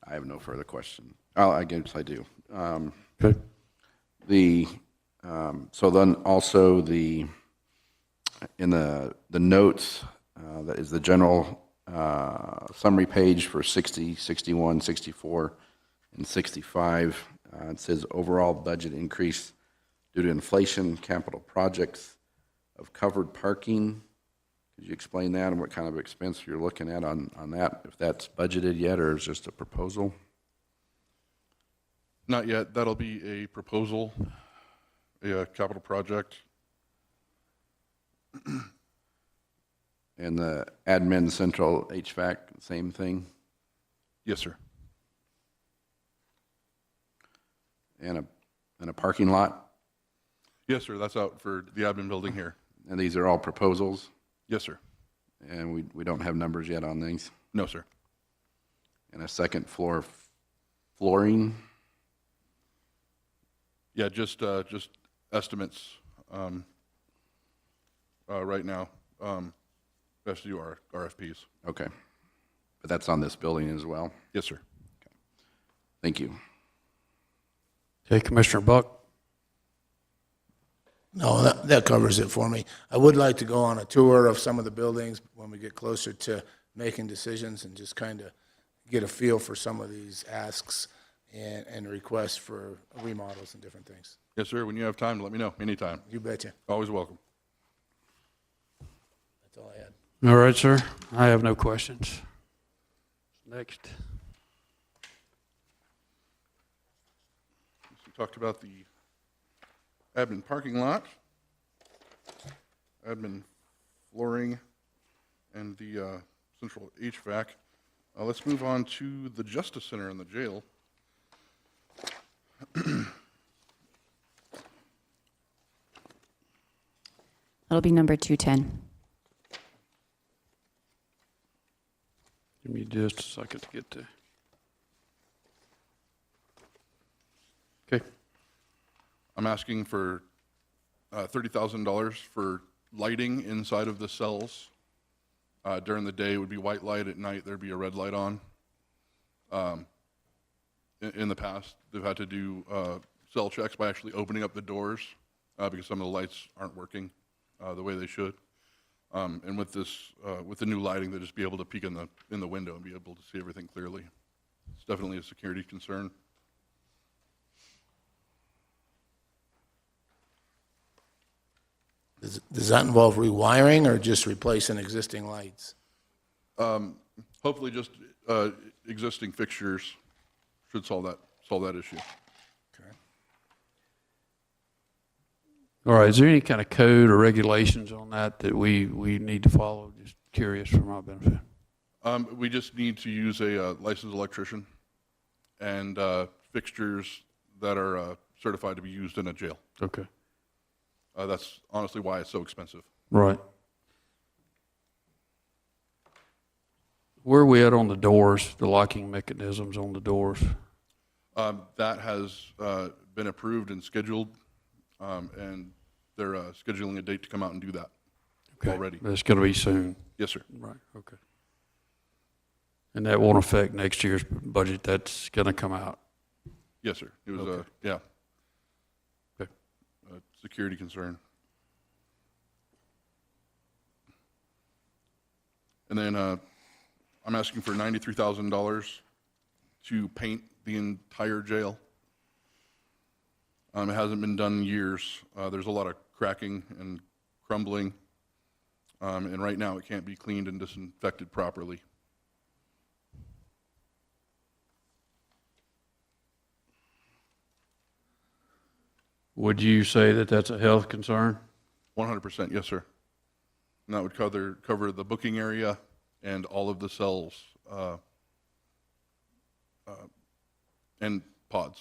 I have no further question. Oh, I guess I do. Okay. So then also in the notes, that is the general summary page for 60, 61, 64, and 65. It says overall budget increase due to inflation, capital projects of covered parking. Could you explain that and what kind of expense you're looking at on that, if that's budgeted yet or is just a proposal? Not yet. That'll be a proposal, a capital project. And the admin central HVAC, same thing? Yes, sir. And a parking lot? Yes, sir. That's out for the admin building here. And these are all proposals? Yes, sir. And we don't have numbers yet on these? No, sir. And a second floor flooring? Yeah, just estimates right now. We have to do our RFPs. Okay. But that's on this building as well? Yes, sir. Thank you. Okay, Commissioner Buck? No, that covers it for me. I would like to go on a tour of some of the buildings when we get closer to making decisions and just kind of get a feel for some of these asks and requests for remodels and different things. Yes, sir. When you have time, let me know. Anytime. You betcha. Always welcome. That's all I had. All right, sir. I have no questions. Next. We talked about the admin parking lot, admin flooring, and the central HVAC. Let's move on to the Justice Center and the jail. It'll be number 210. Give me just a second to get to. Okay. I'm asking for $30,000 for lighting inside of the cells. During the day, it would be white light. At night, there'd be a red light on. In the past, they've had to do cell checks by actually opening up the doors because some of the lights aren't working the way they should. And with this, with the new lighting, they'll just be able to peek in the window and be able to see everything clearly. It's definitely a security concern. Does that involve rewiring or just replacing existing lights? Hopefully, just existing fixtures should solve that issue. Okay. All right, is there any kind of code or regulations on that we need to follow? Just curious for my benefit. We just need to use a licensed electrician and fixtures that are certified to be used in a jail. Okay. That's honestly why it's so expensive. Right. Where are we at on the doors, the locking mechanisms on the doors? That has been approved and scheduled, and they're scheduling a date to come out and do that already. That's going to be soon. Yes, sir. Right, okay. And that won't affect next year's budget. That's going to come out. Yes, sir. It was, Okay. yeah, Okay. a security concern. And then I'm asking for $93,000 to paint the entire jail. It hasn't been done in years. There's a lot of cracking and crumbling, and right now it can't be cleaned and disinfected properly. Would you say that that's a health concern? 100%, yes, sir. And that would cover the booking area and all of the cells and pods.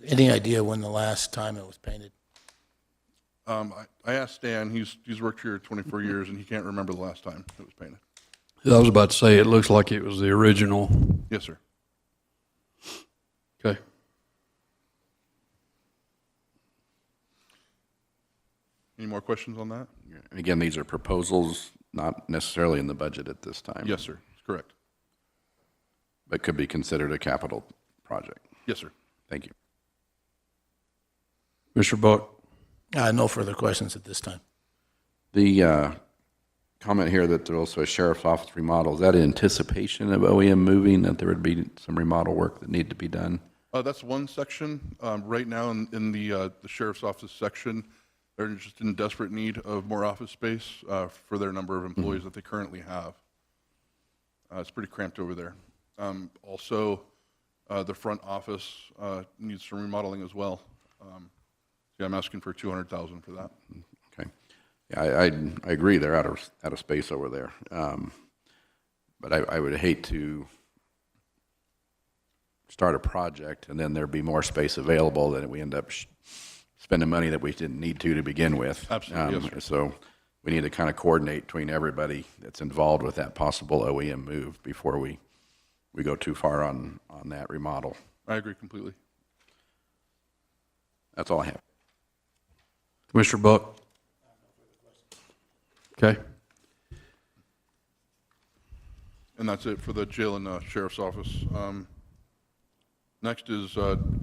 Any idea when the last time it was painted? I asked Stan, he's worked here 24 years, and he can't remember the last time it was painted. I was about to say, it looks like it was the original. Yes, sir. Okay. Any more questions on that? And again, these are proposals, not necessarily in the budget at this time. Yes, sir. That's correct. but could be considered a capital project. Yes, sir. Thank you. Mr. Buck? No further questions at this time. The comment here that there's also a sheriff's office remodel, is that in anticipation of OEM moving, that there would be some remodel work that need to be done? That's one section. Right now in the sheriff's office section, they're just in desperate need of more office space for their number of employees that they currently have. It's pretty cramped over there. Also, the front office needs some remodeling as well. Yeah, I'm asking for $200,000 for that. Okay. Yeah, I agree, they're out of space over there. But I would hate to start a project and then there'd be more space available, then we end up spending money that we didn't need to begin with. Absolutely, yes, sir. So we need to kind of coordinate between everybody that's involved with that possible OEM move before we go too far on that remodel. I agree completely. That's all I have. Commissioner Buck? Okay. And that's it for the jail and sheriff's office. Next is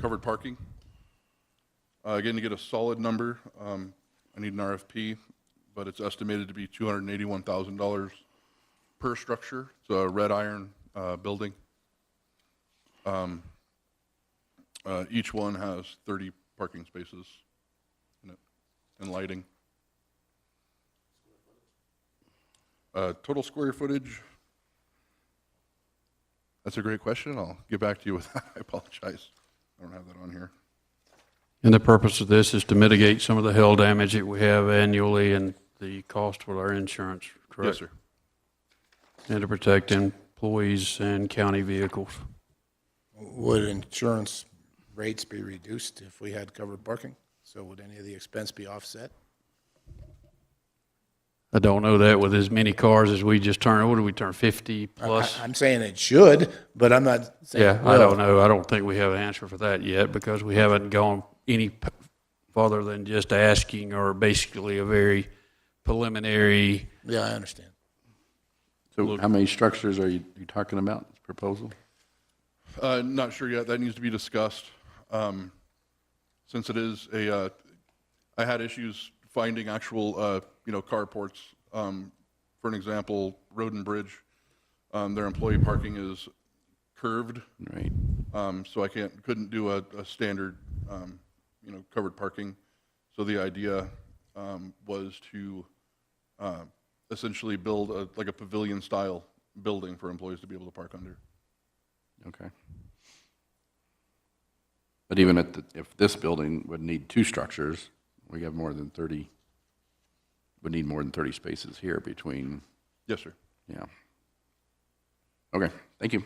covered parking. Again, to get a solid number, I need an RFP, but it's estimated to be $281,000 per structure. It's a red iron building. Each one has 30 parking spaces in it, and lighting. Total square footage, that's a great question. I'll get back to you with that. I apologize. I don't have that on here. And the purpose of this is to mitigate some of the hail damage that we have annually and the cost with our insurance, correct? Yes, sir. And to protect employees and county vehicles. Would insurance rates be reduced if we had covered parking? So would any of the expense be offset? I don't know that with as many cars as we just turned. What did we turn, 50 plus? I'm saying it should, but I'm not saying Yeah, it I will. don't know. I don't think we have an answer for that yet because we haven't gone any farther than just asking or basically a very preliminary. Yeah, I understand. So how many structures are you talking about, this proposal? Not sure yet. That needs to be discussed. Since it is I had issues finding actual, carports. For an example, Road and Bridge, their employee parking is curved. Right. So I couldn't do a standard, covered parking. So the idea was to essentially build like a pavilion-style building for employees to be able to park under. Okay. But even if this building would need two structures, we have more than 30, would need more than 30 spaces here between, Yes, sir. yeah. Okay, thank you.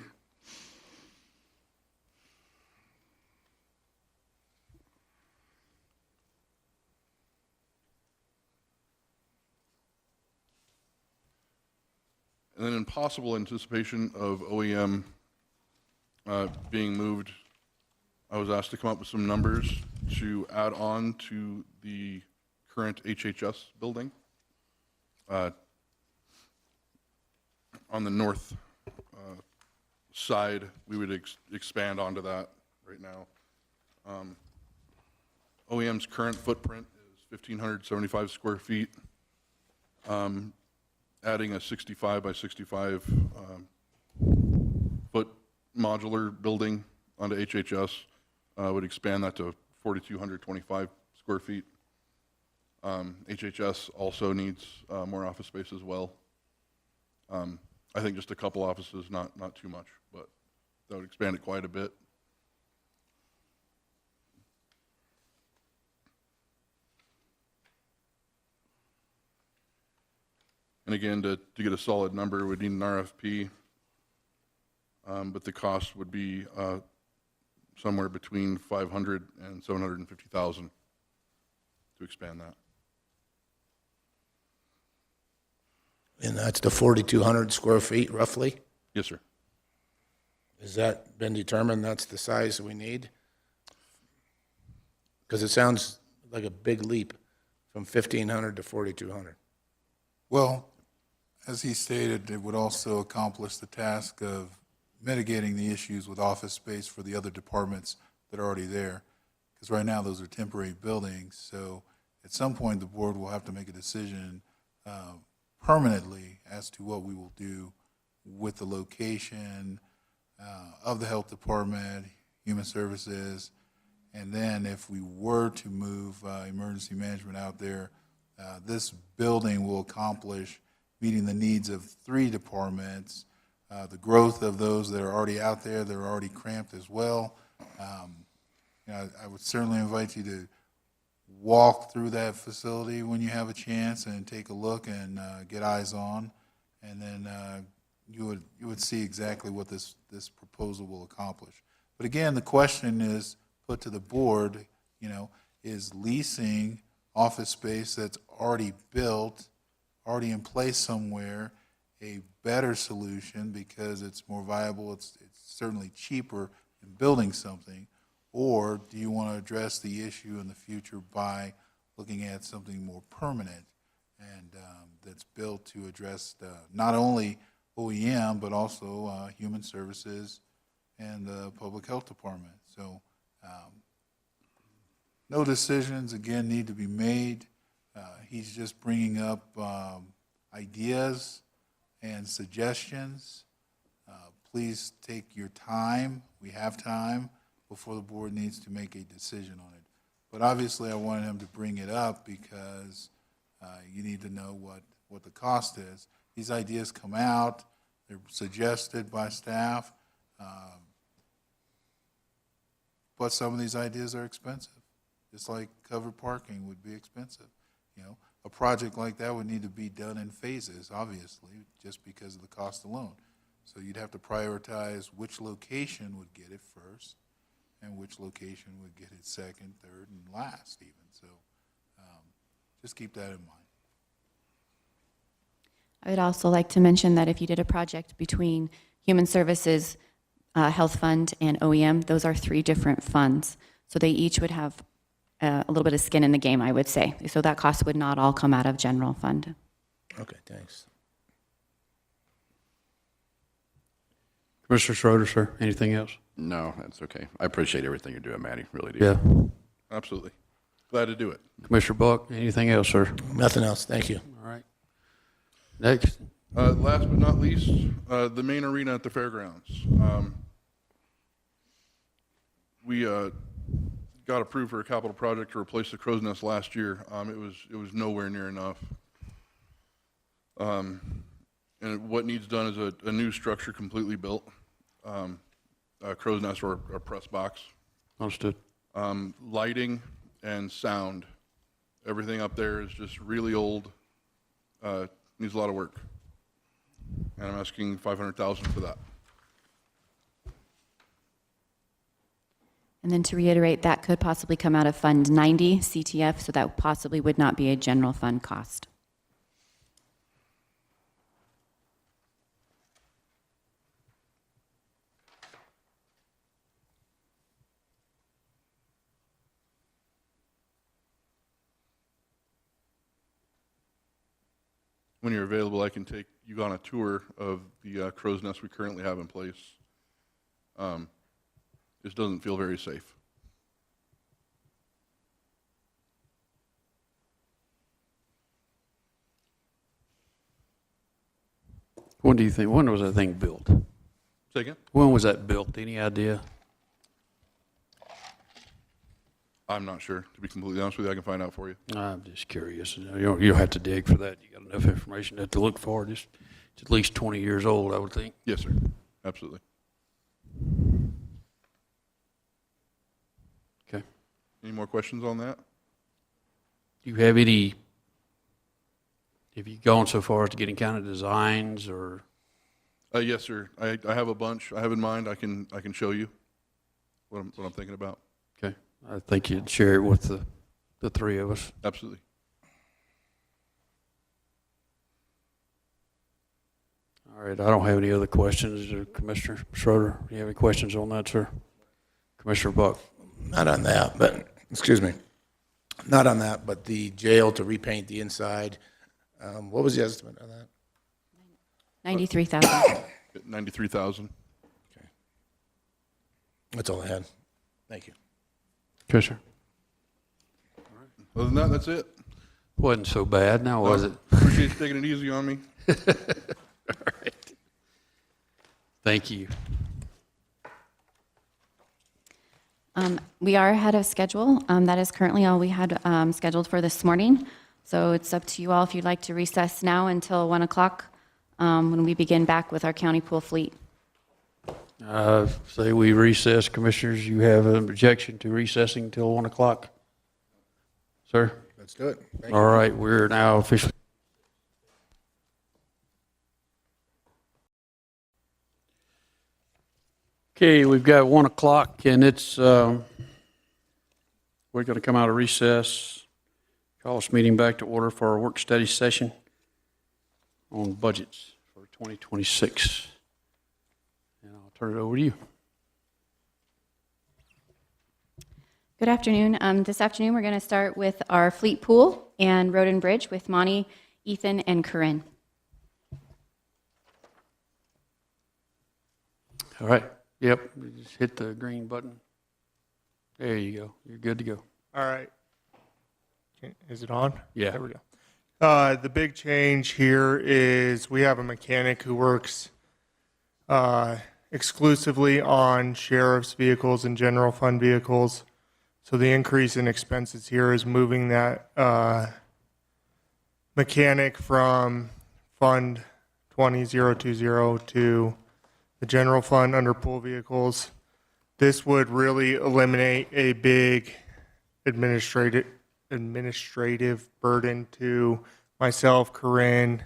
And then in possible anticipation of OEM being moved, I was asked to come up with some numbers to add on to the current HHS building. On the north side, we would expand onto that right now. OEM's current footprint is 1,575 square feet. Adding a 65 by 65 foot modular building onto HHS would expand that to 4,225 square feet. HHS also needs more office space as well. I think just a couple offices, not too much, but that would expand it quite a bit. And again, to get a solid number, we'd need an RFP, but the cost would be somewhere between $500,000 and $750,000 to expand that. And that's the 4,200 square feet roughly? Yes, sir. Has that been determined that's the size we need? Because it sounds like a big leap from 1,500 to 4,200. Well, as he stated, it would also accomplish the task of mitigating the issues with office space for the other departments that are already there. Because right now, those are temporary buildings, so at some point, the board will have to make a decision permanently as to what we will do with the location of the health department, human services, and then if we were to move emergency management out there, this building will accomplish meeting the needs of 3 departments, the growth of those that are already out there, that are already cramped as well. I would certainly invite you to walk through that facility when you have a chance and take a look and get eyes on, and then you would see exactly what this proposal will accomplish. But again, the question is put to the board, is leasing office space that's already built, already in place somewhere, a better solution because it's more viable, it's certainly cheaper than building something, or do you want to address the issue in the future by looking at something more permanent and that's built to address not only OEM, but also human services and the public health department. So no decisions, again, need to be made. He's just bringing up ideas and suggestions. Please take your time. We have time before the board needs to make a decision on it. But obviously, I wanted him to bring it up because you need to know what the cost is. These ideas come out, they're suggested by staff, but some of these ideas are expensive, just like covered parking would be expensive. A project like that would need to be done in phases, obviously, just because of the cost alone. So you'd have to prioritize which location would get it first, and which location would get it second, third, and last even. So just keep that in mind. I would also like to mention that if you did a project between Human Services, Health Fund, and OEM, those are 3 different funds. So they each would have a little bit of skin in the game, I would say. So that cost would not all come out of general fund. Okay, thanks. Commissioner Schroeder, sir, anything else? No, that's okay. I appreciate everything you're doing, Matty, really do. Yeah. Absolutely. Glad to do it. Commissioner Buck, anything else, sir? Nothing else, thank you. All right. Next. Last but not least, the main arena at the fairgrounds. We got approved for a capital project to replace the crow's nest last year. It was nowhere near enough. And what needs done is a new structure completely built, a crow's nest or a press box. Understood. Lighting and sound. Everything up there is just really old, needs a lot of work. And I'm asking $500,000 for that. And then to reiterate, that could possibly come out of Fund 90 CTF, so that possibly would not be a general fund cost. When you're available, I can take you on a tour of the crow's nest we currently have in place. This doesn't feel very safe. When do you think, when was that thing built? Say again? When was that built? Any idea? I'm not sure, to be completely honest with you. I can find out for you. I'm just curious. You don't have to dig for that. You got enough information to look for. It's at least 20 years old, I would think. Yes, sir. Absolutely. Okay. Any more questions on that? Do you have any, have you gone so far as to getting kind of designs or? Yes, sir. I have a bunch I have in mind. I can show you what I'm thinking about. Okay. I think you'd share it with the 3 of us. Absolutely. All right. I don't have any other questions. Commissioner Schroeder, do you have any questions on that, sir? Commissioner Buck? Not on that, but, excuse me, not on that, but the jail to repaint the inside, what was the estimate on that? 93,000. $93,000. That's all I had. Thank you. Commissioner? Other than that, that's it. Wasn't so bad, now was it? Appreciate you taking it easy on me. All right. Thank you. We are ahead of schedule. That is currently all we had scheduled for this morning. So it's up to you all if you'd like to recess now until 1 o'clock when we begin back with our county pool fleet. Say we recess, Commissioners. You have an objection to recessing till 1 o'clock? Sir? Let's do it. Thank you. All right, we're now officially. Okay, we've got 1 o'clock, and it's, we're going to come out of recess, call this meeting back to order for our work study session on budgets for 2026. And I'll turn it over to you. Good afternoon. This afternoon, we're going to start with our fleet pool and road and bridge with Monty, Ethan, and Corinne. All right, yep, you just hit the green button. There you go, you're good to go. All right. Is it on? Yeah. There we go. The big change here is we have a mechanic who works exclusively on sheriff's vehicles and general fund vehicles. So the increase in expenses here is moving that mechanic from Fund 20020 to the general fund under pool vehicles. This would really eliminate a big administrative burden to myself, Corinne,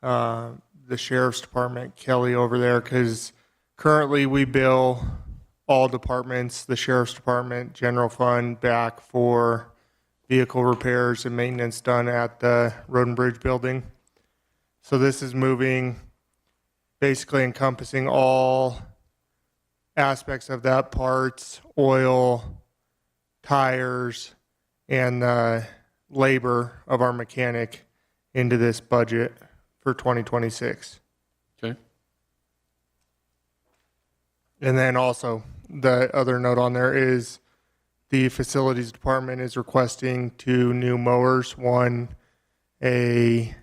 the sheriff's department, Kelly over there, because currently we bill all departments, the sheriff's department, general fund, back for vehicle repairs and maintenance done at the road and bridge building. So this is moving, basically encompassing all aspects of that, parts, oil, tires, and the labor of our mechanic into this budget for 2026. Okay. And then also, the other note on there is the facilities department is requesting 2 new mowers. One, a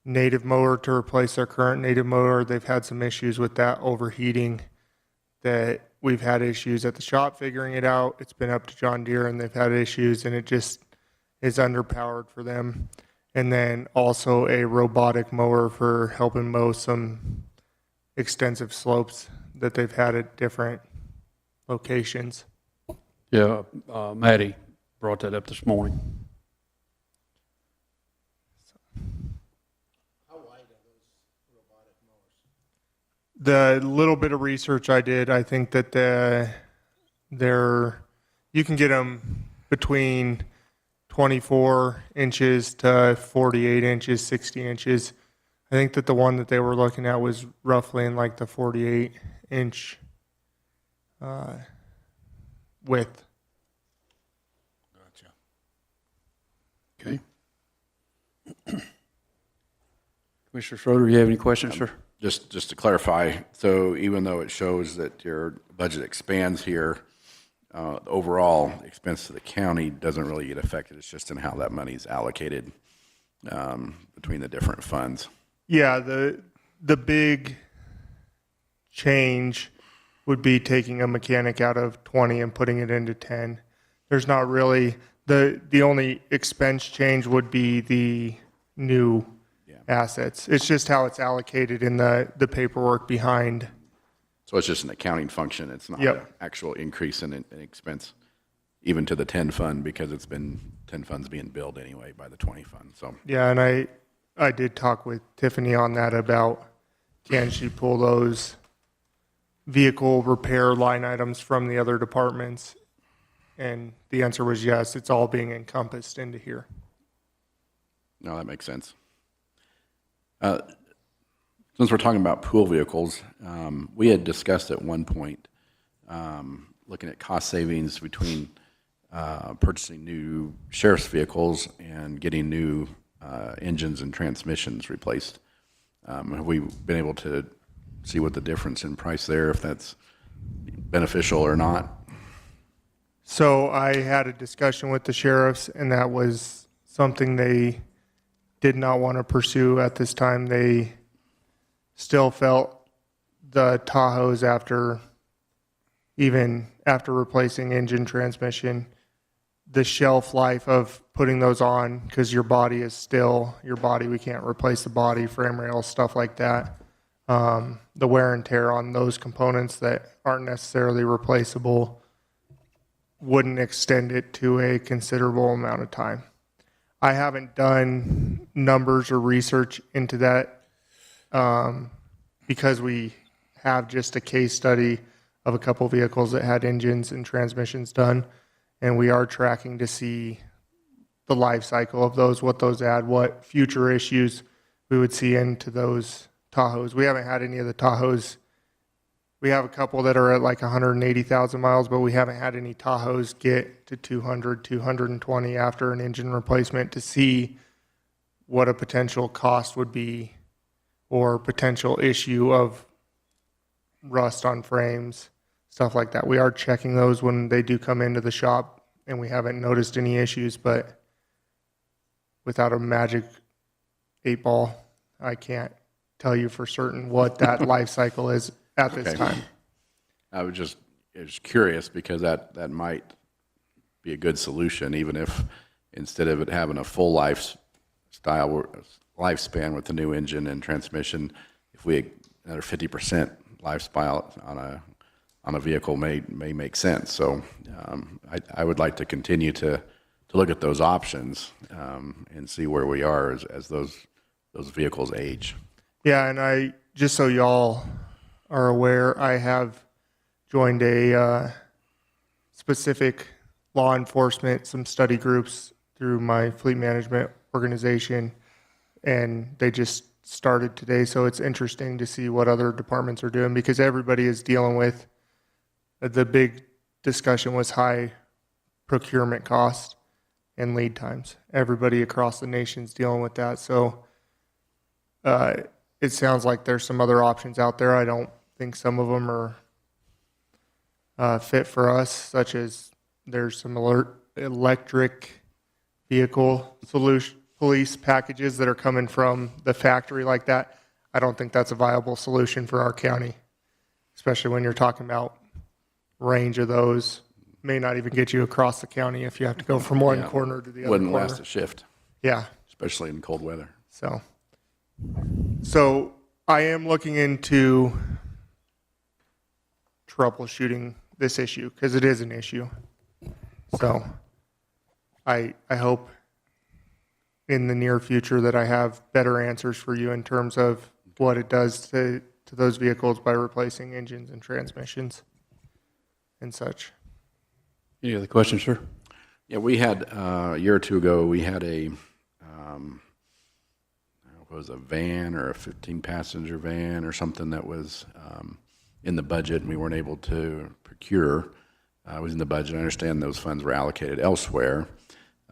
native mower to replace their current native mower. They've had some issues with that overheating, that we've had issues at the shop figuring it out. It's been up to John Deere and they've had issues, and it just is underpowered for them. And then also a robotic mower for helping mow some extensive slopes that they've had at different locations. Yeah, Maddie brought that up this morning. How wide are those robotic mowers? The little bit of research I did, I think that you can get them between 24 inches to 48 inches, 60 inches. I think that the one that they were looking at was roughly in like the 48 inch width. Gotcha. Okay. Commissioner Schroeder, you have any questions, sir? Just to clarify, so even though it shows that your budget expands here, the overall expense to the county doesn't really get affected. It's just in how that money is allocated between the different funds. Yeah, the big change would be taking a mechanic out of 20 and putting it into 10. There's not really, the only expense change would be the new assets. It's just how it's allocated in the paperwork behind. So it's just an accounting function. It's not Yep. an actual increase in expense, even to the 10 fund, because it's been 10 funds being billed anyway by the 20 fund. So Yeah, and I did talk with Tiffany on that about, can she pull those vehicle repair line items from the other departments? And the answer was yes, it's all being encompassed into here. no, that makes sense. Since we're talking about pool vehicles, we had discussed at one point looking at cost savings between purchasing new sheriff's vehicles and getting new engines and transmissions replaced. Have we been able to see what the difference in price there, if that's beneficial or not? So I had a discussion with the sheriffs, and that was something they did not want to pursue at this time. They still felt the Tahoes even after replacing engine transmission, the shelf life of putting those on, because your body is still your body, we can't replace the body, frame rails, stuff like that. The wear and tear on those components that aren't necessarily replaceable wouldn't extend it to a considerable amount of time. I haven't done numbers or research into that because we have just a case study of a couple vehicles that had engines and transmissions done, and we are tracking to see the life cycle of those, what those add, what future issues we would see into those Tahoes. We haven't had any of the Tahoes. We have a couple that are at like 180,000 miles, but we haven't had any Tahoes get to 200, 220 after an engine replacement to see what a potential cost would be or potential issue of rust on frames, stuff like that. We are checking those when they do come into the shop, and we haven't noticed any issues, but without a magic 8-ball, I can't tell you for certain what that life cycle is at this Okay. time. I was just curious because that might be a good solution, even if instead of it having a full lifespan with the new engine and transmission, if we had another 50% lifespan on a vehicle may make sense. So I would like to continue to look at those options and see where we are as those vehicles age. Yeah, and just so y'all are aware, I have joined a specific law enforcement, some study groups through my fleet management organization, and they just started today, so it's interesting to see what other departments are doing, because everybody is dealing with, the big discussion was high procurement costs and lead times. Everybody across the nation's dealing with that, so it sounds like there's some other options out there. I don't think some of them are fit for us, such as there's some electric vehicle police packages that are coming from the factory like that. I don't think that's a viable solution for our county, especially when you're talking about range of those. May not even get you across the county if you have to go from one corner to the other Wouldn't corner. last a shift, Yeah. especially in cold weather. So I am looking into troubleshooting this issue, because it is an issue. So I hope in the near future that I have better answers for you in terms of what it does to those vehicles by replacing engines and transmissions and such. Any other questions, sir? Yeah, we had, a year or two ago, we had a van or a 15-passenger van or something that was in the budget, and we weren't able to procure. It was in the budget. I understand those funds were allocated elsewhere.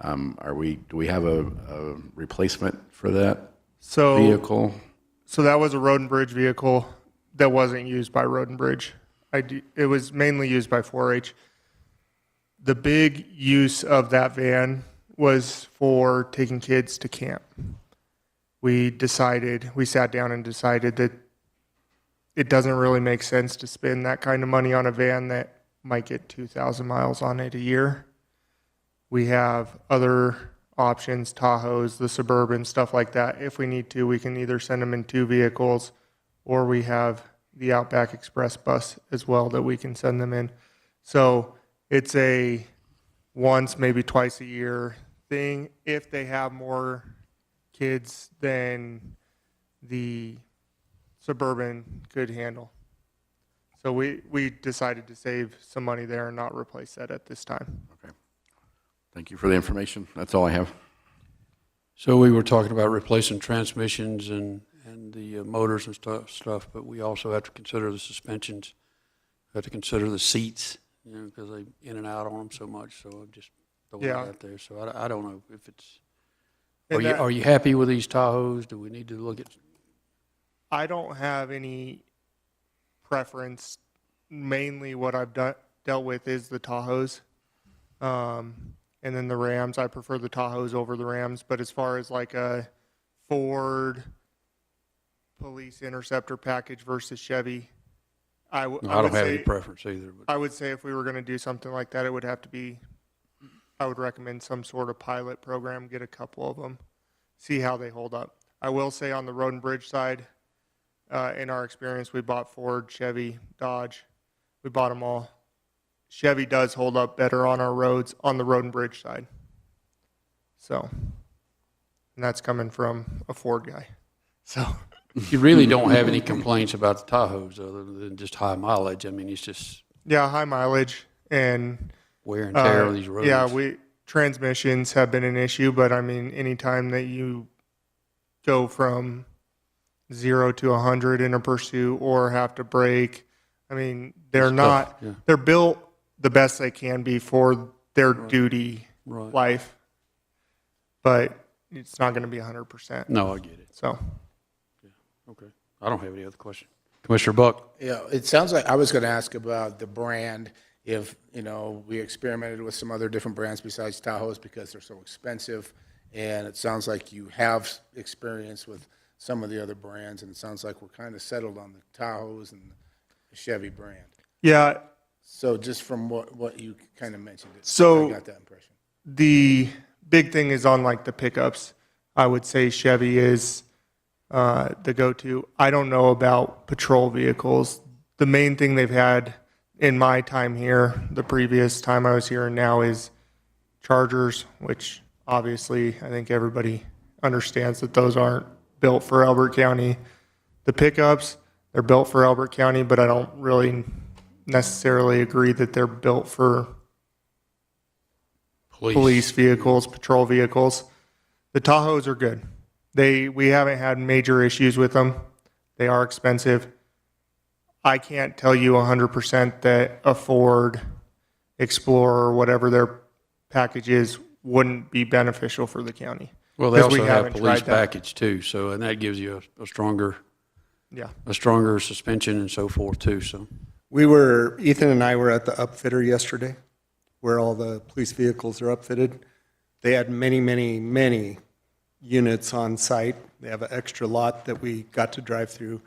Do we have a replacement for that vehicle? So that was a road and bridge vehicle that wasn't used by road and bridge. It was mainly used by 4-H. The big use of that van was for taking kids to camp. We sat down and decided that it doesn't really make sense to spend that kind of money on a van that might get 2,000 miles on it a year. We have other options, Tahoes, the Suburban, stuff like that. If we need to, we can either send them in 2 vehicles, or we have the Outback Express bus as well that we can send them in. So it's a once, maybe twice a year thing. If they have more kids than the Suburban could handle. So we decided to save some money there and not replace that at this time. Okay. Thank you for the information. That's all I have. So we were talking about replacing transmissions and the motors and stuff, but we also have to consider the suspensions. We have to consider the seats, because they in and out on them so much. So I'm just throwing it out there. So I don't know if it's. Are you happy with these Tahoes? Do we need to look at? I don't have any preference mainly what I've dealt with is the Tahoes. And then the Rams, I prefer the Tahoes over the Rams. But as far as like a Ford Police Interceptor package versus Chevy, I No, would I don't have any say, preference either, but I would say if we were going to do something like that, it would have to be, I would recommend some sort of pilot program, get a couple of them, see how they hold up. I will say on the road and bridge side, in our experience, we bought Ford, Chevy, Dodge. We bought them all. Chevy does hold up better on our roads on the road and bridge side. So, and that's coming from a Ford guy. So, you really don't have any complaints about the Tahoes other than just high mileage. I mean, it's just yeah, high mileage and wear and tear on these roads. yeah, transmissions have been an issue, but I mean, anytime that you go from 0 to 100 in a pursuit or have to brake, I mean, they're It's not, tough, yeah. they're built the best they can be for their duty Right. life, but it's not going to be 100%. No, I get it. So, Okay. I don't have any other question. Commissioner Buck? Yeah, it sounds like, I was going to ask about the brand, if, we experimented with some other different brands besides Tahoes because they're so expensive, and it sounds like you have experience with some of the other brands, and it sounds like we're kind of settled on the Tahoes and the Chevy brand. yeah, So just from what you kind of mentioned, So- I got that impression. the big thing is on like the pickups. I would say Chevy is the go-to. I don't know about patrol vehicles. The main thing they've had in my time here, the previous time I was here and now, is Chargers, which obviously I think everybody understands that those aren't built for Elbert County. The pickups, they're built for Elbert County, but I don't really necessarily agree that they're built for police vehicles, patrol vehicles. The Tahoes are good. We haven't had major issues with them. They are expensive. I can't tell you 100% that a Ford Explorer or whatever their package is wouldn't be beneficial for the county. Well, they 'Cause we also have haven't police tried that. package too, so, and that gives you a stronger, Yeah. a stronger suspension and so forth too, so. Ethan and I were at the upfitter yesterday, where all the police vehicles are upfitted. They had many, many, many units on site. They have an extra lot that we got to drive through.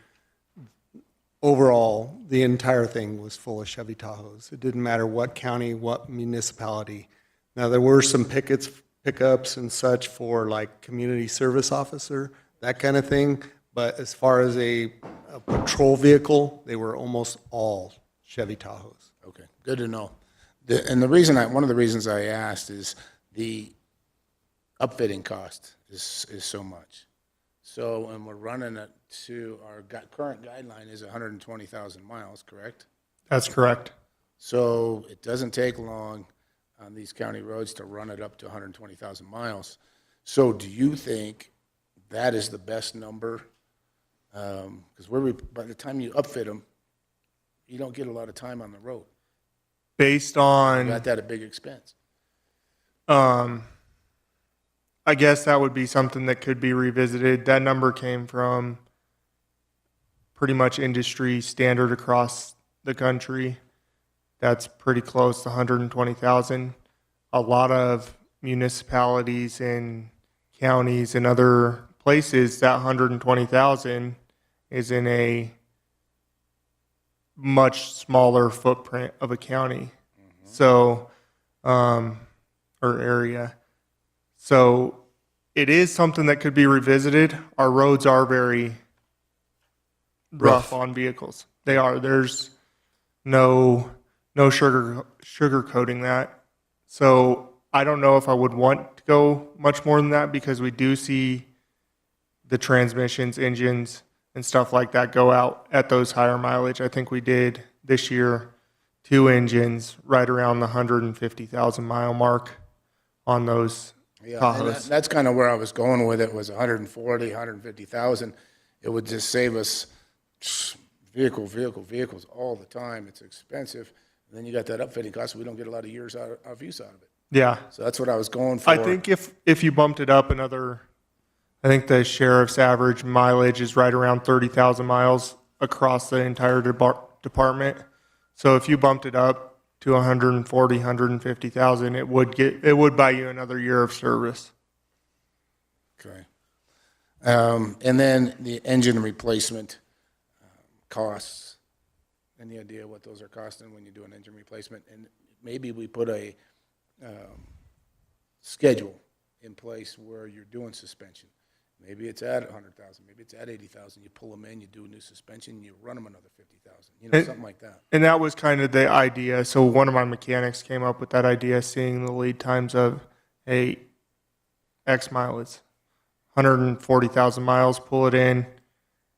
Overall, the entire thing was full of Chevy Tahoes. It didn't matter what county, what municipality. Now, there were some pickups and such for like community service officer, that kind of thing. But as far as a patrol vehicle, they were almost all Chevy Tahoes. Okay, good to know. And the reason one of the reasons I asked is the upfitting cost is so much. So, and we're running it to, our current guideline is 120,000 miles, correct? That's correct. So it doesn't take long on these county roads to run it up to 120,000 miles. So do you think that is the best number? Because by the time you upfit them, you don't get a lot of time on the road. Based on, Not that a big expense. I guess that would be something that could be revisited. That number came from pretty much industry standard across the country. That's pretty close to 120,000. A lot of municipalities and counties and other places, that 120,000 is in a much smaller footprint of a county. So, or area. So it is something that could be revisited. Our roads are very rough on vehicles. They are. There's no sugarcoating that. So I don't know if I would want to go much more than that, because we do see the transmissions, engines, and stuff like that go out at those higher mileage. I think we did this year 2 engines right around the 150,000 mile mark on those Yeah, and Tahoes. that's kind of where I was going with it, was 140, 150,000. It would just save us vehicles all the time. It's expensive. And then you got that upfitting cost, so we don't get a lot of years of use out of it. Yeah. So that's what I was going for. I think if you bumped it up another, I think the sheriff's average mileage is right around 30,000 miles across the entire department. So if you bumped it up to 140, 150,000, it would buy you another year of service. Okay. And then the engine replacement costs, any idea what those are costing when you do an engine replacement? And maybe we put a schedule in place where you're doing suspension. Maybe it's at 100,000, maybe it's at 80,000. You pull them in, you do a new suspension, you run them another 50,000, something like that. And that was kind of the idea. So one of my mechanics came up with that idea, seeing the lead times of, hey, X mileage, 140,000 miles, pull it in,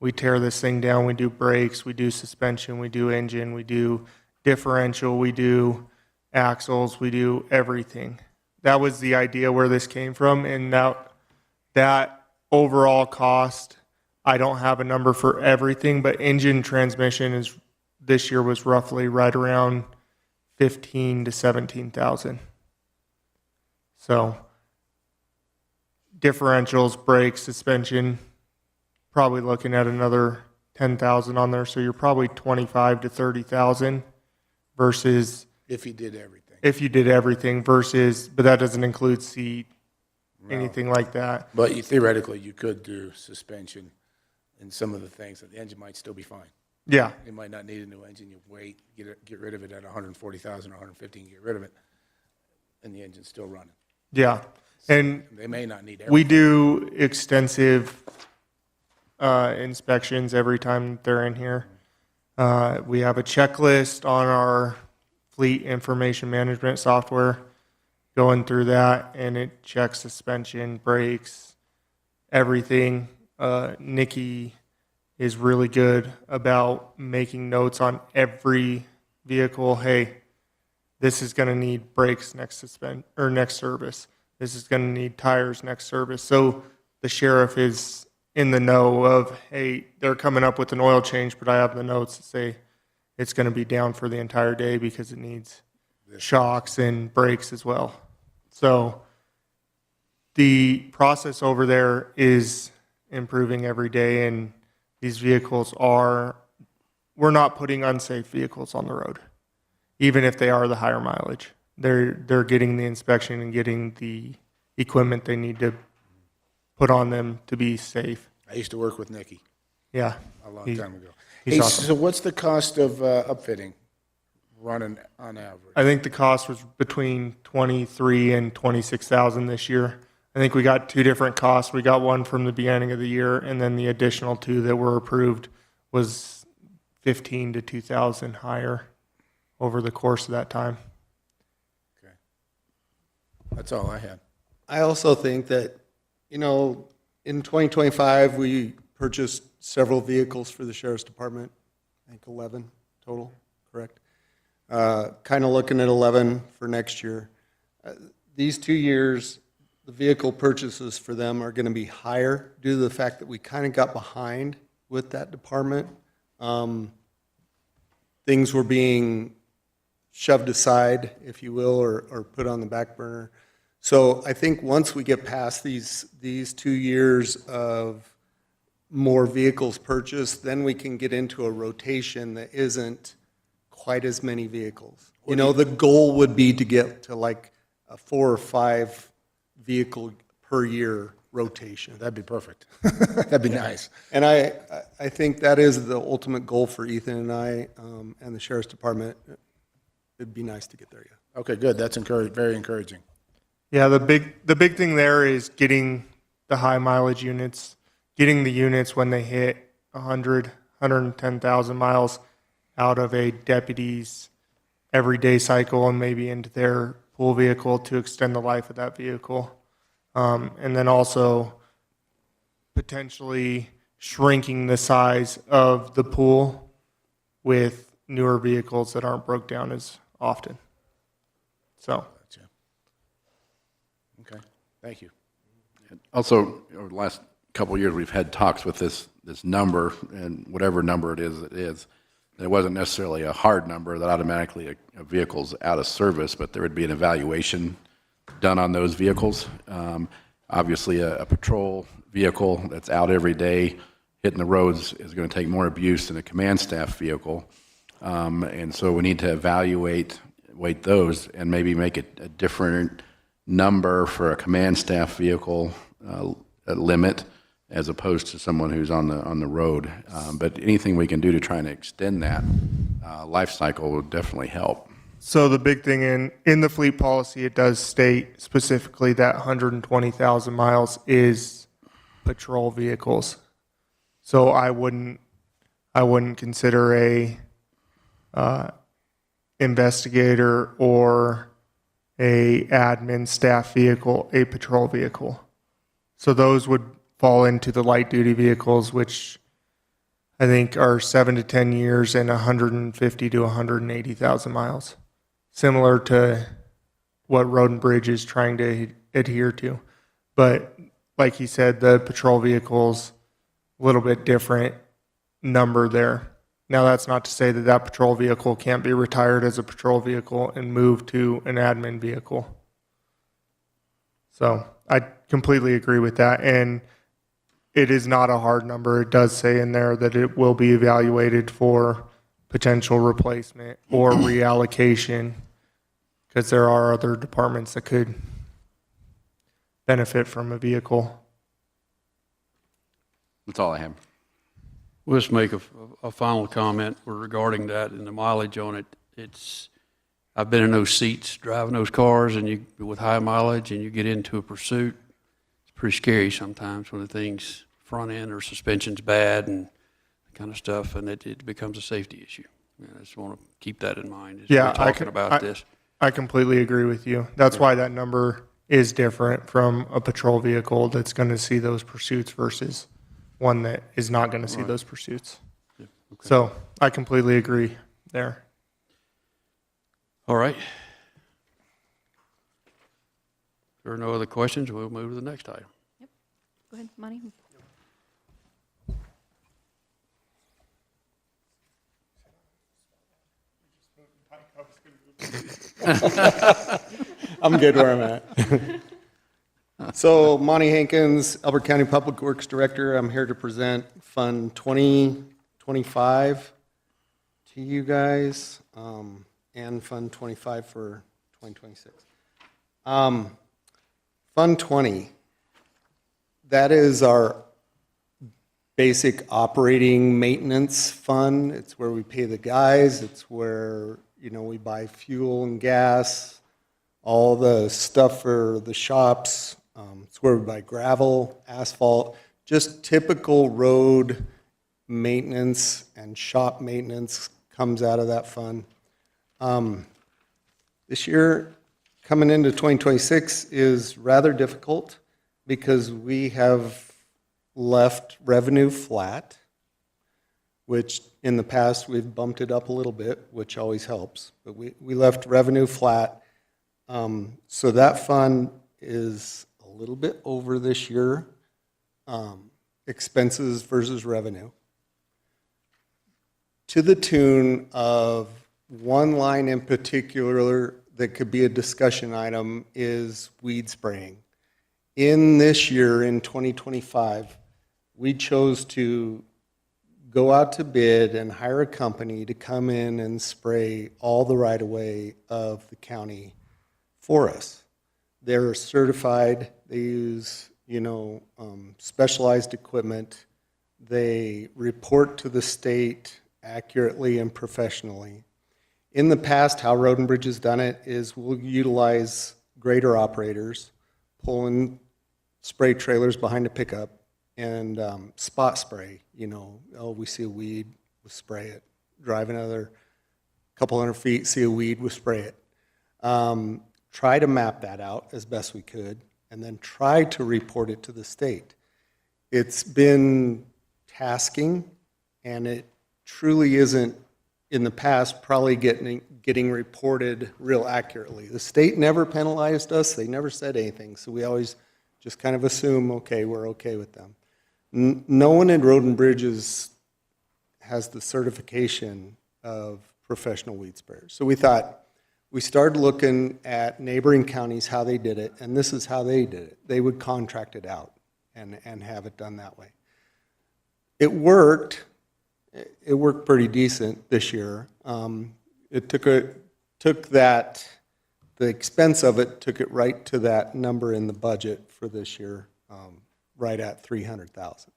we tear this thing down, we do brakes, we do suspension, we do engine, we do differential, we do axles, we do everything. That was the idea where this came from, and that overall cost, I don't have a number for everything, but engine transmission this year was roughly right around 15 to 17,000. So differentials, brakes, suspension, probably looking at another 10,000 on there. So you're probably 25 to 30,000 versus If you did everything. if you did everything versus, but that doesn't include seat, anything like that. But theoretically, you could do suspension and some of the things, that the engine might still be fine. Yeah, You might not need a new engine, you wait, get rid of it at 140,000 or 150, and get rid of it, and the engine's still running. yeah. And They may not need we everything. do extensive inspections every time they're in here. We have a checklist on our fleet information management software, going through that, and it checks suspension, brakes, everything. Nikki is really good about making notes on every vehicle. Hey, this is going to need brakes next service. This is going to need tires next service. So the sheriff is in the know of, hey, they're coming up with an oil change, but I have the notes that say it's going to be down for the entire day because it needs shocks and brakes as well. So the process over there is improving every day, and these vehicles we're not putting unsafe vehicles on the road, even if they are the higher mileage. They're getting the inspection and getting the equipment they need to put on them to be safe. I used to work with Nikki Yeah. a long He's- time ago. he's Hey, awesome. so what's the cost of upfitting, running on average? I think the cost was between 23 and 26,000 this year. I think we got two different costs. We got one from the beginning of the year, and then the additional two that were approved was 15 to 2,000 higher over the course of that time. Okay. That's all I had. I also think that, in 2025, we purchased several vehicles for the sheriff's department, I think 11 total, correct? Kind of looking at 11 for next year. These 2 years, the vehicle purchases for them are going to be higher due to the fact that we kind of got behind with that department. Things were being shoved aside, if you will, or put on the back burner. So I think once we get past these 2 years of more vehicles purchased, then we can get into a rotation that isn't quite as many vehicles. The goal would be to get to like a 4 or 5 vehicle per year rotation. That'd be perfect. That'd be nice. And I think that is the ultimate goal for Ethan and I, and the sheriff's department. It'd be nice to get there, yeah. Okay, good. That's very encouraging. Yeah, the big thing there is getting the high mileage units, getting the units when they hit 110,000 miles out of a deputy's everyday cycle and maybe into their pool vehicle to extend the life of that vehicle. And then also potentially shrinking the size of the pool with newer vehicles that aren't broke down as often. So. Gotcha. Okay, thank you. Also, over the last couple of years, we've had talks with this number, and whatever number it is. It wasn't necessarily a hard number that automatically a vehicle's out of service, but there would be an evaluation done on those vehicles. Obviously, a patrol vehicle that's out every day hitting the roads is going to take more abuse than a command staff vehicle. And so we need to evaluate those and maybe make it a different number for a command staff vehicle limit as opposed to someone who's on the road. But anything we can do to try and extend that life cycle will definitely help. So the big thing in the fleet policy, it does state specifically that 120,000 miles is patrol vehicles. So I wouldn't consider a investigator or a admin staff vehicle a patrol vehicle. So those would fall into the light duty vehicles, which I think are 7 to 10 years and 150 to 180,000 miles, similar to what Road and Bridge is trying to adhere to. But like he said, the patrol vehicles, a little bit different number there. Now, that's not to say that that patrol vehicle can't be retired as a patrol vehicle and moved to an admin vehicle. So I completely agree with that. And it is not a hard number. It does say in there that it will be evaluated for potential replacement or reallocation, because there are other departments that could benefit from a vehicle. That's all I have. We'll just make a final comment regarding that and the mileage on it. I've been in those seats driving those cars and with high mileage, and you get into a pursuit. It's pretty scary sometimes when the thing's front end or suspension's bad and that kind of stuff, and it becomes a safety issue. I just want to keep that in mind as we're talking about this. I completely agree with you. That's why that number is different from a patrol vehicle that's going to see those pursuits versus one that is not going to see those pursuits. Yeah, okay. So I completely agree there. All right. If there are no other questions, we'll move to the next item. Go ahead, Monty. I'm good where I'm at. So, Monty Hankins, Elbert County Public Works Director. I'm here to present Fund 2025 to you guys, and Fund 25 for 2026. Fund 20, that is our basic operating maintenance fund. It's where we pay the guys. It's where, we buy fuel and gas, all the stuff for the shops. It's where we buy gravel, asphalt, just typical road maintenance and shop maintenance comes out of that fund. This year, coming into 2026, is rather difficult because we have left revenue flat, which in the past we've bumped it up a little bit, which always helps. But we left revenue flat. So that fund is a little bit over this year, expenses versus revenue, to the tune of one line in particular that could be a discussion item is weed spraying. In this year, in 2025, we chose to go out to bid and hire a company to come in and spray all the right-of-way of the county for us. They're certified. They use, specialized equipment. They report to the state accurately and professionally. In the past, how Road and Bridge has done it is we'll utilize grader operators, pulling spray trailers behind a pickup, and spot spray. We see a weed, we'll spray it. Drive another couple hundred feet, see a weed, we'll spray it. Try to map that out as best we could, and then try to report it to the state. It's been tasking, and it truly isn't, in the past, probably getting reported real accurately. The state never penalized us. They never said anything, so we always just kind of assume, okay, we're okay with them. No one in Road and Bridges has the certification of professional weed sprayers. So we started looking at neighboring counties, how they did it, and this is how they did it. They would contract it out and have it done that way. It worked it worked pretty decent this year. It took that, the expense of it, took it right to that number in the budget for this year, right at 300,000.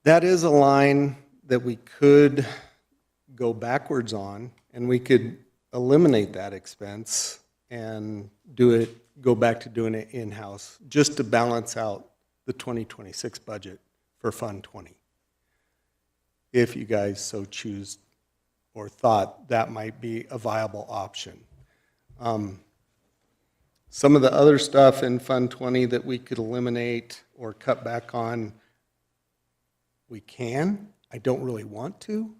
That is a line that we could go backwards on, and we could eliminate that expense and go back to doing it in-house, just to balance out the 2026 budget for Fund 20. If you guys so choose or thought that might be a viable option. Some of the other stuff in Fund 20 that we could eliminate or cut back on, we can. I don't really want to.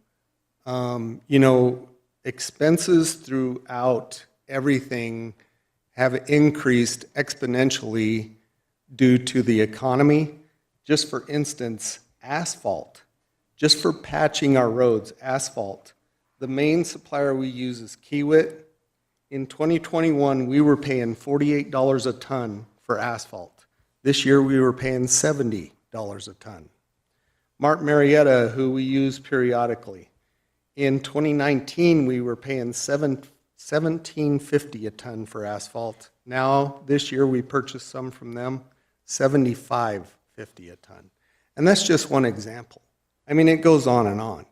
Expenses throughout everything have increased exponentially due to the economy. Just for instance, asphalt. Just for patching our roads, asphalt. The main supplier we use is Kiewit. In 2021, we were paying $48 a ton for asphalt. This year, we were paying $70 a ton. Mark Marietta, who we use periodically. In 2019, we were paying $17.50 a ton for asphalt. Now, this year, we purchased some from them, $75.50 a ton. And that's just one example. I mean, it goes on and on.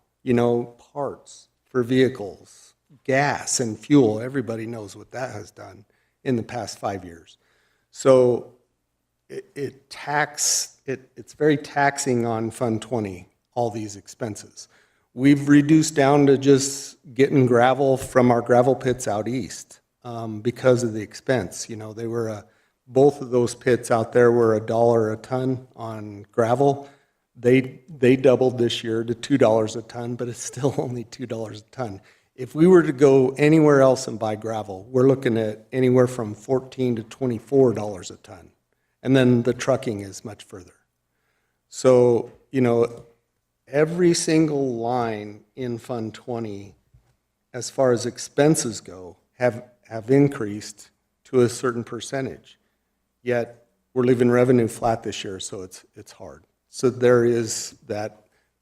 Parts for vehicles, gas and fuel, everybody knows what that has done in the past 5 years. So it's very taxing on Fund 20, all these expenses. We've reduced down to just getting gravel from our gravel pits out east because of the expense. They were both of those pits out there were $1 a ton on gravel. They doubled this year to $2 a ton, but it's still only $2 a ton. If we were to go anywhere else and buy gravel, we're looking at anywhere from $14 to $24 a ton. And then the trucking is much further. So, every single line in Fund 20, as far as expenses go, have increased to a certain percentage. Yet, we're leaving revenue flat this year, so it's hard. So there is that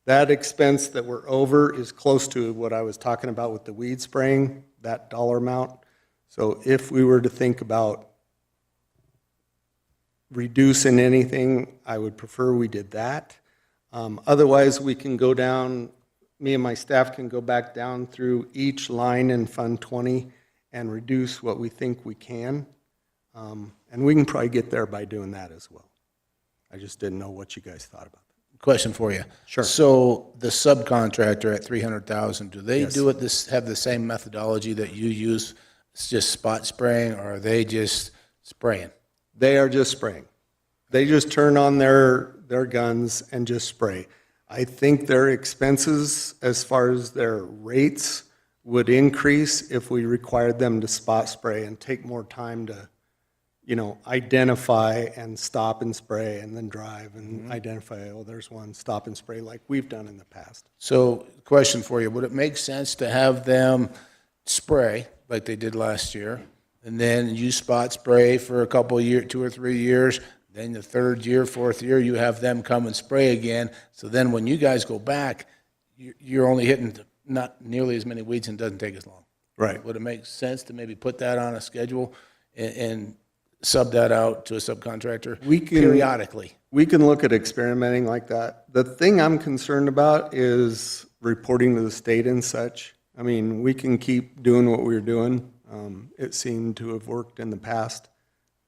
expense that we're over is close to what I was talking about with the weed spraying, that dollar amount. So if we were to think about reducing anything, I would prefer we did that. Otherwise, we can go down, me and my staff can go back down through each line in Fund 20 and reduce what we think we can. And we can probably get there by doing that as well. I just didn't know what you guys thought about that. Question for you. Sure. So the subcontractor at 300,000, do they Yes. have the same methodology that you use? It's just spot spraying, or are they just spraying? They are just spraying. They just turn on their guns and just spray. I think their expenses, as far as their rates, would increase if we required them to spot spray and take more time to, identify and stop and spray and then drive and identify, there's one, stop and spray like we've done in the past. So, question for you, would it make sense to have them spray like they did last year, and then you spot spray for a couple of years, 2 or 3 years, then the third year, fourth year, you have them come and spray again, so then when you guys go back, you're only hitting not nearly as many weeds and it doesn't take as long? Right. Would it make sense to maybe put that on a schedule and sub that out to a subcontractor periodically? We can look at experimenting like that. The thing I'm concerned about is reporting to the state and such. I mean, we can keep doing what we're doing. It seemed to have worked in the past.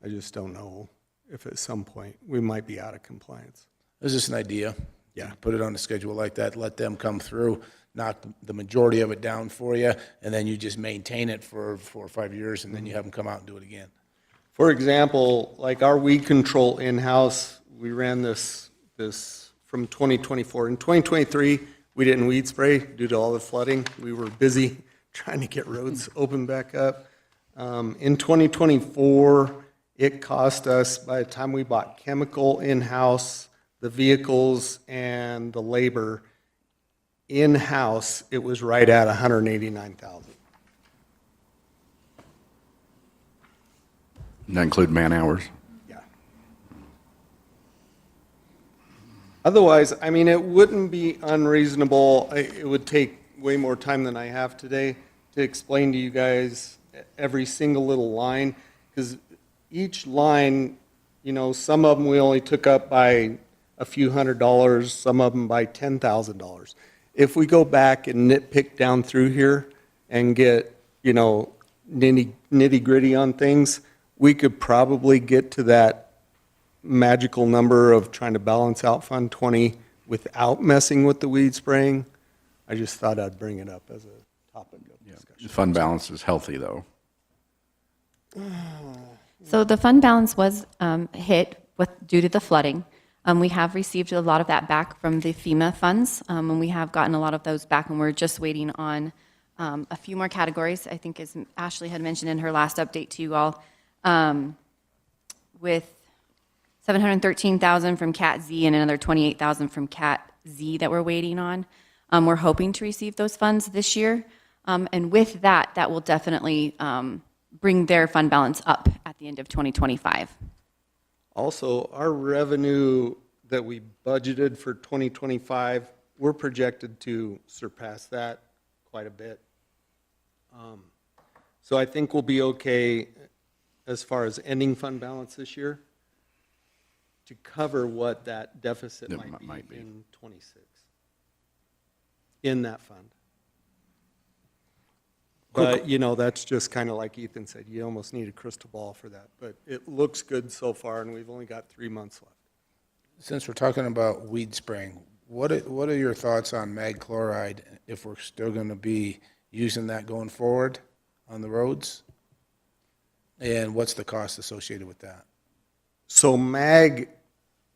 I just don't know if at some point we might be out of compliance. It was just an idea. Yeah. Put it on a schedule like that, let them come through, knock the majority of it down for you, and then you just maintain it for 4 or 5 years, and then you have them come out and do it again. For example, like our weed control in-house, we ran this from 2024. In 2023, we didn't weed spray due to all the flooding. We were busy trying to get roads open back up. In 2024, it cost us, by the time we bought chemical in-house, the vehicles and the labor in-house, it was right at $189,000. Does that include man hours? Yeah. Otherwise, I mean, it wouldn't be unreasonable, it would take way more time than I have today to explain to you guys every single little line, because each line, you know, some of them we only took up by a few $100s, some of them by $10,000. If we go back and nitpick down through here and get, you know, nitty-gritty on things, we could probably get to that magical number of trying to balance out Fund 20 without messing with the weed spraying. I just thought I'd bring it up as a topic of discussion. Fund balance is healthy, though. So the fund balance was hit due to the flooding. We have received a lot of that back from the FEMA funds, and we have gotten a lot of those back, and we're just waiting on a few more categories, I think as Ashley had mentioned in her last update to you all, with $713,000 from Cat Z and another $28,000 from Cat Z that we're waiting on. We're hoping to receive those funds this year, and with that, that will definitely bring their fund balance up at the end of 2025. Also, our revenue that we budgeted for 2025, we're projected to surpass that quite a bit. So I think we'll be okay as far as ending fund balance this year to cover what that deficit It might be in 26 in that fund. But, you know, that's just kind of like Ethan said, you almost need a crystal ball for that. But it looks good so far, and we've only got 3 months left. Since we're talking about weed spraying, what are your thoughts on mag chloride, if we're still going to be using that going forward on the roads? And what's the cost associated with that? So mag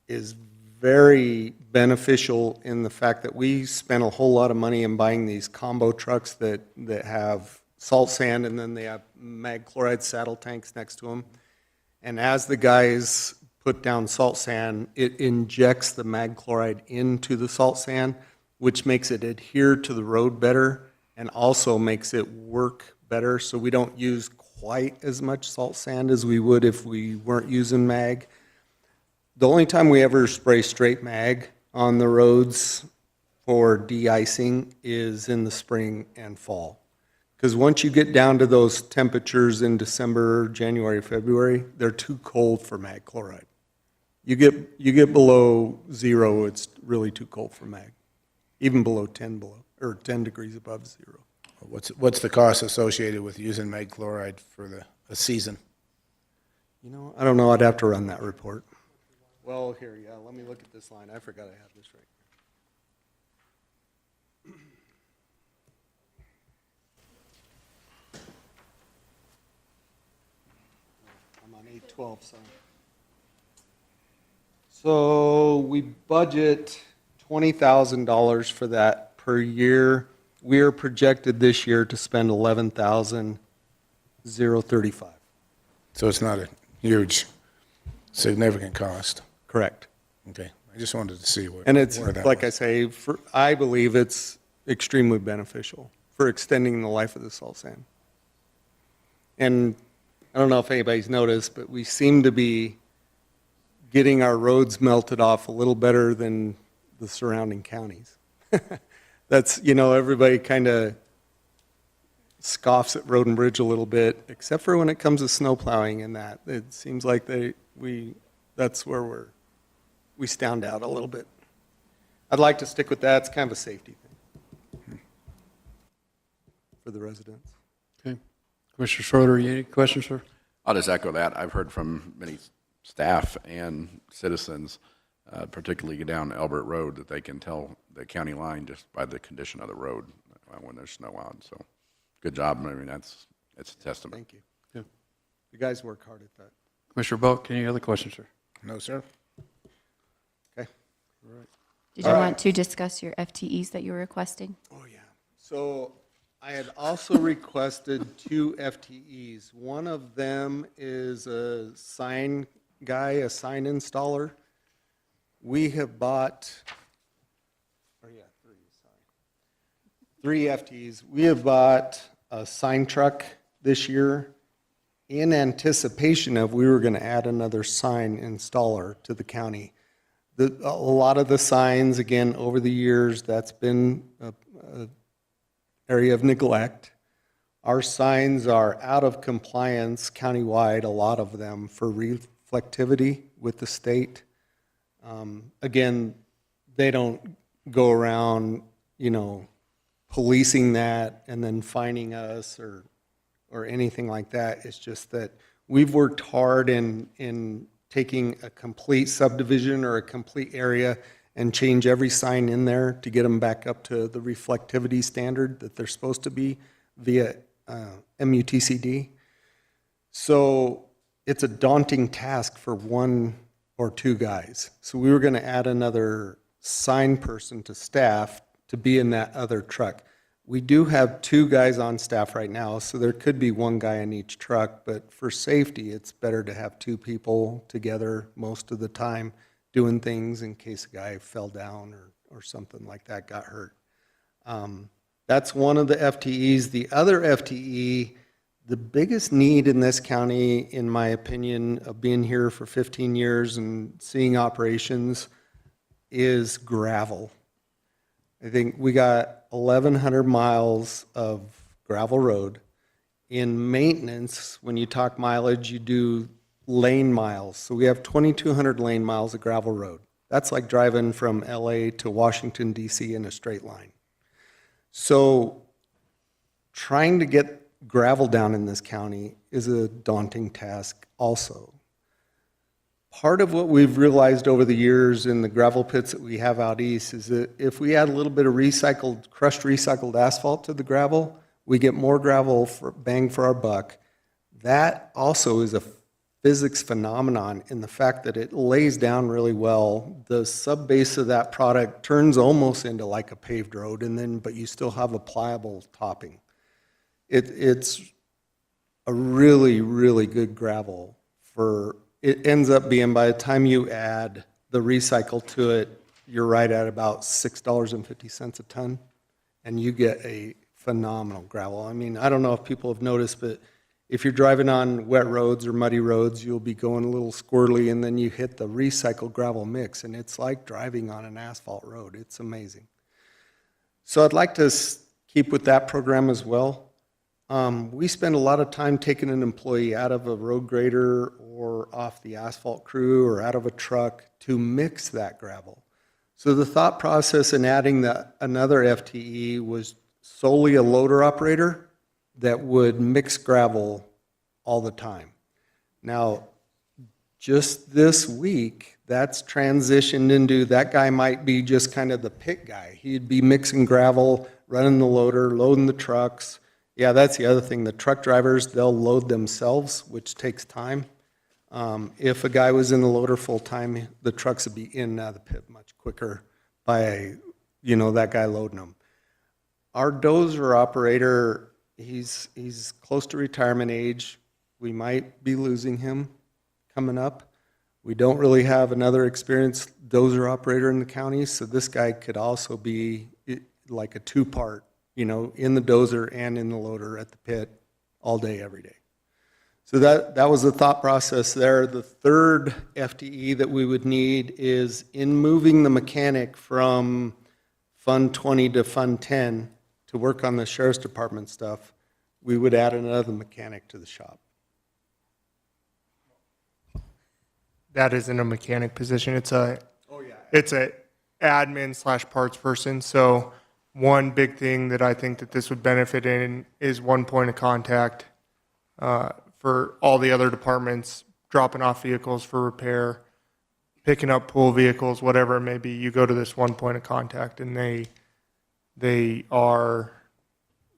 is very beneficial in the fact that we spent a whole lot of money in buying these combo trucks that have salt sand, and then they have mag chloride saddle tanks next to them. And as the guys put down salt sand, it injects the mag chloride into the salt sand, which makes it adhere to the road better and also makes it work better. So we don't use quite as much salt sand as we would if we weren't using mag. The only time we ever spray straight mag on the roads for de-icing is in the spring and fall. Because once you get down to those temperatures in December, January, February, they're too cold for mag chloride. You get below 0, it's really too cold for mag. Even below 10 degrees above 0. What's the cost associated with using mag chloride for a season? You know, I don't know, I'd have to run that report. Well, here, yeah, let me look at this line. I forgot I have this right here. I'm on 812, sorry. So we budget $20,000 for that per year. We are projected this year to spend $11,035. So it's not a huge, significant cost. Correct. Okay, I just wanted to see where And it's, that like I was. say, I believe it's extremely beneficial for extending the life of the salt sand. And I don't know if anybody's noticed, but we seem to be getting our roads melted off a little better than the surrounding counties. That's, you know, everybody kind of scoffs at Road and Bridge a little bit, except for when it comes to snow plowing and that. It seems like that's where we stand out a little bit. I'd like to stick with that. It's kind of a safety thing for the residents. Okay. Commissioner Schroeder, you any questions, sir? I'll just echo that. I've heard from many staff and citizens, particularly down Elbert Road, that they can tell the county line just by the condition of the road when there's snow on. So good job. I mean, it's a testament. Thank you. Yeah. You guys work hard at that. Commissioner Bulk, any other questions, sir? No, sir. Okay. Did you want to discuss your FTEs that you were requesting? Oh, yeah. So I had also requested 2 FTEs. One of them is a sign guy, a sign installer. We have bought, 3 FTEs. We have bought a sign truck this year in anticipation of we were going to add another sign installer to the county. A lot of the signs, again, over the years, that's been a area of neglect. Our signs are out of compliance countywide, a lot of them, for reflectivity with the state. Again, they don't go around, policing that and then fining us or anything like that. It's just that we've worked hard in taking a complete subdivision or a complete area and change every sign in there to get them back up to the reflectivity standard that they're supposed to be via MUTCD. So it's a daunting task for one or two guys. So we were going to add another sign person to staff to be in that other truck. We do have two guys on staff right now, so there could be one guy in each truck, but for safety, it's better to have two people together most of the time doing things in case a guy fell down or something like that, got hurt. That's one of the FTEs. The other FTE, the biggest need in this county, in my opinion, of being here for 15 years and seeing operations, is gravel. I think we got 1,100 miles of gravel road. In maintenance, when you talk mileage, you do lane miles. So we have 2,200 lane miles of gravel road. That's like driving from LA to Washington, D.C. in a straight line. So trying to get gravel down in this county is a daunting task also. Part of what we've realized over the years in the gravel pits that we have out east is that if we add a little bit of crushed recycled asphalt to the gravel, we get more gravel for bang for our buck. That also is a physics phenomenon in the fact that it lays down really well. The subbase of that product turns almost into like a paved road, but you still have a pliable topping. It's a really, really good gravel for. It ends up being, by the time you add the recycle to it, you're right at about $6.50 a ton, and you get a phenomenal gravel. I mean, I don't know if people have noticed, but if you're driving on wet roads or muddy roads, you'll be going a little squirrely, and then you hit the recycled gravel mix, and it's like driving on an asphalt road. It's amazing. So I'd like to keep with that program as well. We spend a lot of time taking an employee out of a road grader or off the asphalt crew or out of a truck to mix that gravel. So the thought process in adding another FTE was solely a loader operator that would mix gravel all the time. Now, just this week, that's transitioned into that guy might be just kind of the pit guy. He'd be mixing gravel, running the loader, loading the trucks. Yeah, that's the other thing. The truck drivers, they'll load themselves, which takes time. If a guy was in the loader full-time, the trucks would be in and out of the pit much quicker by, that guy loading them. Our dozer operator, he's close to retirement age. We might be losing him coming up. We don't really have another experienced dozer operator in the county, so this guy could also be like a two-part, in the dozer and in the loader at the pit all day, every day. So that was the thought process there. The third FTE that we would need is in moving the mechanic from Fund 20 to Fund 10 to work on the Sheriff's Department stuff, we would add another mechanic to the shop. That isn't a mechanic position. It's a admin / parts person. So one big thing that I think that this would benefit in is one point of contact for all the other departments, dropping off vehicles for repair, picking up pool vehicles, whatever it may be. You go to this one point of contact, and they are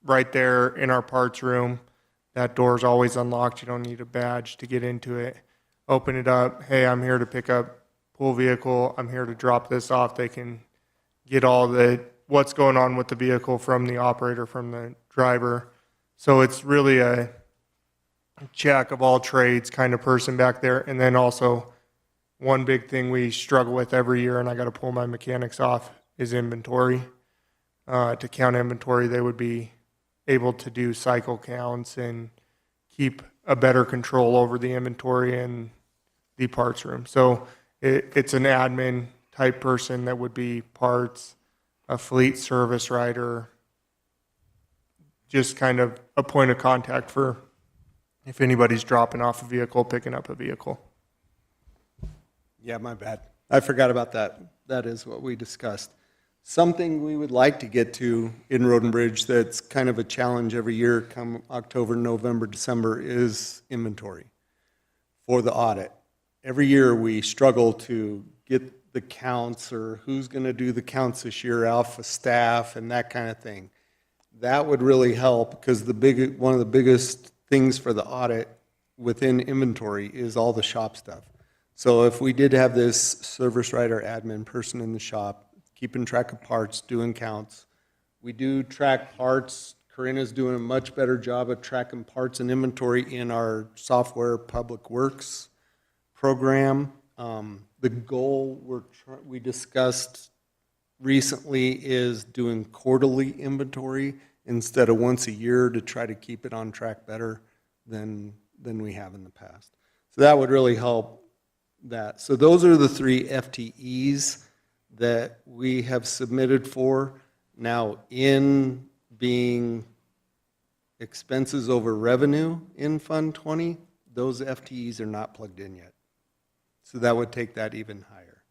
right there in our parts room. That door's always unlocked. You don't need a badge to get into it. Open it up. Hey, I'm here to pick up pool vehicle. I'm here to drop this off. They can get all what's going on with the vehicle from the operator, from the driver. So it's really a jack of all trades kind of person back there. And then also one big thing we struggle with every year, and I got to pull my mechanics off, is inventory. To count inventory, they would be able to do cycle counts and keep a better control over the inventory in the parts room. So it's an admin type person that would be parts, a fleet service writer, just kind of a point of contact for if anybody's dropping off a vehicle, picking up a vehicle. Yeah, my bad. I forgot about that. That is what we discussed. Something we would like to get to in Road and Bridge that's kind of a challenge every year come October, November, December is inventory for the audit. Every year we struggle to get the counts or who's going to do the counts this year, alpha staff and that kind of thing. That would really help because one of the biggest things for the audit within inventory is all the shop stuff. So if we did have this service writer admin person in the shop, keeping track of parts, doing counts, we do track parts. Corinna's doing a much better job of tracking parts and inventory in our software Public Works program. The goal we discussed recently is doing quarterly inventory instead of once a year to try to keep it on track better than we have in the past. So that would really help that. So those are the 3 FTEs that we have submitted for. Now, in being expenses over revenue in Fund 20, those FTEs are not plugged in yet. So that would take that even higher.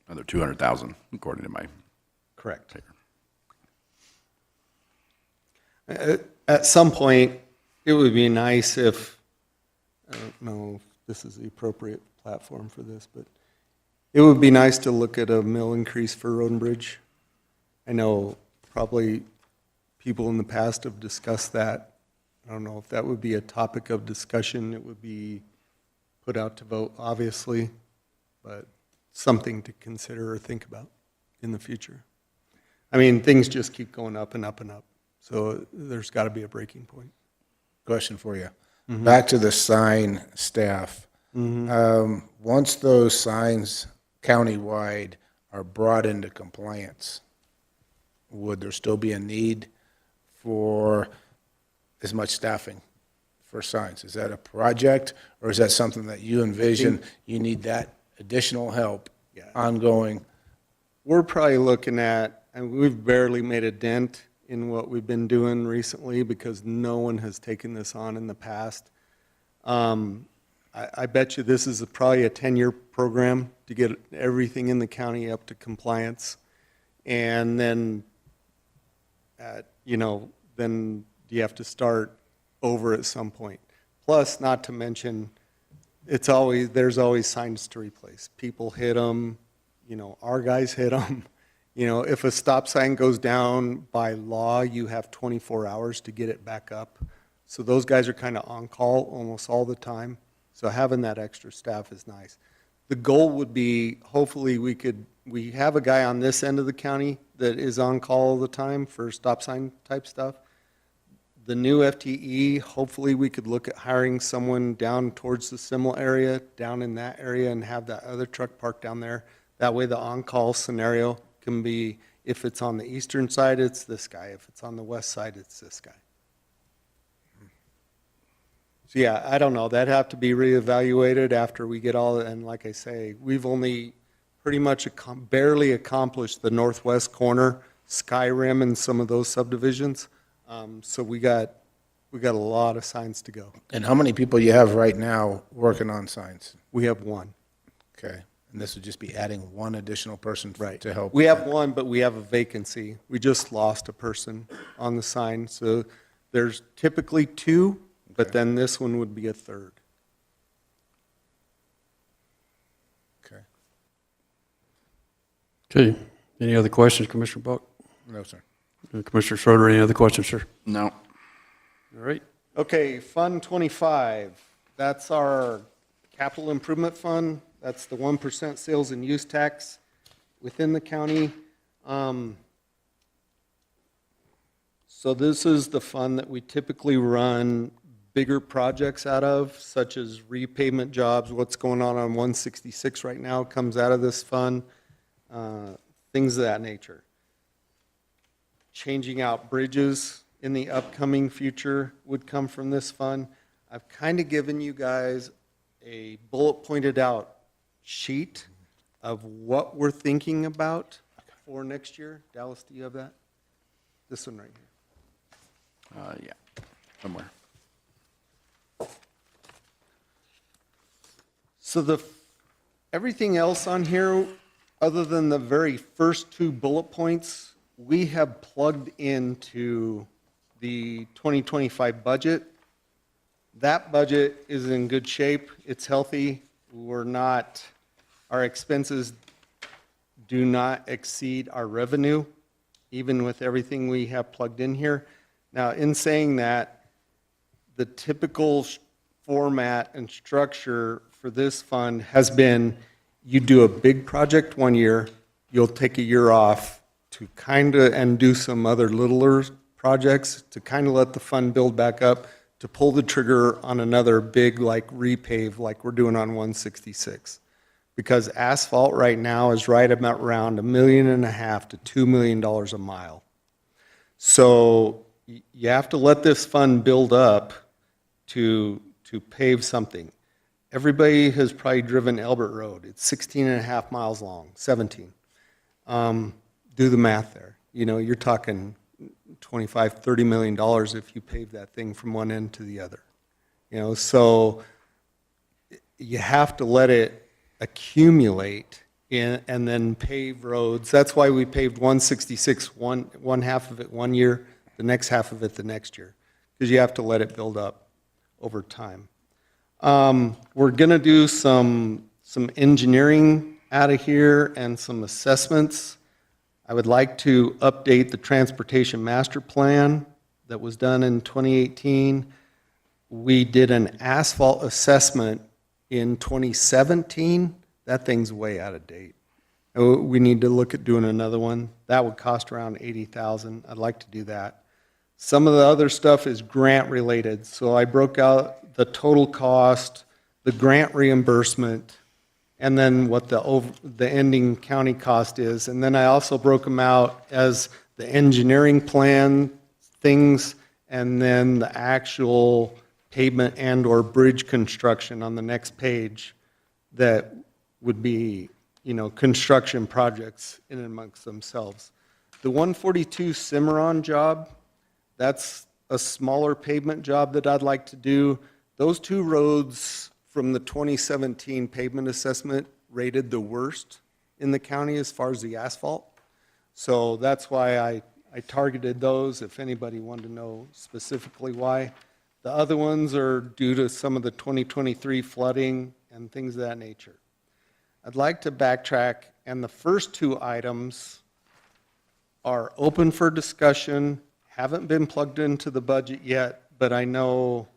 Another 200,000, according to my Correct. figure. At some point, it would be nice if, I don't know if this is the appropriate platform for this, but it would be nice to look at a mill increase for Road and Bridge. I know probably people in the past have discussed that. I don't know if that would be a topic of discussion. It would be put out to vote, obviously, but something to consider or think about in the future. I mean, things just keep going up and up and up. So there's got to be a breaking point. Question for you. Back to the sign staff. Once those signs countywide are brought into compliance, would there still be a need for as much staffing for signs? Is that a project, or is that something that you envision you need that additional help ongoing? We're probably looking at, and we've barely made a dent in what we've been doing recently because no one has taken this on in the past. I bet you this is probably a 10-year program to get everything in the county up to compliance. And then, then you have to start over at some point. Plus, not to mention, there's always signs to replace. People hit them, our guys hit them. If a stop sign goes down by law, you have 24 hours to get it back up. So those guys are kind of on call almost all the time. So having that extra staff is nice. The goal would be, hopefully we have a guy on this end of the county that is on call all the time for stop sign type stuff. The new FTE, hopefully we could look at hiring someone down towards the Simla area, down in that area, and have that other truck parked down there. That way the on-call scenario can be, if it's on the eastern side, it's this guy. If it's on the west side, it's this guy. So yeah, I don't know. That'd have to be reevaluated after we get all, and like I say, we've only pretty much barely accomplished the northwest corner, Skyrim and some of those subdivisions. So we got a lot of signs to go. And how many people you have right now working on signs? We have one. Okay. And this would just be adding one additional person to help? We have one, but we have a vacancy. We just lost a person on the sign. So there's typically 2, but then this one would be a 3rd. Okay. Okay. Any other questions, Commissioner Buck? No, sir. Commissioner Schroeder, any other questions, sir? No. All right. Okay, Fund 25, that's our capital improvement fund. That's the 1% sales and use tax within the county. So this is the fund that we typically run bigger projects out of, such as repavement jobs. What's going on 166 right now comes out of this fund, things of that nature. Changing out bridges in the upcoming future would come from this fund. I've kind of given you guys a bullet pointed out sheet of what we're thinking about for next year. Dallas, do you have that? This one right here. Yeah, somewhere. So everything else on here, other than the very first two bullet points, we have plugged into the 2025 budget. That budget is in good shape. It's healthy. Our expenses do not exceed our revenue, even with everything we have plugged in here. Now, in saying that, the typical format and structure for this fund has been, you do a big project one year, you'll take a year off to and do some other littler projects to kind of let the fund build back up, to pull the trigger on another big repave like we're doing on 166. Because asphalt right now is right about around $1.5 million to $2 million a mile. So you have to let this fund build up to pave something. Everybody has probably driven Elbert Road. It's 16 and a half miles long, 17. Do the math there. You're talking $25, $30 million if you pave that thing from one end to the other. So you have to let it accumulate and then pave roads. That's why we paved 166, one half of it one year, the next half of it the next year, because you have to let it build up over time. We're going to do some engineering out of here and some assessments. I would like to update the transportation master plan that was done in 2018. We did an asphalt assessment in 2017. That thing's way out of date. We need to look at doing another one. That would cost around $80,000. I'd like to do that. Some of the other stuff is grant related. So I broke out the total cost, the grant reimbursement, and then what the ending county cost is. And then I also broke them out as the engineering plan things, and then the actual pavement and/or bridge construction on the next page that would be, construction projects in and amongst themselves. The 142 Cimarron job, that's a smaller pavement job that I'd like to do. Those two roads from the 2017 pavement assessment rated the worst in the county as far as the asphalt. So that's why I targeted those, if anybody wanted to know specifically why. The other ones are due to some of the 2023 flooding and things of that nature. I'd like to backtrack, and the first two items are open for discussion, haven't been plugged into the budget yet, but I know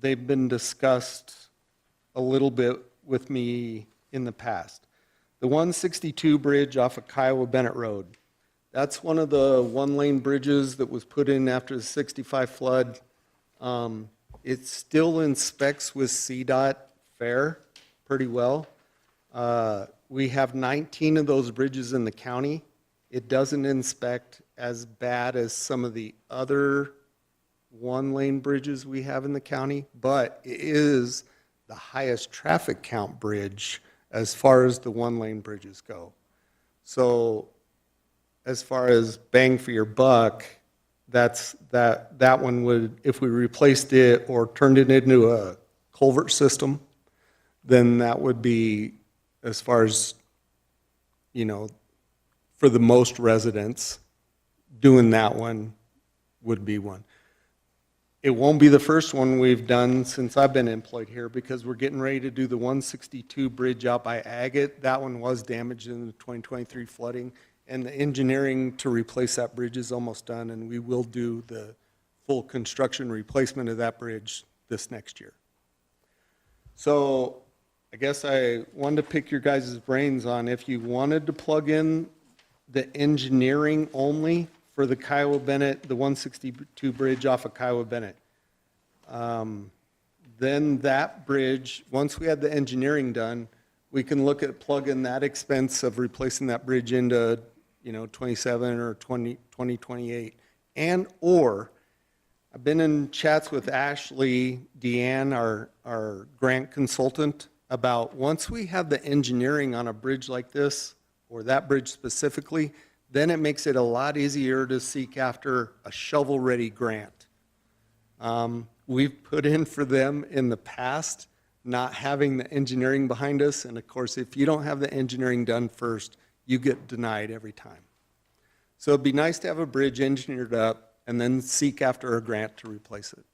they've been discussed a little bit with me in the past. The 162 bridge off of Kiowa Bennett Road. That's one of the one-lane bridges that was put in after the 65 flood. It still inspects with CDOT fair pretty well. We have 19 of those bridges in the county. It doesn't inspect as bad as some of the other one-lane bridges we have in the county, but it is the highest traffic count bridge as far as the one-lane bridges go. So as far as bang for your buck, that one would, if we replaced it or turned it into a culvert system, then that would be, as far as, for the most residents, doing that one would be one. It won't be the first one we've done since I've been employed here, because we're getting ready to do the 162 bridge out by Agate. That one was damaged in the 2023 flooding, and the engineering to replace that bridge is almost done, and we will do the full construction replacement of that bridge this next year. So I guess I wanted to pick your guys' brains on if you wanted to plug in the engineering only for the Kiowa Bennett, the 162 bridge off of Kiowa Bennett. Then that bridge, once we had the engineering done, we can look at plugging that expense of replacing that bridge into, 27 or 2028. Or I've been in chats with Ashley Deanne, our grant consultant, about once we have the engineering on a bridge like this, or that bridge specifically, then it makes it a lot easier to seek after a shovel-ready grant. We've put in for them in the past, not having the engineering behind us, and of course, if you don't have the engineering done first, you get denied every time. So it'd be nice to have a bridge engineered up and then seek after a grant to replace it.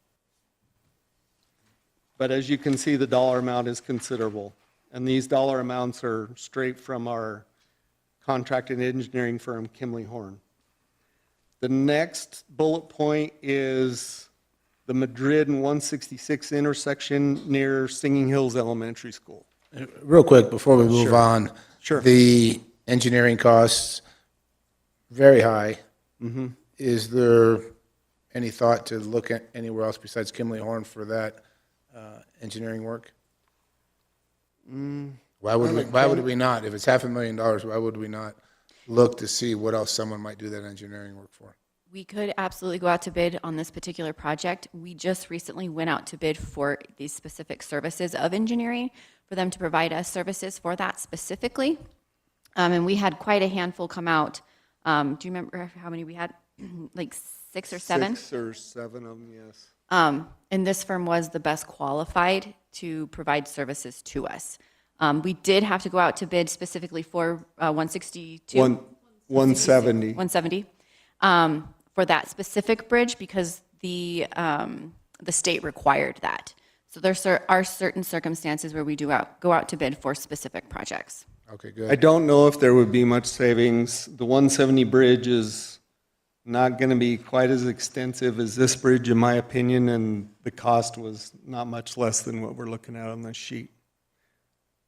But as you can see, the dollar amount is considerable, and these dollar amounts are straight from our contracted engineering firm, Kimley Horn. The next bullet point is the Madrid and 166 intersection near Singing Hills Elementary School. Real quick, before we move Sure. on. Sure. The engineering costs, very high. Is there any thought to look at anywhere else besides Kimley Horn for that engineering work? Why would we not? If it's $500,000, why would we not look to see what else someone might do that engineering work for? We could absolutely go out to bid on this particular project. We just recently went out to bid for these specific services of engineering for them to provide us services for that specifically. And we had quite a handful come out. Do you remember how many we had? Like 6 or 7? 6 or 7 of them, yes. And this firm was the best qualified to provide services to us. We did have to go out to bid specifically for 162. 170. 170. For that specific bridge because the state required that. So there are certain circumstances where we do go out to bid for specific projects. Okay, good. I don't know if there would be much savings. The 170 bridge is not going to be quite as extensive as this bridge, in my opinion, and the cost was not much less than what we're looking at on this sheet.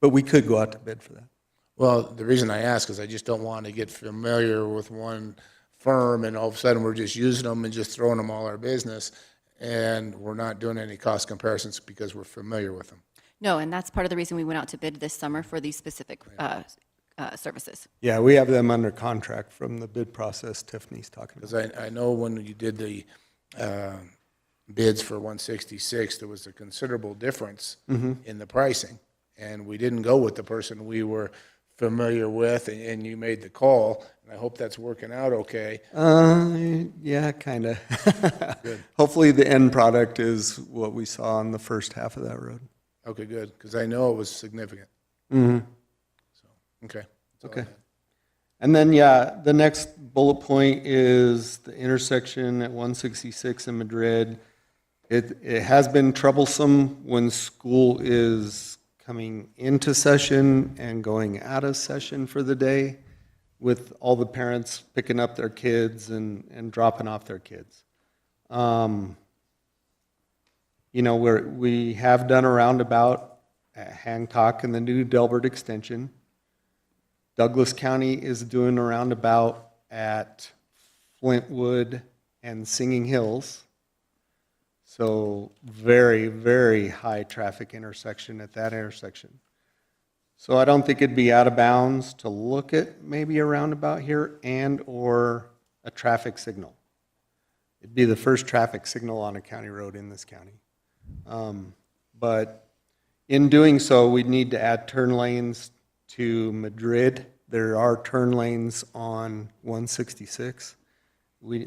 But we could go out to bid for that. Well, the reason I ask is I just don't want to get familiar with one firm and all of a sudden we're just using them and just throwing them all our business and we're not doing any cost comparisons because we're familiar with them. No, and that's part of the reason we went out to bid this summer for these specific services. Yeah, we have them under contract from the bid process Tiffany's talking about. Because I know when you did the bids for 166, there was a considerable difference in the pricing. And we didn't go with the person we were familiar with, and you made the call, and I hope that's working out okay. Yeah, kind of. Hopefully the end product is what we saw on the first half of that road. Okay, good, because I know it was significant. Mm-hmm. So, okay. That's all I Okay. had. And then, yeah, the next bullet point is the intersection at 166 in Madrid. It has been troublesome when school is coming into session and going out of session for the day, with all the parents picking up their kids and dropping off their kids. You know, we have done a roundabout at Hancock and the new Elbert extension. Douglas County is doing a roundabout at Flintwood and Singing Hills. So very, very high traffic intersection at that intersection. So I don't think it'd be out of bounds to look at maybe a roundabout here and or a traffic signal. It'd be the first traffic signal on a county road in this county. But in doing so, we'd need to add turn lanes to Madrid. There are turn lanes on 166.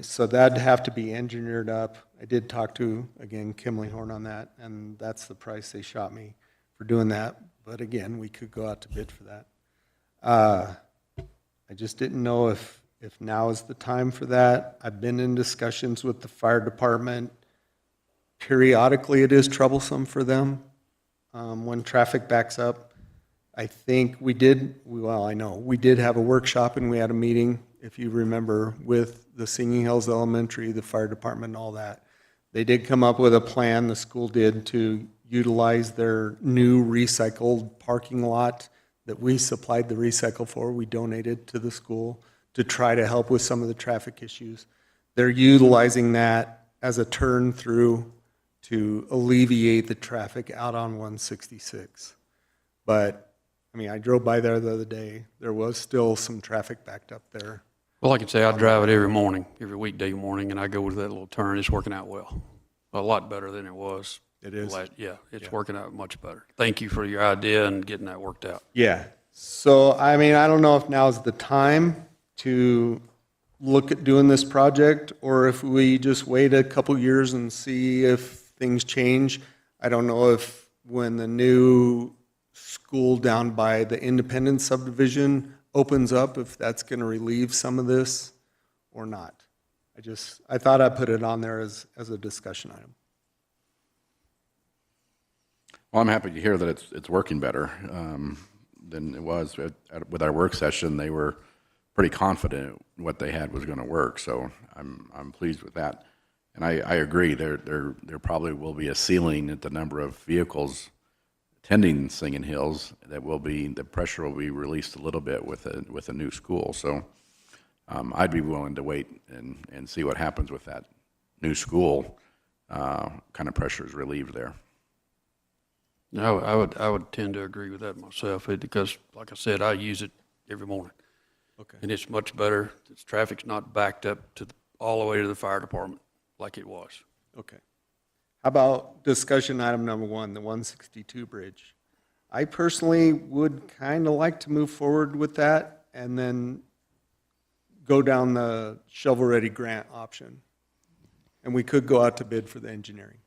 So that'd have to be engineered up. I did talk to, again, Kimley Horn on that, and that's the price they shot me for doing that. But again, we could go out to bid for that. I just didn't know if now is the time for that. I've been in discussions with the fire department. Periodically, it is troublesome for them when traffic backs up. I think we did have a workshop and we had a meeting, if you remember, with the Singing Hills Elementary, the fire department, and all that. They did come up with a plan, the school did, to utilize their new recycled parking lot that we supplied the recycle for. We donated to the school to try to help with some of the traffic issues. They're utilizing that as a turn through to alleviate the traffic out on 166. But, I mean, I drove by there the other day. There was still some traffic backed up there. Well, I can say I drive it every morning, every weekday morning, and I go to that little turn. It's working out well, a lot better than it was It is? Yeah, it's working out much better. Thank you for your idea and getting that worked out. Yeah. So, I mean, I don't know if now's the time to look at doing this project, or if we just wait a couple years and see if things change. I don't know if when the new school down by the Independence subdivision opens up, if that's going to relieve some of this or not. I thought I'd put it on there as a discussion item. Well, I'm happy to hear that it's working better than it was. With our work session, they were pretty confident what they had was going to work, so I'm pleased with that. And I agree, there probably will be a ceiling at the number of vehicles attending Singing Hills. The pressure will be released a little bit with a new school. So I'd be willing to wait and see what happens with that new school. Kind of pressure is relieved there. No, I would tend to agree with that myself, because, like I said, I use it every morning. Okay. And it's much better. Traffic's not backed up all the way to the fire department like it was. Okay. How about discussion item number 1, the 162 bridge? I personally would kind of like to move forward with that and then go down the shovel-ready grant option. And we could go out to bid for the engineering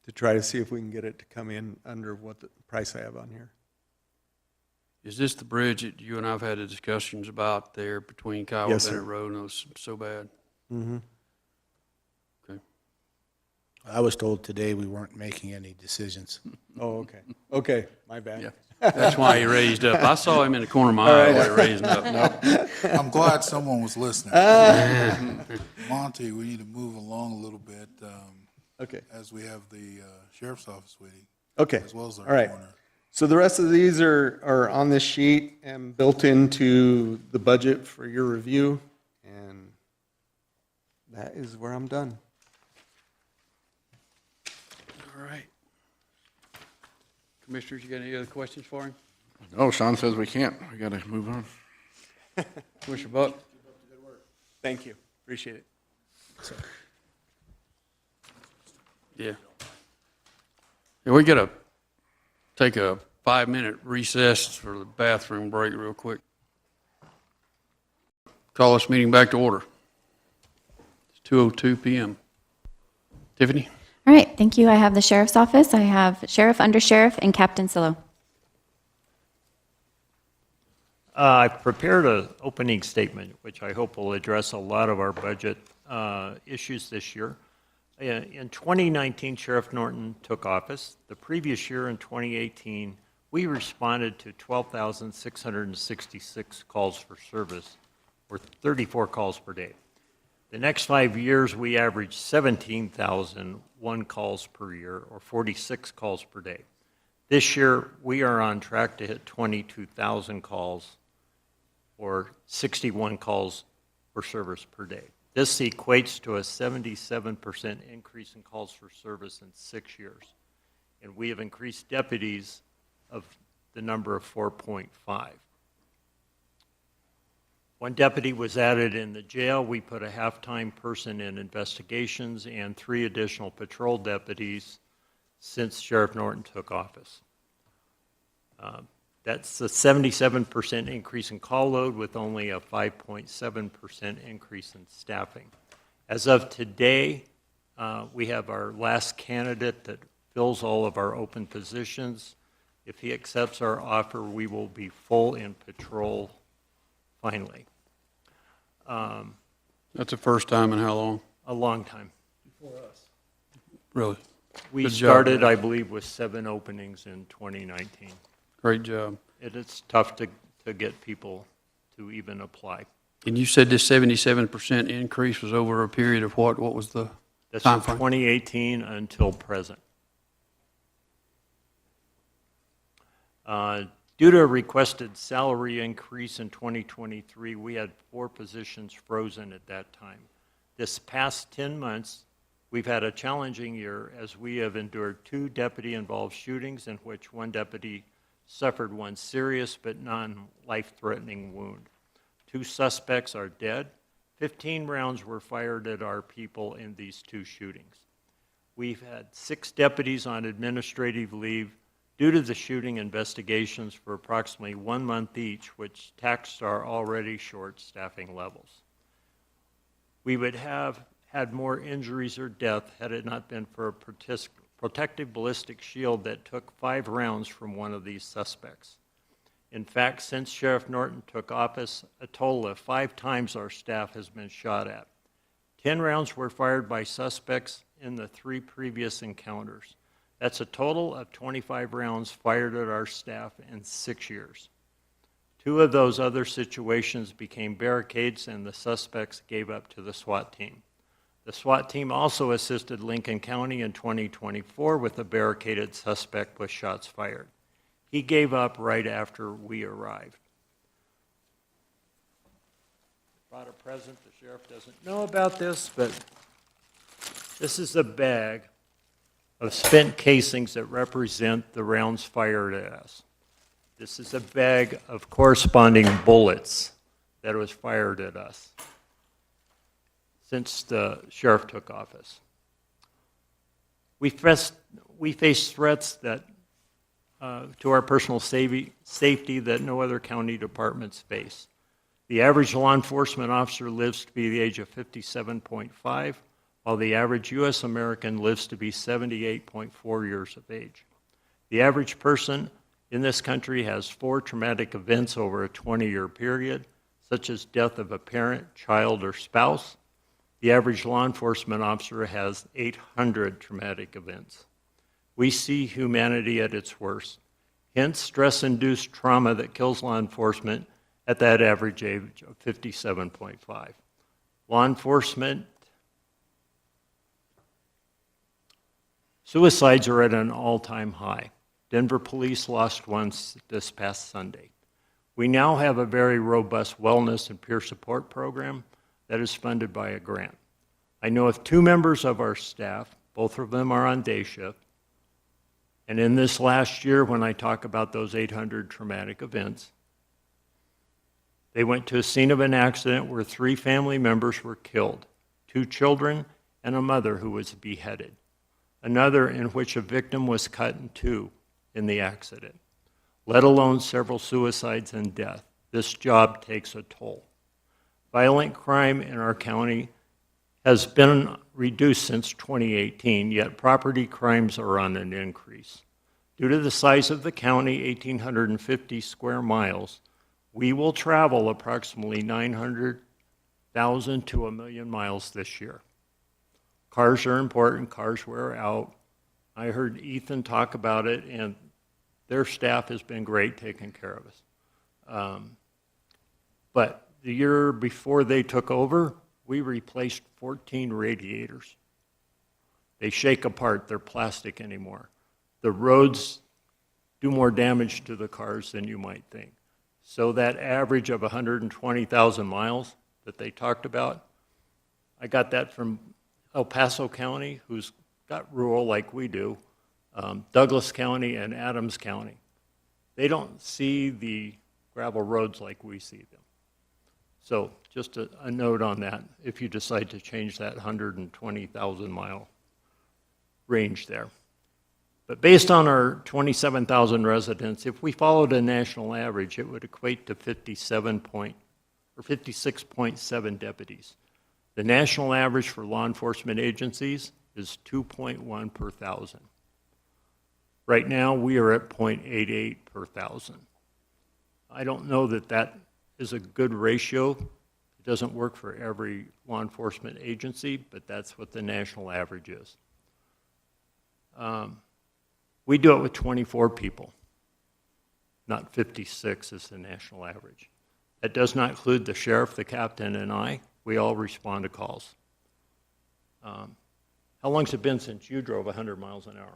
to try to see if we can get it to come in under what the price I have on here. Is this the bridge that you and I've had the discussions about there between Kiowa Yes, Bennett sir. Road, and it was so bad? Mm-hmm. Okay. I was told today we weren't making any decisions. Oh, okay. Okay, my bad. Yeah. That's why he raised up. I saw him in the corner of my eye raising up. I'm glad someone was listening. Monty, we need to move along a little bit Okay. as we have the sheriff's office waiting, Okay. as well as our All right. coroner. So the rest of these are on this sheet and built into the budget for your review, and that is where I'm done. All right. Commissioners, you got any other questions for him? Oh, Sean says we can't. We got to move on. Commissioner Buck? Thank you. Appreciate it. Yeah. Yeah, we got to take a 5-minute recess for the bathroom break real quick. Call this meeting back to order. It's 2:02 p.m. Tiffany? All right, thank you. I have the sheriff's office. I have sheriff, undersheriff, and Captain Silo. I've prepared an opening statement, which I hope will address a lot of our budget issues this year. In 2019, Sheriff Norton took office. The previous year, in 2018, we responded to 12,666 calls for service, or 34 calls per day. The next 5 years, we averaged 17,001 calls per year, or 46 calls per day. This year, we are on track to hit 22,000 calls, or 61 calls for service per day. This equates to a 77% increase in calls for service in 6 years. And we have increased deputies of the number of 4.5. One deputy was added in the jail. We put a half-time person in investigations and 3 additional patrol deputies since Sheriff Norton took office. That's a 77% increase in call load with only a 5.7% increase in staffing. As of today, we have our last candidate that fills all of our open positions. If he accepts our offer, we will be full in patrol finally. That's the first time in how long? A long time. Really? We Good job, started, man. I believe, with 7 openings in 2019. Great job. It's tough to get people to even apply. And you said this 77% increase was over a period of what? What was the That's time from frame? 2018 until present. Due to a requested salary increase in 2023, we had 4 positions frozen at that time. This past 10 months, we've had a challenging year as we have endured 2 deputy-involved shootings in which 1 deputy suffered 1 serious but non-life-threatening wound. 2 suspects are dead. 15 rounds were fired at our people in these 2 shootings. We've had 6 deputies on administrative leave due to the shooting investigations for approximately 1 month each, which taxed our already short staffing levels. We would have had more injuries or death had it not been for a protective ballistic shield that took 5 rounds from one of these suspects. In fact, since Sheriff Norton took office, a total of 5 times our staff has been shot at. 10 rounds were fired by suspects in the 3 previous encounters. That's a total of 25 rounds fired at our staff in 6 years. 2 of those other situations became barricades and the suspects gave up to the SWAT team. The SWAT team also assisted Lincoln County in 2024 with a barricaded suspect with shots fired. He gave up right after we arrived. Brought a present. The sheriff doesn't know about this, but this is a bag of spent casings that represent the rounds fired at us. This is a bag of corresponding bullets that was fired at us since the sheriff took office. We faced threats that to our personal safety that no other county departments face. The average law enforcement officer lives to be the age of 57.5, while the average U.S. American lives to be 78.4 years of age. The average person in this country has 4 traumatic events over a 20-year period, such as death of a parent, child, or spouse. The average law enforcement officer has 800 traumatic events. We see humanity at its worst. Hence, stress-induced trauma that kills law enforcement at that average age of 57.5. Law enforcement suicides are at an all-time high. Denver police lost one this past Sunday. We now have a very robust wellness and peer support program that is funded by a grant. I know of 2 members of our staff, both of them are on day shift, and in this last year, when I talk about those 800 traumatic events, they went to a scene of an accident where 3 family members were killed, 2 children and a mother who was beheaded, another in which a victim was cut in 2 in the accident, let alone several suicides and death. This job takes a toll. Violent crime in our county has been reduced since 2018, yet property crimes are on an increase. Due to the size of the county, 1,850 square miles, we will travel approximately 900,000 to 1 million miles this year. Cars are important, cars wear out. I heard Ethan talk about it, and their staff has been great taking care of us. But the year before they took over, we replaced 14 radiators. They shake apart, they're plastic anymore. The roads do more damage to the cars than you might think. So that average of 120,000 miles that they talked about, I got that from El Paso County, who's got rural like we do, Douglas County and Adams County. They don't see the gravel roads like we see them. So just a note on that, if you decide to change that 120,000 mile range there. But based on our 27,000 residents, if we followed a national average, it would equate to 56.7 deputies. The national average for law enforcement agencies is 2.1 per thousand. Right now, we are at 0.88 per thousand. I don't know that that is a good ratio. It doesn't work for every law enforcement agency, but that's what the national average is. We do it with 24 people, not 56 is the national average. That does not include the sheriff, the captain, and I. We all respond to calls. How long's it been since you drove 100 miles an hour?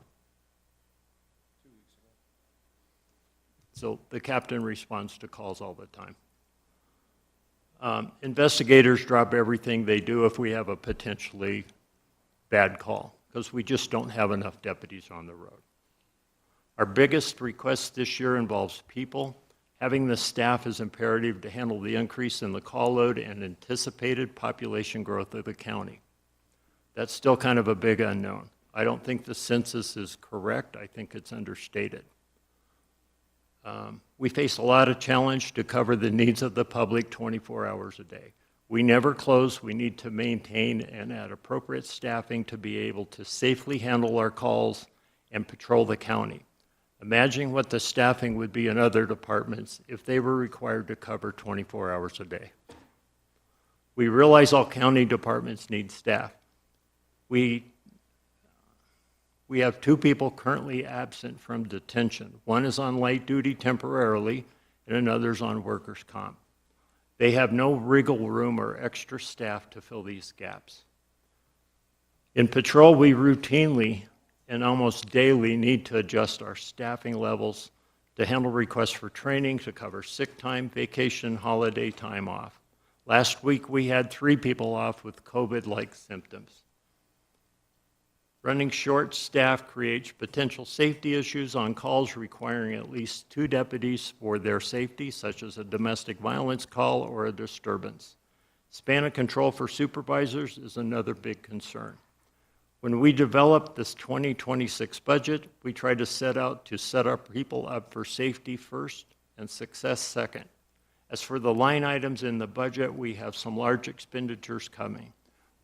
2 weeks ago. So the captain responds to calls all the time. Investigators drop everything they do if we have a potentially bad call, because we just don't have enough deputies on the road. Our biggest request this year involves people. Having the staff is imperative to handle the increase in the call load and anticipated population growth of the county. That's still kind of a big unknown. I don't think the census is correct. I think it's understated. We face a lot of challenge to cover the needs of the public 24 hours a day. We never close. We need to maintain and add appropriate staffing to be able to safely handle our calls and patrol the county. Imagine what the staffing would be in other departments if they were required to cover 24 hours a day. We realize all county departments need staff. We have 2 people currently absent from detention. One is on light duty temporarily, and another's on workers' comp. They have no wriggle room or extra staff to fill these gaps. In patrol, we routinely and almost daily need to adjust our staffing levels to handle requests for training, to cover sick time, vacation, holiday time off. Last week, we had 3 people off with COVID-like symptoms. Running short staff creates potential safety issues on calls requiring at least 2 deputies for their safety, such as a domestic violence call or a disturbance. Span of control for supervisors is another big concern. When we developed this 2026 budget, we tried to set our people up for safety first and success second. As for the line items in the budget, we have some large expenditures coming.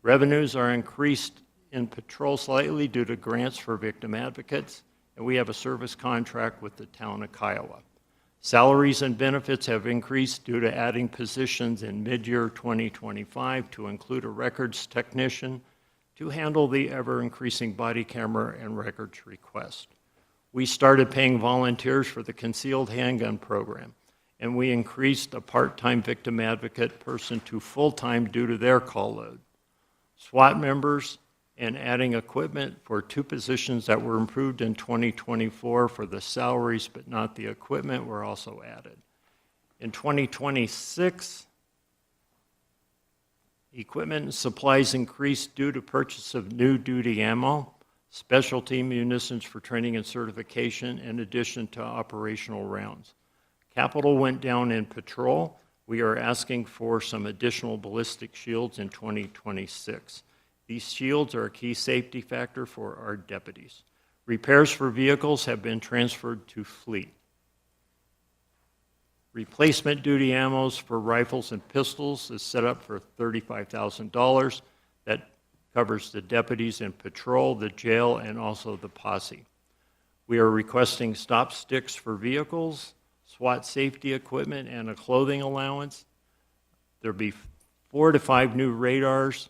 Revenues are increased in patrol slightly due to grants for victim advocates, and we have a service contract with the town of Kiowa. Salaries and benefits have increased due to adding positions in mid-year 2025 to include a records technician to handle the ever-increasing body camera and records request. We started paying volunteers for the concealed handgun program, and we increased a part-time victim advocate person to full-time due to their call load. SWAT members and adding equipment for 2 positions that were improved in 2024 for the salaries but not the equipment were also added. In 2026, equipment and supplies increased due to purchase of new duty ammo, specialty munitions for training and certification, in addition to operational rounds. Capital went down in patrol. We are asking for some additional ballistic shields in 2026. These shields are a key safety factor for our deputies. Repairs for vehicles have been transferred to fleet. Replacement duty ammos for rifles and pistols is set up for $35,000. That covers the deputies in patrol, the jail, and also the posse. We are requesting stop sticks for vehicles, SWAT safety equipment, and a clothing allowance. There'll be 4 to 5 new radars.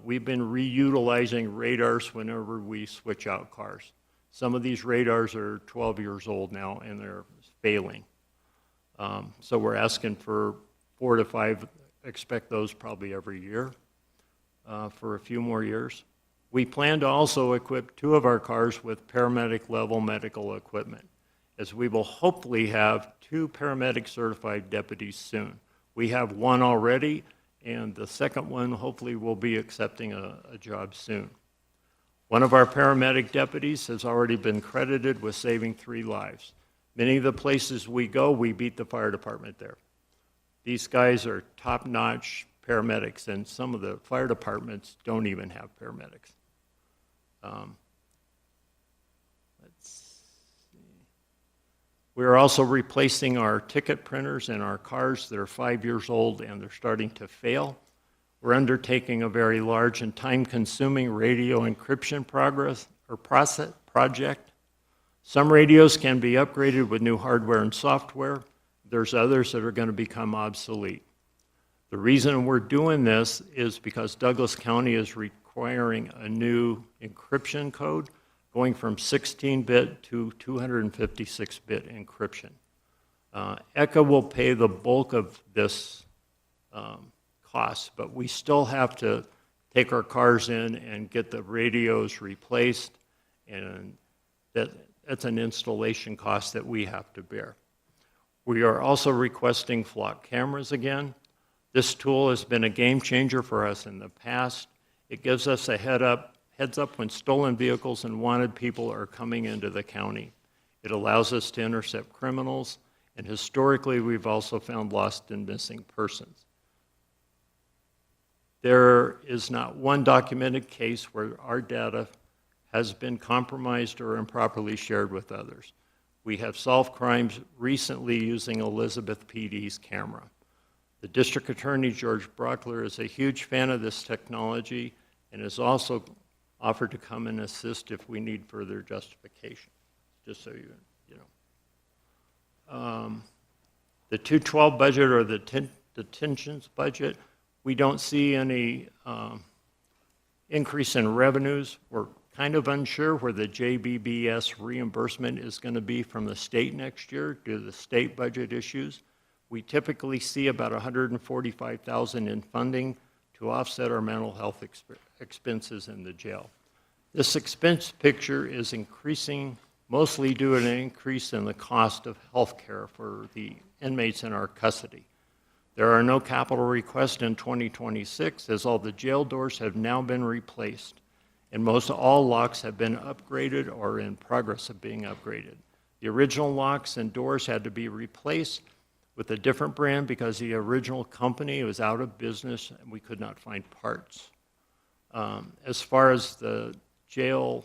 We've been reutilizing radars whenever we switch out cars. Some of these radars are 12 years old now, and they're failing. So we're asking for 4 to 5, expect those probably every year for a few more years. We plan to also equip 2 of our cars with paramedic-level medical equipment, as we will hopefully have 2 paramedic-certified deputies soon. We have 1 already, and the second one hopefully will be accepting a job soon. One of our paramedic deputies has already been credited with saving 3 lives. Many of the places we go, we beat the fire department there. These guys are top-notch paramedics, and some of the fire departments don't even have paramedics. We're also replacing our ticket printers in our cars that are 5 years old and they're starting to fail. We're undertaking a very large and time-consuming radio encryption project. Some radios can be upgraded with new hardware and software. There's others that are going to become obsolete. The reason we're doing this is because Douglas County is requiring a new encryption code going from 16-bit to 256-bit encryption. ECA will pay the bulk of this cost, but we still have to take our cars in and get the radios replaced, and that's an installation cost that we have to bear. We are also requesting flock cameras again. This tool has been a game changer for us in the past. It gives us a heads up when stolen vehicles and wanted people are coming into the county. It allows us to intercept criminals, and historically we've also found lost and missing persons. There is not one documented case where our data has been compromised or improperly shared with others. We have solved crimes recently using Elizabeth PD's camera. The District Attorney, George Brockler, is a huge fan of this technology and has also offered to come and assist if we need further justification, just so you know. The 212 budget or the detentions budget, we don't see any increase in revenues. We're kind of unsure where the JBBS reimbursement is going to be from the state next year due to the state budget issues. We typically see about $145,000 in funding to offset our mental health expenses in the jail. This expense picture is increasing mostly due to an increase in the cost of health care for the inmates in our custody. There are no capital requests in 2026 as all the jail doors have now been replaced and most all locks have been upgraded or in progress of being upgraded. The original locks and doors had to be replaced with a different brand because the original company was out of business and we could not find parts. As far as the jail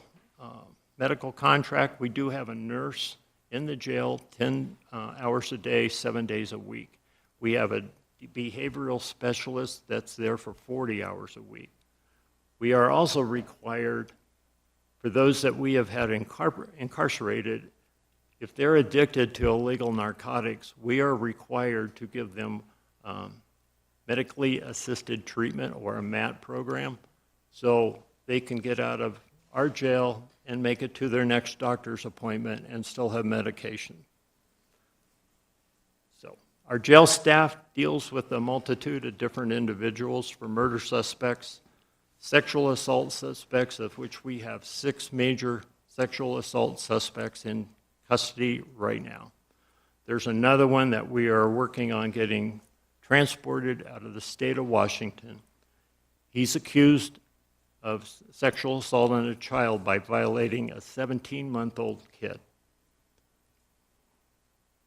medical contract, we do have a nurse in the jail 10 hours a day, 7 days a week. We have a behavioral specialist that's there for 40 hours a week. We are also required, for those that we have had incarcerated, if they're addicted to illegal narcotics, we are required to give them medically assisted treatment or a MAT program so they can get out of our jail and make it to their next doctor's appointment and still have medication. So our jail staff deals with a multitude of different individuals, from murder suspects, sexual assault suspects, of which we have 6 major sexual assault suspects in custody right now. There's another one that we are working on getting transported out of the state of Washington. He's accused of sexual assault on a child by violating a 17-month-old kid.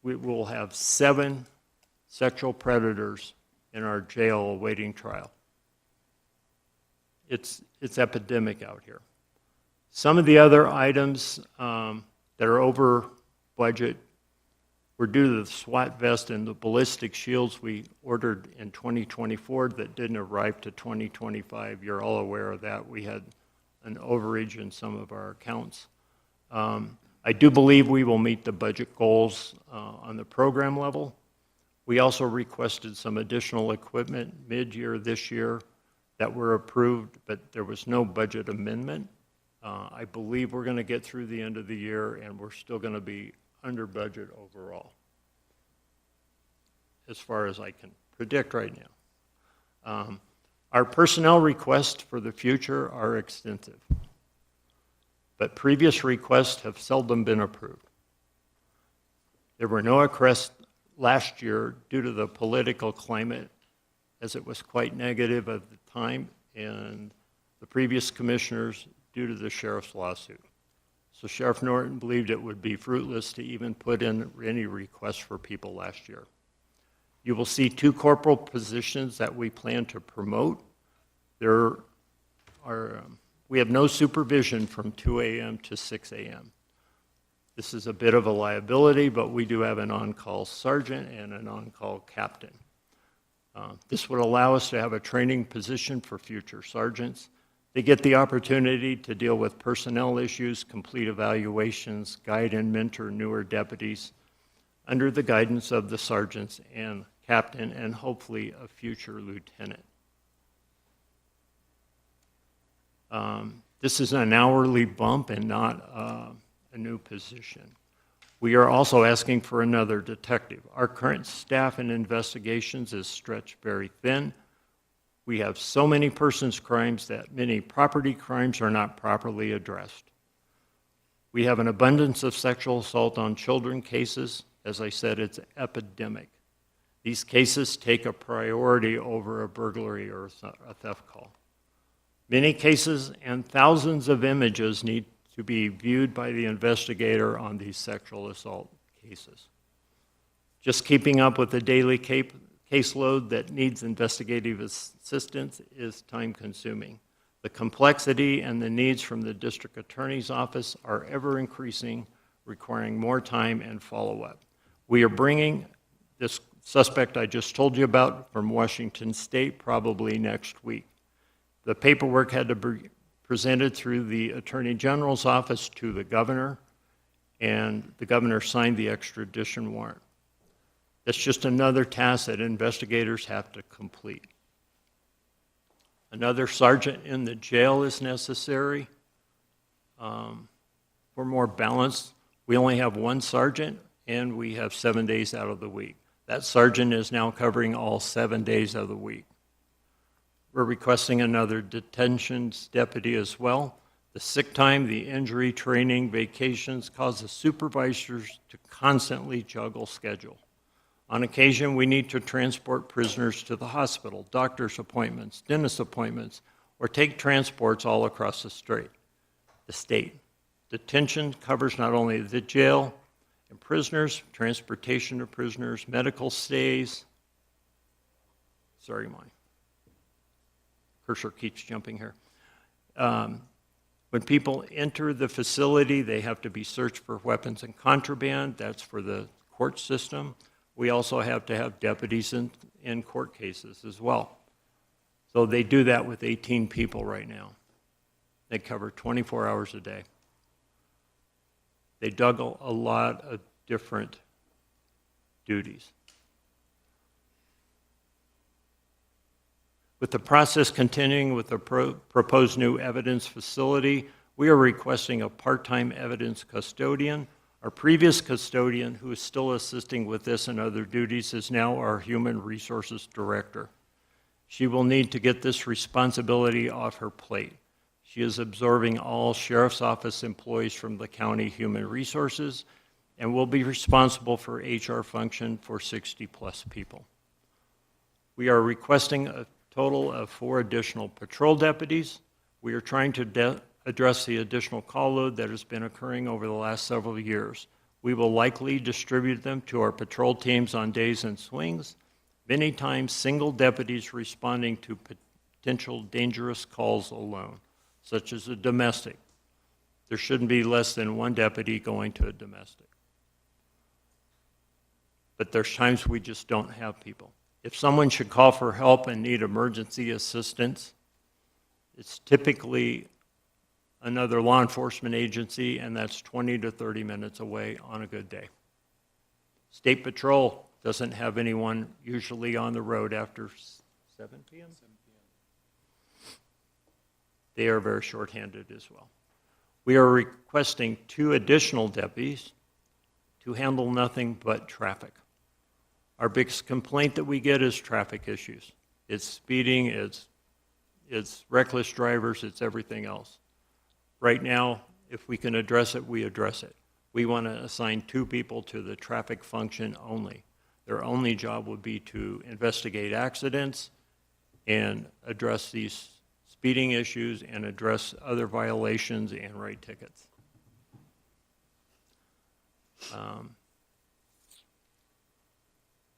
We will have 7 sexual predators in our jail awaiting trial. It's epidemic out here. Some of the other items that are over budget were due to the SWAT vest and the ballistic shields we ordered in 2024 that didn't arrive to 2025. You're all aware of that. We had an overage in some of our accounts. I do believe we will meet the budget goals on the program level. We also requested some additional equipment mid-year this year that were approved, but there was no budget amendment. I believe we're going to get through the end of the year and we're still going to be under budget overall, as far as I can predict right now. Our personnel requests for the future are extensive, but previous requests have seldom been approved. There were no requests last year due to the political climate, as it was quite negative at the time, and the previous commissioners due to the sheriff's lawsuit. So Sheriff Norton believed it would be fruitless to even put in any requests for people last year. You will see 2 corporal positions that we plan to promote. There are, we have no supervision from 2 a.m. to 6 a.m. This is a bit of a liability, but we do have an on-call sergeant and an on-call captain. This would allow us to have a training position for future sergeants. They get the opportunity to deal with personnel issues, complete evaluations, guide and mentor newer deputies under the guidance of the sergeants and captain and hopefully a future lieutenant. This is an hourly bump and not a new position. We are also asking for another detective. Our current staff in investigations is stretched very thin. We have so many persons crimes that many property crimes are not properly addressed. We have an abundance of sexual assault on children cases. As I said, it's epidemic. These cases take a priority over a burglary or a theft call. Many cases and thousands of images need to be viewed by the investigator on these sexual assault cases. Just keeping up with the daily caseload that needs investigative assistance is time-consuming. The complexity and the needs from the district attorney's office are ever increasing, requiring more time and follow-up. We are bringing this suspect I just told you about from Washington State probably next week. The paperwork had to be presented through the Attorney General's office to the governor, and the governor signed the extradition warrant. That's just another task that investigators have to complete. Another sergeant in the jail is necessary. For more balance, we only have one sergeant, and we have 7 days out of the week. That sergeant is now covering all 7 days of the week. We're requesting another detentions deputy as well. The sick time, the injury, training, vacations cause the supervisors to constantly juggle schedule. On occasion, we need to transport prisoners to the hospital, doctor's appointments, dentist appointments, or take transports all across the state. Detention covers not only the jail and prisoners, transportation of prisoners, medical stays. Sorry, my cursor keeps jumping here. When people enter the facility, they have to be searched for weapons and contraband. That's for the court system. We also have to have deputies in court cases as well. So they do that with 18 people right now. They cover 24 hours a day. They juggle a lot of different duties. With the process continuing with the proposed new evidence facility, we are requesting a part-time evidence custodian. Our previous custodian, who is still assisting with this and other duties, is now our Human Resources Director. She will need to get this responsibility off her plate. She is absorbing all Sheriff's Office employees from the County Human Resources and will be responsible for HR function for 60-plus people. We are requesting a total of 4 additional patrol deputies. We are trying to address the additional call load that has been occurring over the last several years. We will likely distribute them to our patrol teams on days and swings, many times single deputies responding to potential dangerous calls alone, such as a domestic. There shouldn't be less than 1 deputy going to a domestic. But there's times we just don't have people. If someone should call for help and need emergency assistance, it's typically another law enforcement agency, and that's 20 to 30 minutes away on a good day. State Patrol doesn't have anyone usually on the road after 7 p.m.? They are very shorthanded as well. We are requesting 2 additional deputies to handle nothing but traffic. Our biggest complaint that we get is traffic issues. It's speeding, it's reckless drivers, it's everything else. Right now, if we can address it, we address it. We want to assign 2 people to the traffic function only. Their only job would be to investigate accidents and address these speeding issues and address other violations and write tickets.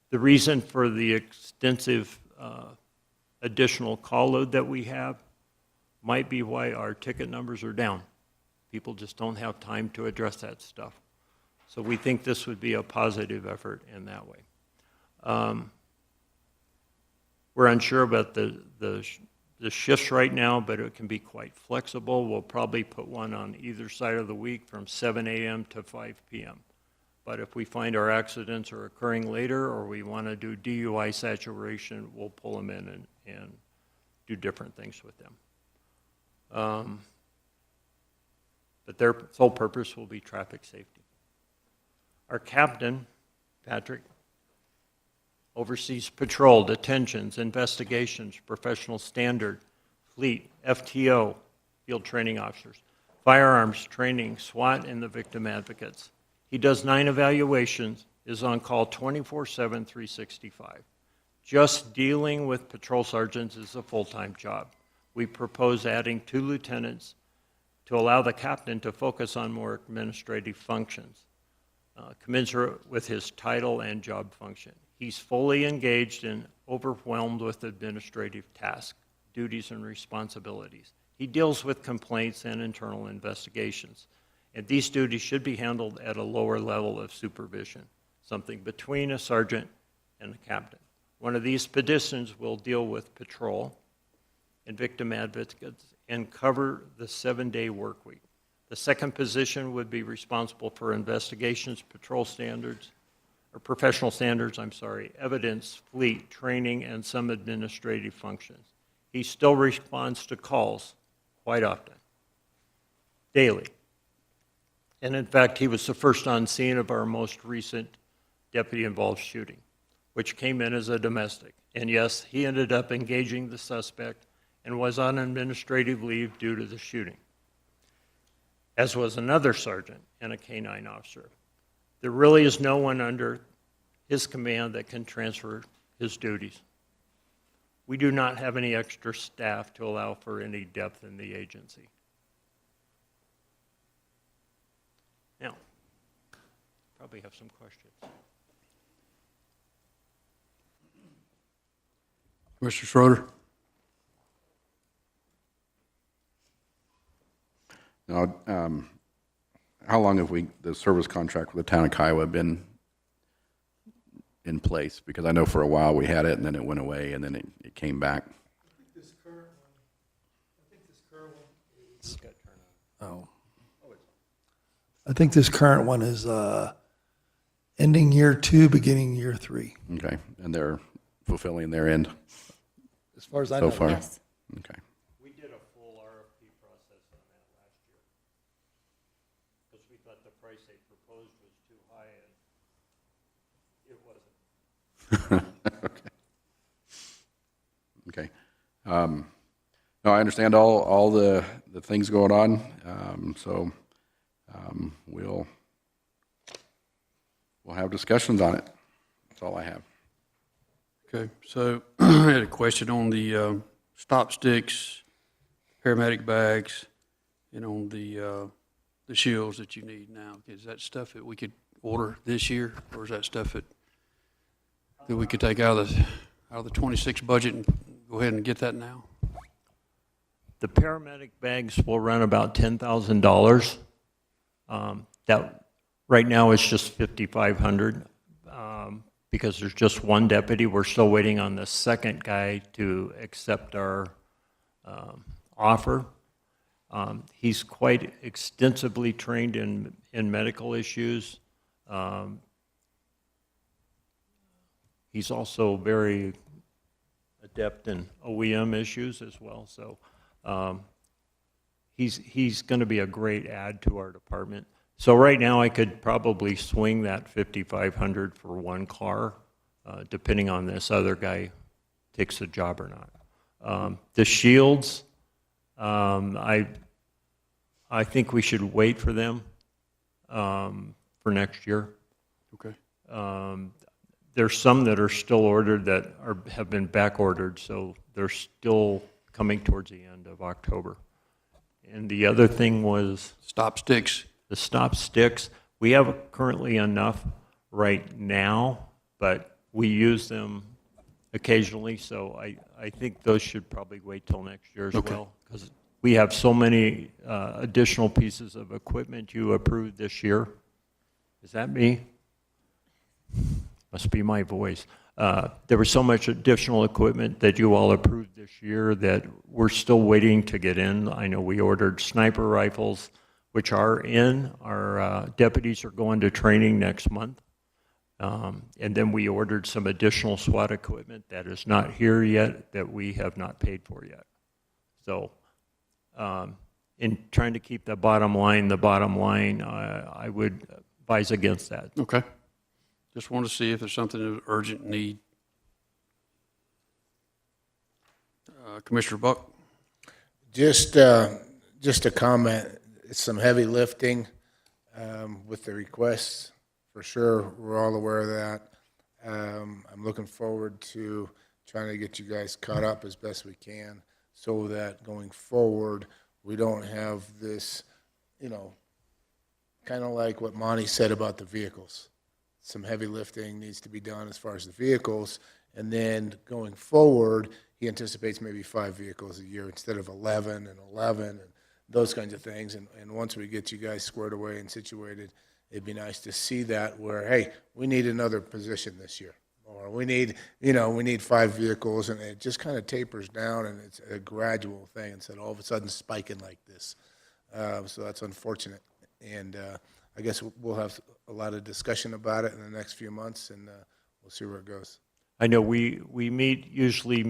The reason for the extensive additional call load that we have might be why our ticket numbers are down. People just don't have time to address that stuff. So we think this would be a positive effort in that way. We're unsure about the shifts right now, but it can be quite flexible. We'll probably put one on either side of the week from 7 a.m. to 5 p.m. But if we find our accidents are occurring later or we want to do DUI saturation, we'll pull them in and do different things with them. But their sole purpose will be traffic safety. Our captain, Patrick, oversees patrol, detentions, investigations, professional standard, fleet, FTO, field training officers, firearms training, SWAT, and the victim advocates. He does 9 evaluations, is on call 24/7, 365. Just dealing with patrol sergeants is a full-time job. We propose adding 2 lieutenants to allow the captain to focus on more administrative functions, commensurate with his title and job function. He's fully engaged and overwhelmed with administrative tasks, duties, and responsibilities. He deals with complaints and internal investigations. And these duties should be handled at a lower level of supervision, something between a sergeant and a captain. One of these positions will deal with patrol and victim advocates and cover the 7-day work week. The second position would be responsible for investigations, patrol standards, or professional standards, evidence, fleet, training, and some administrative functions. He still responds to calls quite often, daily. And in fact, he was the first on scene of our most recent deputy-involved shooting, which came in as a domestic. And yes, he ended up engaging the suspect and was on administrative leave due to the shooting, as was another sergeant and a K-9 officer. There really is no one under his command that can transfer his duties. We do not have any extra staff to allow for any depth in the agency. Now, probably have some questions. Mr. Schroeder? Now, how long have the service contract with the town of Kiowa been in place? Because I know for a while we had it, and then it went away, and then it came back. This current one is ending year 2, beginning year 3. Okay, and they're fulfilling their end As far as I so know. far? Yes. Okay. We did a full RFP process on that last year because we thought the price they proposed was too high, and it wasn't. Okay. No, I understand all the things going on, so we'll have discussions on it. That's all I have. Okay, so I had a question on the stop sticks, paramedic bags, and on the shields that you need now. Is that stuff that we could order this year, or is that stuff that we could take out of the 26 budget and go ahead and get that now? The paramedic bags will run about $10,000. That right now is just $5,500 because there's just one deputy. We're still waiting on the second guy to accept our offer. He's quite extensively trained in medical issues. He's also very adept in OEM issues as well. So he's going to be a great add to our department. So right now I could probably swing that $5,500 for one car, depending on this other guy takes the job or not. The shields, I think we should wait for them for next year. Okay. There's some that are still ordered that have been back ordered, so they're still coming towards the end of October. And the other thing was Stop sticks. the stop sticks. We have currently enough right now, but we use them occasionally, so I think those should probably wait till next year as well, because we have so many additional pieces of equipment you approved this year. Is that me? Must be my voice. There was so much additional equipment that you all approved this year that we're still waiting to get in. I know we ordered sniper rifles, which are in. Our deputies are going to training next month. And then we ordered some additional SWAT equipment that is not here yet, that we have not paid for yet. So in trying to keep the bottom line, I would advise against that. Okay. Just want to see if there's something of urgent need. Commissioner Buck? Just a comment, it's some heavy lifting with the requests, for sure, we're all aware of that. I'm looking forward to trying to get you guys caught up as best we can, so that going forward, we don't have this, kind of like what Monty said about the vehicles. Some heavy lifting needs to be done as far as the vehicles, and then going forward, he anticipates maybe 5 vehicles a year instead of 11 and 11 and those kinds of things. And once we get you guys squared away and situated, it'd be nice to see that where, hey, we need another position this year. Or we need, we need 5 vehicles, and it just kind of tapers down, and it's a gradual thing instead of all of a sudden spiking like this. So that's unfortunate. And I guess we'll have a lot of discussion about it in the next few months, and we'll see where it goes. I know we meet usually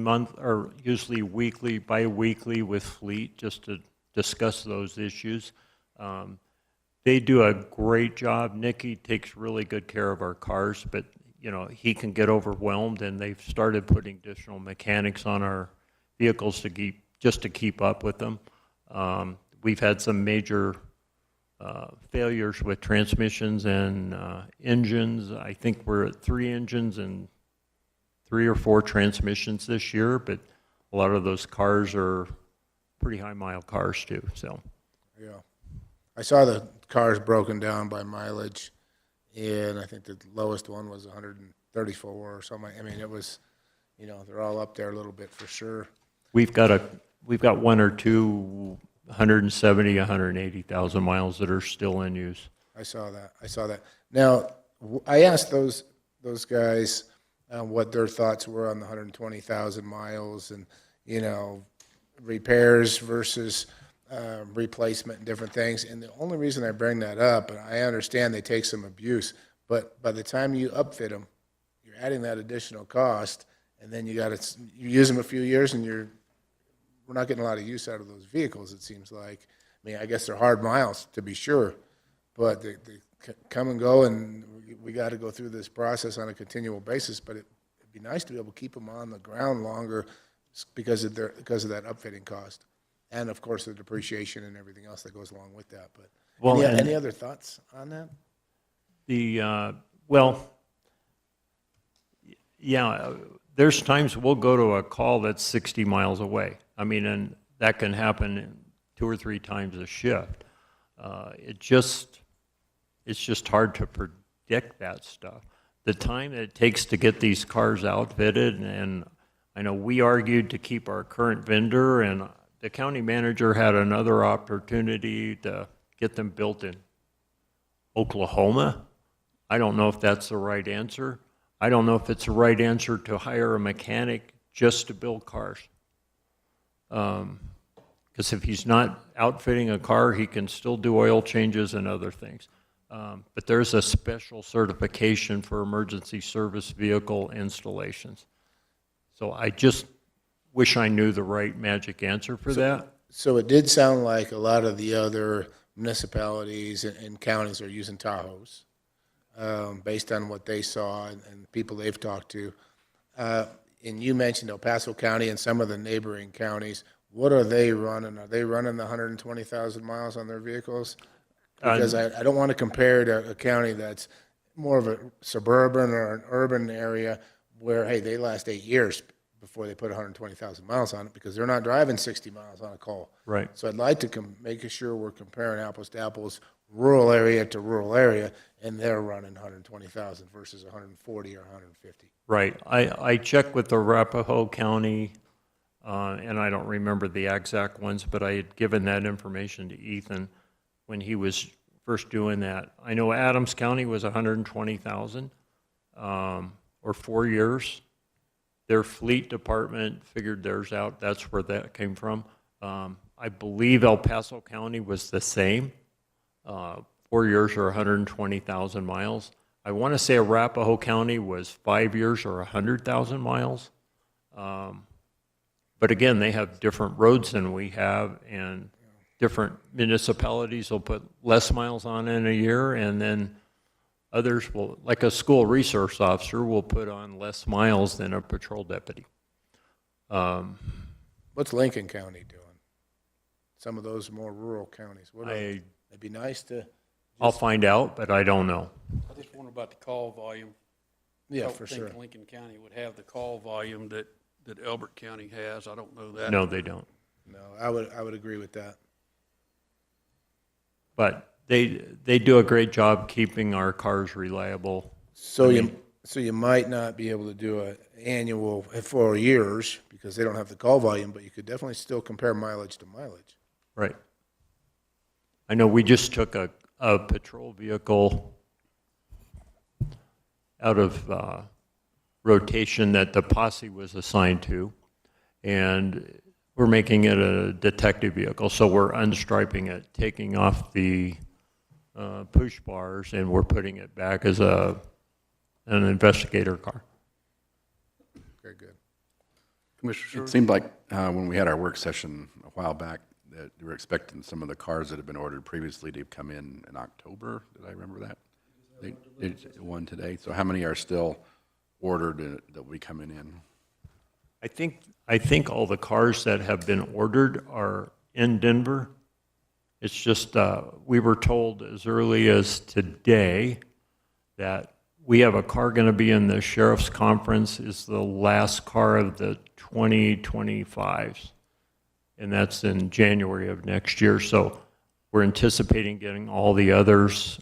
usually weekly, bi-weekly with Fleet just to discuss those issues. They do a great job. Nikki takes really good care of our cars, but he can get overwhelmed, and they've started putting additional mechanics on our vehicles to keep up with them. We've had some major failures with transmissions and engines. I think we're at 3 engines and 3 or 4 transmissions this year, but a lot of those cars are pretty high mile cars too. So, yeah, I saw the cars broken down by mileage. And I think the lowest one was 134 or something. I mean, it was, they're all up there a little bit for sure. We've got 1 or 2 170, 180,000 miles that are still in use. I saw that. Now, I asked those guys what their thoughts were on the 120,000 miles and, repairs versus replacement and different things. And the only reason I bring that up, and I understand they take some abuse, but by the time you upfit them, you're adding that additional cost, and then you use them a few years, and we're not getting a lot of use out of those vehicles, it seems like. I mean, I guess they're hard miles, to be sure, but they come and go, and we got to go through this process on a continual basis, but it'd be nice to be able to keep them on the ground longer because of that upfitting cost. And, of course, the depreciation and everything else that goes along with that. But any other thoughts on that? There's times we'll go to a call that's 60 miles away. I mean, and that can happen 2 or 3 times a shift. It's just hard to predict that stuff. The time that it takes to get these cars outfitted, and I know we argued to keep our current vendor, and the county manager had another opportunity to get them built in Oklahoma. I don't know if that's the right answer. I don't know if it's the right answer to hire a mechanic just to build cars. Because if he's not outfitting a car, he can still do oil changes and other things. But there's a special certification for emergency service vehicle installations. So I just wish I knew the right magic answer for that. So it did sound like a lot of the other municipalities and counties are using Tahoes, based on what they saw and people they've talked to. And you mentioned El Paso County and some of the neighboring counties. What are they running? Are they running the 120,000 miles on their vehicles? Because I don't want to compare to a county that's more of a suburban or an urban area where, hey, they last 8 years before they put 120,000 miles on it because they're not driving 60 miles on a call. Right. So I'd like to make sure we're comparing apples to apples, rural area to rural area, and they're running 120,000 versus 140 or 150. Right. I checked with the Arapahoe County, and I don't remember the exact ones, but I had given that information to Ethan when he was first doing that. I know Adams County was 120,000 or 4 years. Their fleet department figured theirs out. That's where that came from. I believe El Paso County was the same. 4 years or 120,000 miles. I want to say Arapahoe County was 5 years or 100,000 miles. But again, they have different roads than we have, and different municipalities will put less miles on in a year, and then others will, like a school resource officer, will put on less miles than a patrol deputy. What's Lincoln County doing? Some of those more rural counties. It'd be nice to. I'll find out, but I don't know. I just wonder about the call volume. Yeah, I for don't sure. think Lincoln County would have the call volume that Elbert County has. I don't know that. No, they don't. No, I would agree with that. But they do a great job keeping our cars reliable. So So you might not be able to do an annual 4 years because they don't have the call volume, but you could definitely still compare mileage to mileage. Right. I know we just took a patrol vehicle out of rotation that the posse was assigned to, and we're making it a detective vehicle. So we're unstriping it, taking off the push bars, and we're putting it back as an investigator car. Very good. Commissioner It Short? seemed like when we had our work session a while back, that we were expecting some of the cars that had been ordered previously to come in October. Did I remember that? They one today. So how many are still ordered that will be coming in? I think all the cars that have been ordered are in Denver. It's just, we were told as early as today that we have a car going to be in the sheriff's conference, is the last car of the 2025s. And that's in January of next year. So we're anticipating getting all the others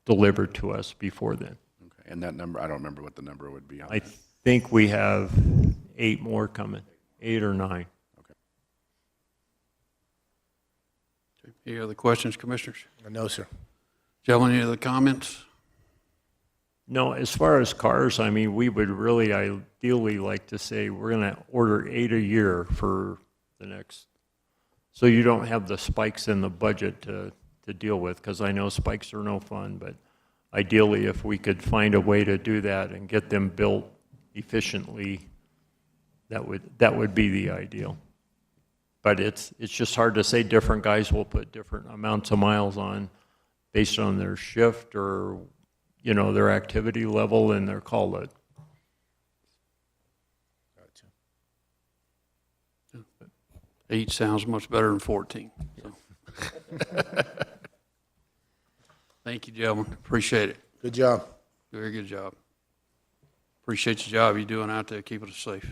delivered to us before then. Okay. And that number, I don't remember what the number would be on I that. think we have 8 more coming, 8 or 9. Any other questions, Commissioners? No, sir. Gentlemen, any other comments? No, as far as cars, I mean, we would really ideally like to say we're going to order 8 a year for the next, so you don't have the spikes in the budget to deal with, because I know spikes are no fun, but ideally if we could find a way to do that and get them built efficiently, that would be the ideal. But it's just hard to say. Different guys will put different amounts of miles on based on their shift or, you know, their activity level and their call load. Gotcha. 8 sounds much better than 14. So. Thank you, gentlemen. Appreciate it. Good job. Very good job. Appreciate the job you're doing out there keeping us safe.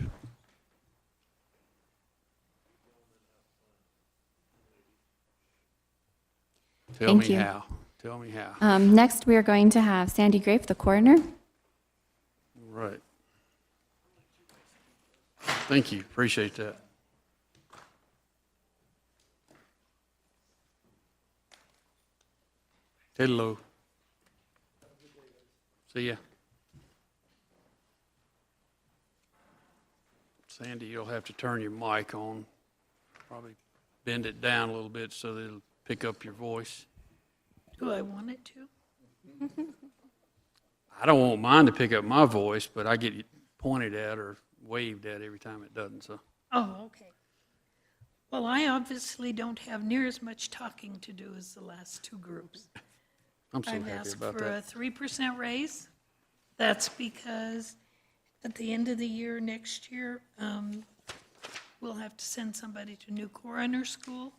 Tell Thank me you. how. Tell me how. Next, we are going to have Sandy Grape, the coroner. Right. Thank you. Appreciate that. Hello. See ya. Sandy, you'll have to turn your mic on. Probably bend it down a little bit so that it'll pick up your voice. Do I want it to? I don't want mine to pick up my voice, but I get pointed at or waved at every time it doesn't, so. Oh, okay. Well, I obviously don't have near as much talking to do as the last two groups. I'm so I've happy asked about for a that. 3% raise. That's because at the end of the year, next year, we'll have to send somebody to new coroner school.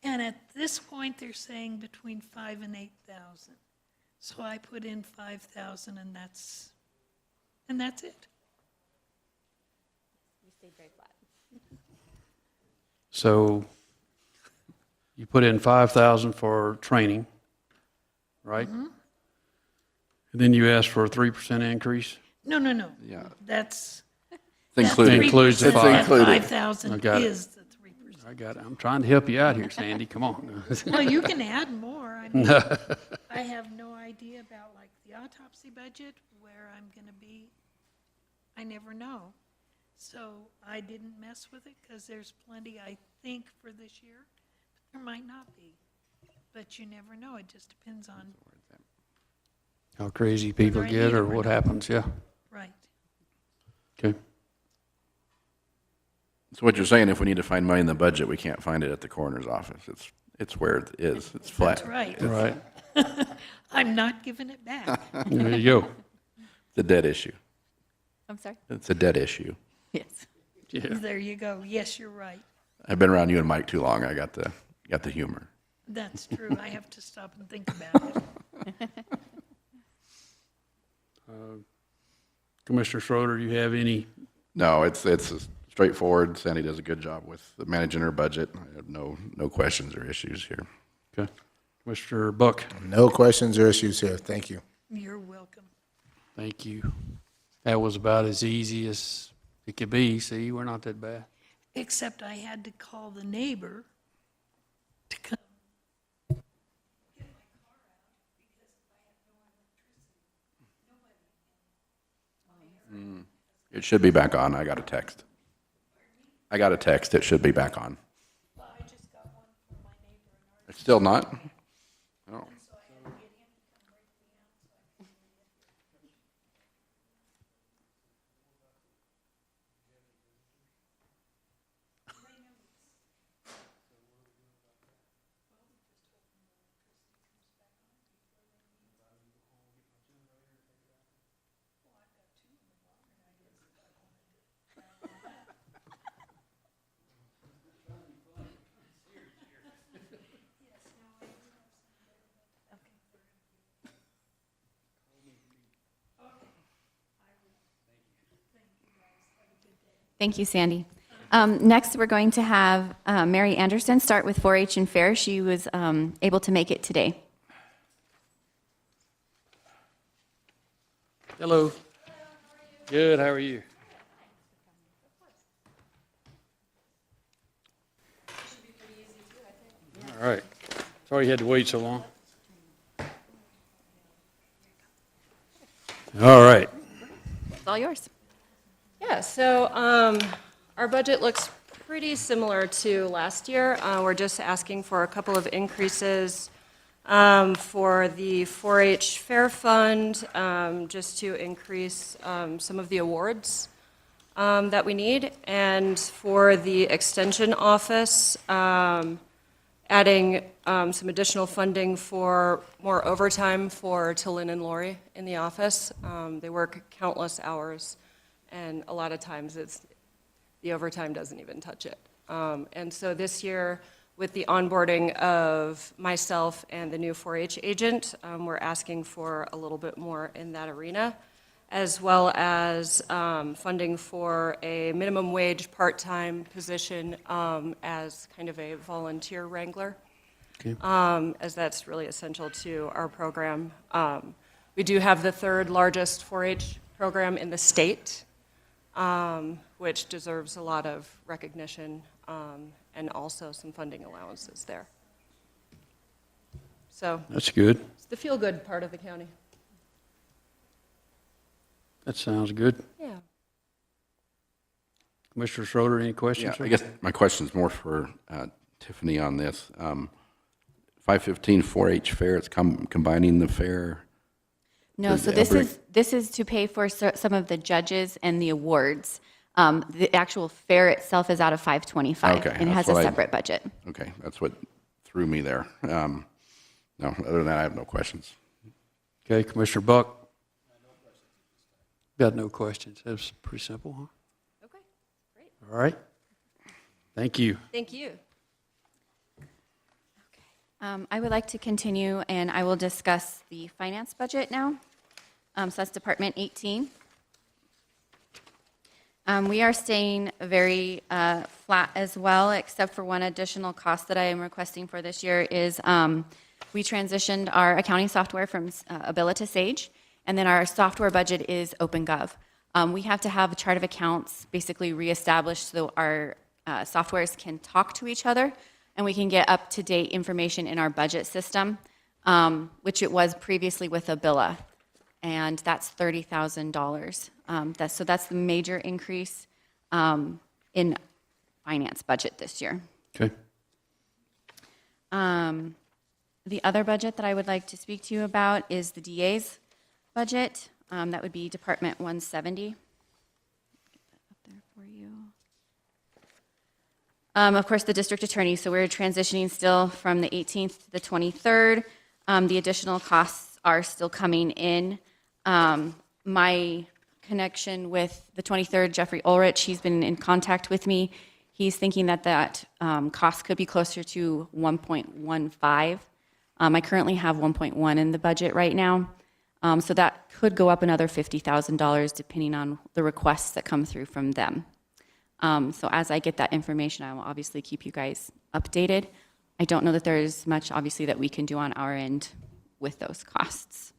And at this point, they're saying between 5,000 and 8,000. So I put in 5,000 and that's it. You stayed very flat. So you put in 5,000 for training, right? Mm-hmm. And then you asked for a 3% increase? No. Yeah. That's. It's included. Includes the It's five. included. 5,000 I got it. is the 3%. I got it. I'm trying to help you out here, Sandy. Come on. Well, you can add more. I mean, I have no idea about like the autopsy budget, where I'm going to be. I never know. So I didn't mess with it because there's plenty, I think, for this year. There might not be, but you never know. It just depends on, How crazy people Whether I get need or it or what not. happens, yeah. right. Okay. So what you're saying, if we need to find money in the budget, we can't find it at the coroner's office. It's where it is. It's flat. That's right. Right. I'm not giving it back. There you go. It's a dead issue. I'm sorry? It's a dead issue. Yes. Yeah. There you go. Yes, you're right. I've been around you and Mike too long. I got the humor. That's true. I have to stop and think about it. Commissioner Schroeder, do you have any? No, it's straightforward. Sandy does a good job with managing her budget. I have no questions or issues here. Okay. Commissioner Buck? No questions or issues here. Thank you. You're welcome. Thank you. That was about as easy as it could be. See, we're not that bad. Except I had to call the neighbor to come. It should be back on. I got a text. It should be back on. It's still not? Oh. Thank you, Sandy. Next, we're going to have Mary Anderson start with 4-H and Fair. She was able to make it today. Hello. Good, how are you? All right. Sorry you had to wait so long. All right. It's all yours. Yeah, so our budget looks pretty similar to last year. We're just asking for a couple of increases for the 4-H Fair Fund, just to increase some of the awards that we need. And for the Extension Office, adding some additional funding for more overtime for Tillin and Lori in the office. They work countless hours, and a lot of times the overtime doesn't even touch it. And so this year, with the onboarding of myself and the new 4-H agent, we're asking for a little bit more in that arena, as well as funding for a minimum wage part-time position as kind of a volunteer wrangler, as that's really essential to our program. We do have the third largest 4-H program in the state, which deserves a lot of recognition and also some funding allowances there. So That's good. it's the feel-good part of the county. That sounds good. Yeah. Commissioner Schroeder, any questions? Yeah, sir? I guess my question is more for Tiffany on this. 515 4-H Fair, it's combining the fair. No, Does so Elbert- this is to pay for some of the judges and the awards. The actual fair itself is out of 525 Okay, and has that's a what I- separate budget. Okay, that's what threw me there. No, other than that, I have no questions. Okay, Commissioner Buck? Got no questions. That's pretty simple, huh? Okay, great. All right. Thank you. Thank you. I would like to continue, and I will discuss the finance budget now. So that's Department 18. We are staying very flat as well, except for one additional cost that I am requesting for this year is we transitioned our accounting software from Abila to Sage, and then our software budget is OpenGov. We have to have a chart of accounts basically reestablished so our softwares can talk to each other, and we can get up-to-date information in our budget system, which it was previously with Abila, and that's $30,000. So that's the major increase in finance budget this year. Okay. The other budget that I would like to speak to you about is the DA's budget. That would be Department 170. Get that up there for you. Of course, the district attorney, so we're transitioning still from the 18th to the 23rd. The additional costs are still coming in. My connection with the 23rd, Jeffrey Ulrich, he's been in contact with me. He's thinking that cost could be closer to 1.15. I currently have 1.1 in the budget right now. So that could go up another $50,000 depending on the requests that come through from them. So as I get that information, I will obviously keep you guys updated. I don't know that there's much, obviously, that we can do on our end with those costs.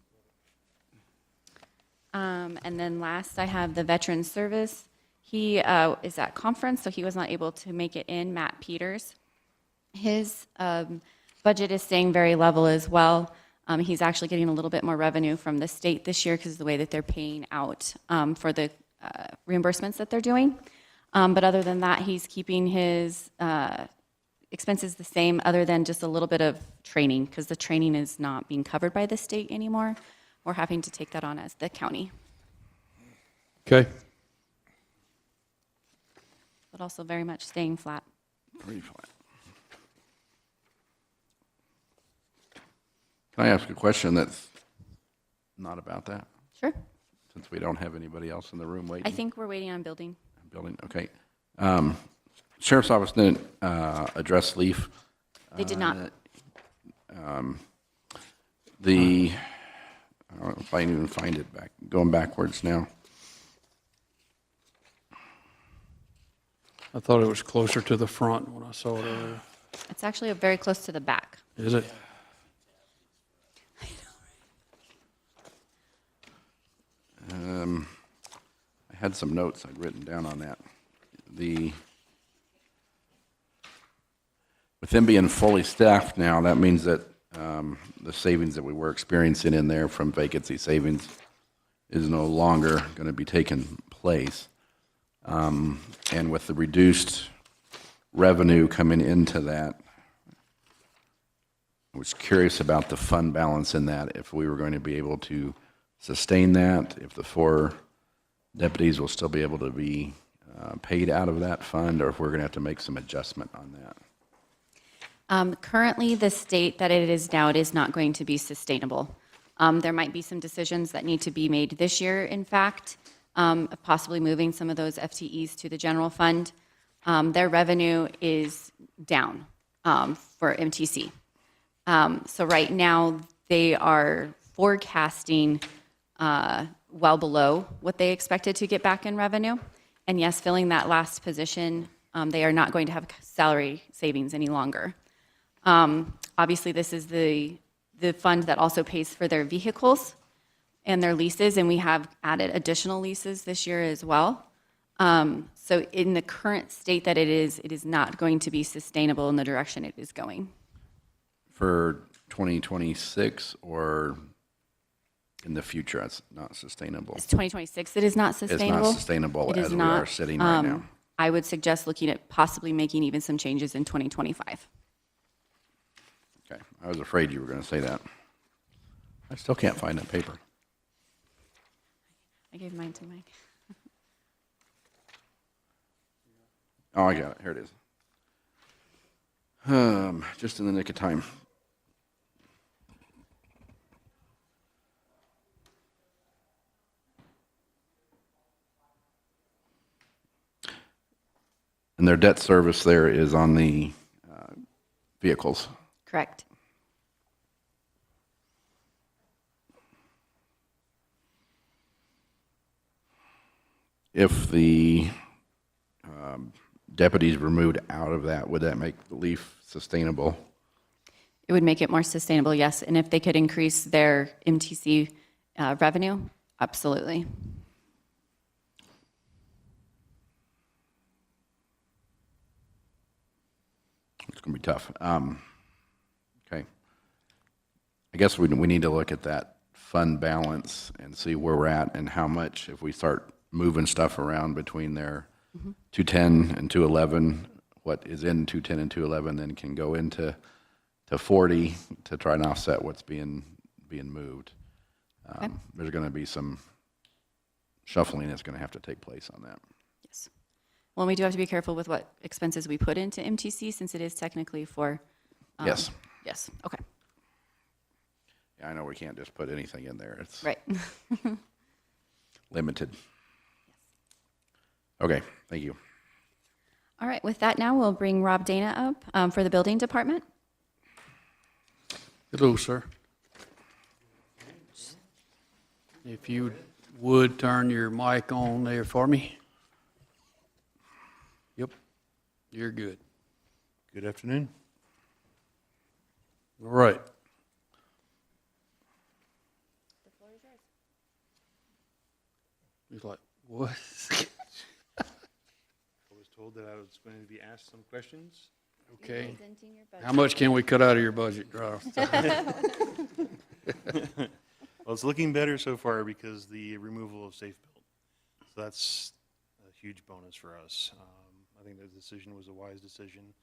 And then last, I have the Veteran Service. He is at conference, so he was not able to make it in, Matt Peters. His budget is staying very level as well. He's actually getting a little bit more revenue from the state this year because of the way that they're paying out for the reimbursements that they're doing. But other than that, he's keeping his expenses the same, other than just a little bit of training, because the training is not being covered by the state anymore. We're having to take that on as the county, Okay. but also very much staying flat. Pretty flat. Can I ask a question that's not about that? Sure. Since we don't have anybody else in the room waiting? I think we're waiting on building. Building, okay. Sheriff's Office didn't address LEAF. They did not. I don't know if I can even find it back, going backwards now. I thought it was closer to the front when I saw it earlier. It's actually very close to the back. Is it? I had some notes I'd written down on that. With them being fully staffed now, that means that the savings that we were experiencing in there from vacancy savings is no longer going to be taking place. And with the reduced revenue coming into that, I was curious about the fund balance in that, if we were going to be able to sustain that, if the 4 deputies will still be able to be paid out of that fund, or if we're going to have to make some adjustment on that. Currently, the state that it is now, it is not going to be sustainable. There might be some decisions that need to be made this year, in fact, of possibly moving some of those FTEs to the general fund. Their revenue is down for MTC. So right now, they are forecasting well below what they expected to get back in revenue. And yes, filling that last position, they are not going to have salary savings any longer. Obviously, this is the fund that also pays for their vehicles and their leases, and we have added additional leases this year as well. So in the current state that it is not going to be sustainable in the direction it is going. For 2026 or in the future, it's not sustainable? It's 2026, it is not sustainable. It's not sustainable It is as we not. are sitting right now. I would suggest looking at possibly making even some changes in 2025. Okay, I was afraid you were going to say that. I still can't find that paper. I gave mine to Mike. Oh, I got it. Here it is. Just in the nick of time. And their debt service there is on the vehicles. Correct. If the deputies were moved out of that, would that make the LEAF sustainable? It would make it more sustainable, yes. And if they could increase their MTC revenue, absolutely. It's going to be tough. Okay. I guess we need to look at that fund balance and see where we're at and how much, if we start moving stuff around between their 210 and 211, what is in 210 and 211 then can go into 40 to try and offset what's being moved. Okay. There's going to be some shuffling that's going to have to take place on that. Yes. Well, we do have to be careful with what expenses we put into MTC since it is technically for. Yes. Yes, okay. Yeah, I know we can't just put anything in there. It's Right. limited. Okay, thank you. All right, with that now, we'll bring Rob Dana up for the building department. Hello, sir. If you would turn your mic on there for me. Yep, you're good. Good afternoon. All right. He's like, what? I was told that I was going to be asked some questions. Okay. How much can we cut out of your budget, Ralph? Well, it's looking better so far because the removal of safe build. So that's a huge bonus for us. I think the decision was a wise decision.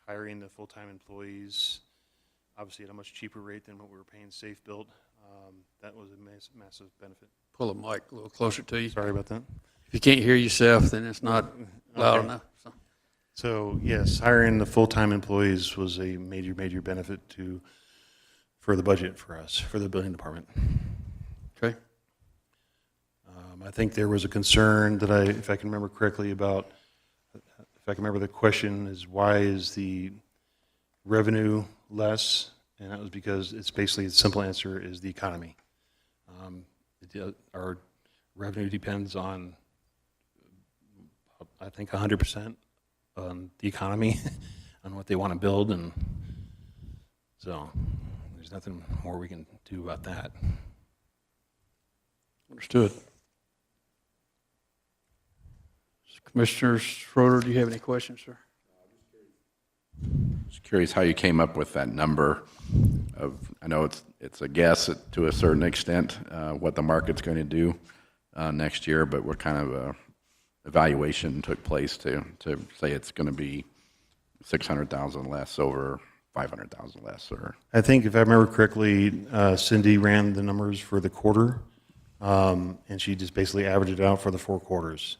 Hiring the full-time employees, obviously at a much cheaper rate than what we were paying safe build. That was a massive benefit. Pull the mic a little closer to you. Sorry about that. If you can't hear yourself, then it's not loud Okay. enough. So. So yes, hiring the full-time employees was a major, major benefit for the budget for us, for the building department. Okay. I think there was a concern that if I can remember correctly if I can remember the question is why is the revenue less? And that was because it's basically, the simple answer is the economy. Our revenue depends on, I think, 100% on the economy, on what they want to build, and so there's nothing more we can do about that. Understood. Commissioner Schroeder, do you have any questions, sir? Just curious how you came up with that number of, I know it's a guess to a certain extent, what the market's going to do next year, but what kind of evaluation took place to say it's going to be 600,000 less over 500,000 less, or? I think if I remember correctly, Cindy ran the numbers for the quarter, and she just basically averaged it out for the 4 quarters.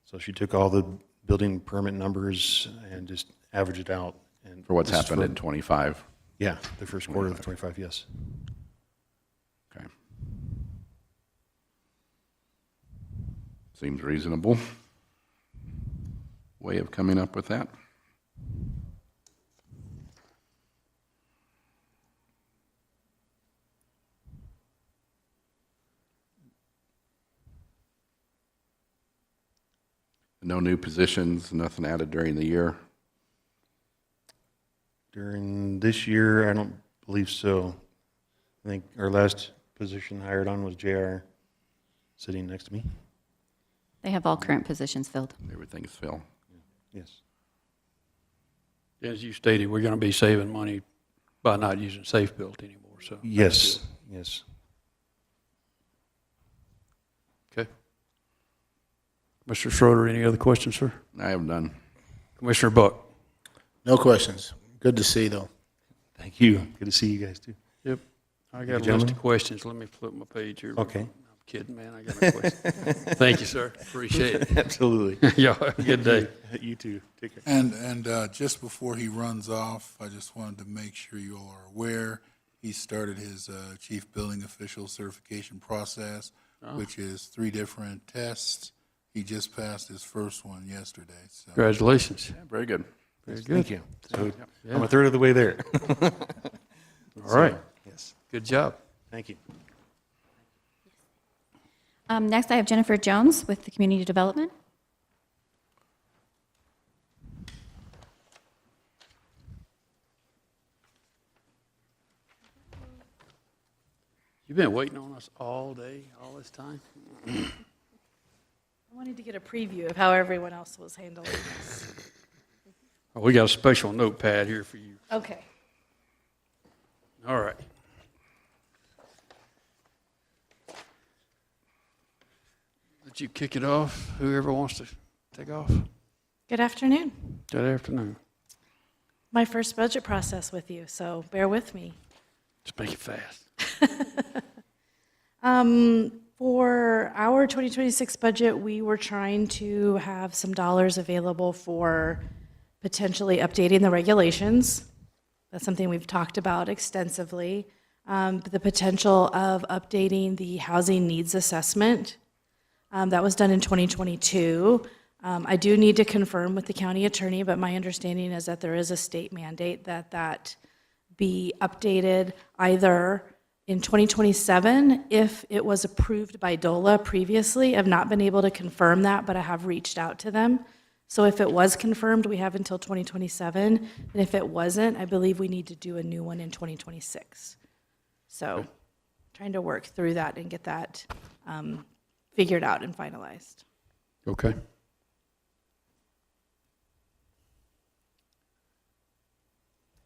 So she took all the building permit numbers and just averaged it out. And For what's this is happened in 25? Yeah, the first quarter of 25, yes. Okay. Seems reasonable way of coming up with that. No new positions, nothing added during the year? During this year, I don't believe so. I think our last position hired on was JR, sitting next to me. They have all current positions filled. Everything's filled. Yes. As you stated, we're going to be saving money by not using safe built anymore, so. Yes, yes. Okay. Mr. Schroeder, any other questions, sir? I have none. Commissioner Buck? No questions. Good to see, though. Thank you. Good to see you guys, too. Yep. I got a list Gentlemen? of questions. Let me flip my page here. Okay. I'm kidding, man. I got a question. Thank you, sir. Appreciate it. Absolutely. Y'all have a good day. You too. Take care. And just before he runs off, I just wanted to make sure you all are aware, he started his chief building official certification process, which is 3 different tests. He just passed his first one yesterday. So. Congratulations. Yeah, very good. Very good. Thank you. So Yeah. I'm a third of the way there. All right. Yes. Good job. Thank you. Next, I have Jennifer Jones with the Community Development. You've been waiting on us all day, all this time? I wanted to get a preview of how everyone else was handling this. Oh, we got a special notepad here for you. Okay. All right. Let you kick it off, whoever wants to take off. Good afternoon. Good afternoon. My first budget process with you, so bear with me. Just make it fast. For our 2026 budget, we were trying to have some dollars available for potentially updating the regulations. That's something we've talked about extensively. The potential of updating the housing needs assessment. That was done in 2022. I do need to confirm with the county attorney, but my understanding is that there is a state mandate that be updated either in 2027 if it was approved by DOLA previously. I've not been able to confirm that, but I have reached out to them. So if it was confirmed, we have until 2027, and if it wasn't, I believe we need to do a new one in 2026. So trying to work through that and get that figured out and finalized. Okay.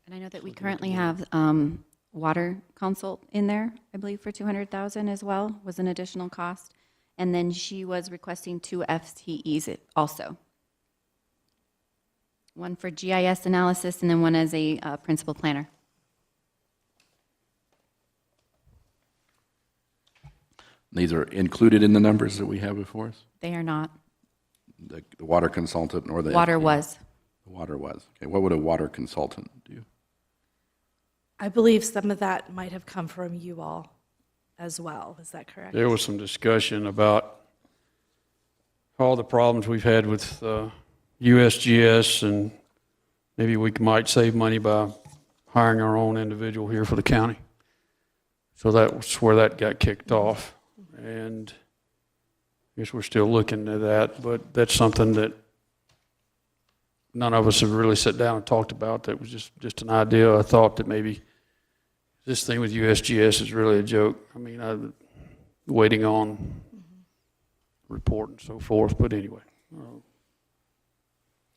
And I know that we currently have water consult in there, I believe, for 200,000 as well, was an additional cost. And then she was requesting 2 FTEs also. One for GIS analysis and then one as a principal planner. These are included in the numbers that we have before us? They are not. The water consultant or the Water FTE? was. The water was. Okay, what would a water consultant do? I believe some of that might have come from you all as well. Is that correct? There was some discussion about all the problems we've had with USGS, and maybe we might save money by hiring our own individual here for the county. So that was where that got kicked off. And I guess we're still looking at that, but that's something that none of us have really sat down and talked about. That was just an idea. I thought that maybe this thing with USGS is really a joke. I mean, I'm waiting on report and so forth, but anyway.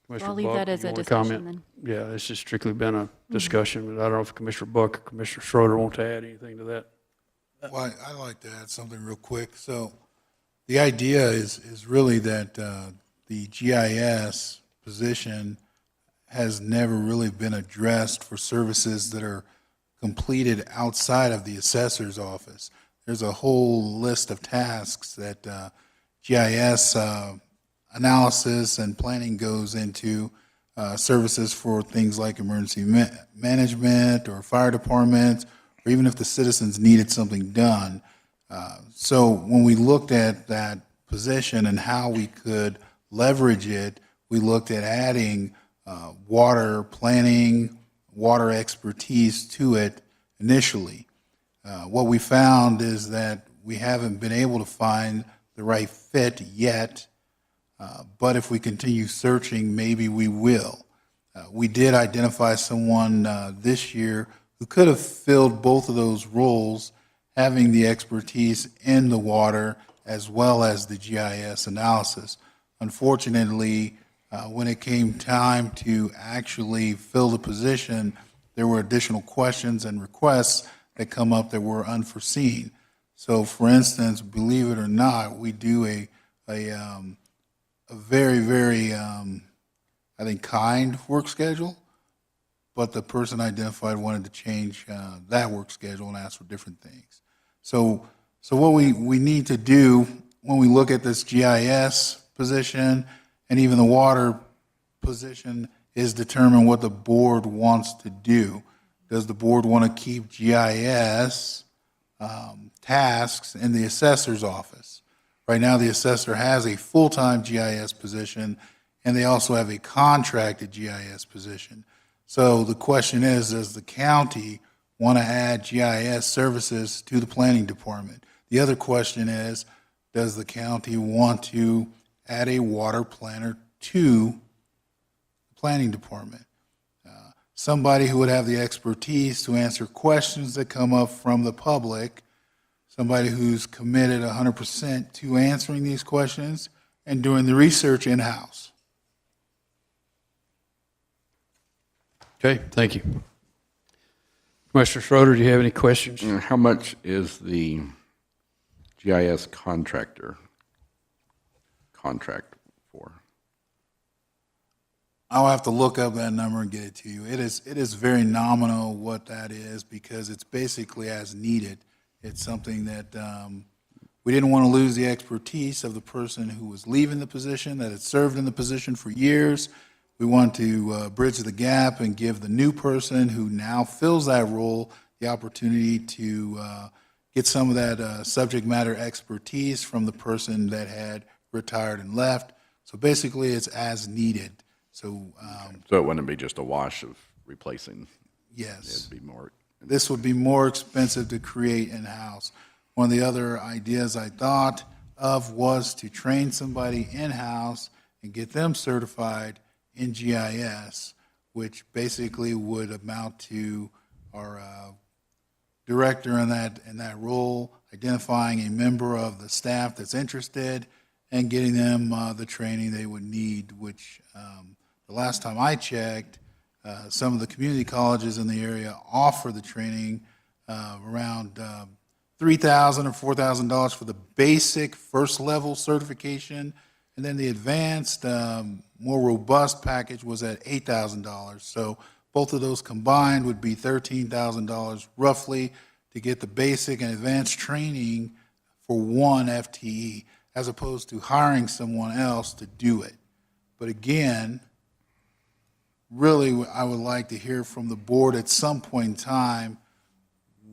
Commissioner I'll leave Buck, that as you a wanna discussion comment? then. Yeah, this has strictly been a discussion, but I don't know if Commissioner Buck or Commissioner Schroeder want to add anything to that. Well, I'd like to add something real quick. So the idea is really that the GIS position has never really been addressed for services that are completed outside of the assessor's office. There's a whole list of tasks that GIS analysis and planning goes into, services for things like emergency management or fire department, or even if the citizens needed something done. So when we looked at that position and how we could leverage it, we looked at adding water planning, water expertise to it initially. What we found is that we haven't been able to find the right fit yet, but if we continue searching, maybe we will. We did identify someone this year who could have filled both of those roles, having the expertise in the water as well as the GIS analysis. Unfortunately, when it came time to actually fill the position, there were additional questions and requests that come up that were unforeseen. So, for instance, believe it or not, we do a very, very, I think, kind work schedule, but the person identified wanted to change that work schedule and ask for different things. So what we need to do when we look at this GIS position and even the water position is determine what the board wants to do. Does the board want to keep GIS tasks in the assessor's office? Right now, the assessor has a full-time GIS position, and they also have a contracted GIS position. So the question is, does the county want to add GIS services to the planning department? The other question is, does the county want to add a water planner to the planning department? Somebody who would have the expertise to answer questions that come up from the public, somebody who's committed 100% to answering these questions and doing the research in-house. Okay, thank you. Commissioner Schroeder, do you have any questions? How much is the GIS contractor contract for? I'll have to look up that number and get it to you. It is very nominal what that is because it's basically as needed. It's something that we didn't want to lose the expertise of the person who was leaving the position, that had served in the position for years. We want to bridge the gap and give the new person who now fills that role the opportunity to get some of that subject matter expertise from the person that had retired and left. So basically, it's as needed. So it wouldn't be just a wash of replacing? Yes. It'd be more. This would be more expensive to create in-house. One of the other ideas I thought of was to train somebody in-house and get them certified in GIS, which basically would amount to our director in that role, identifying a member of the staff that's interested, and getting them the training they would need, which the last time I checked, some of the community colleges in the area offer the training around $3,000 or $4,000 for the basic first level certification, and then the advanced, more robust package was at $8,000. So both of those combined would be $13,000 roughly to get the basic and advanced training for one FTE, as opposed to hiring someone else to do it. But again, really, I would like to hear from the board at some point in time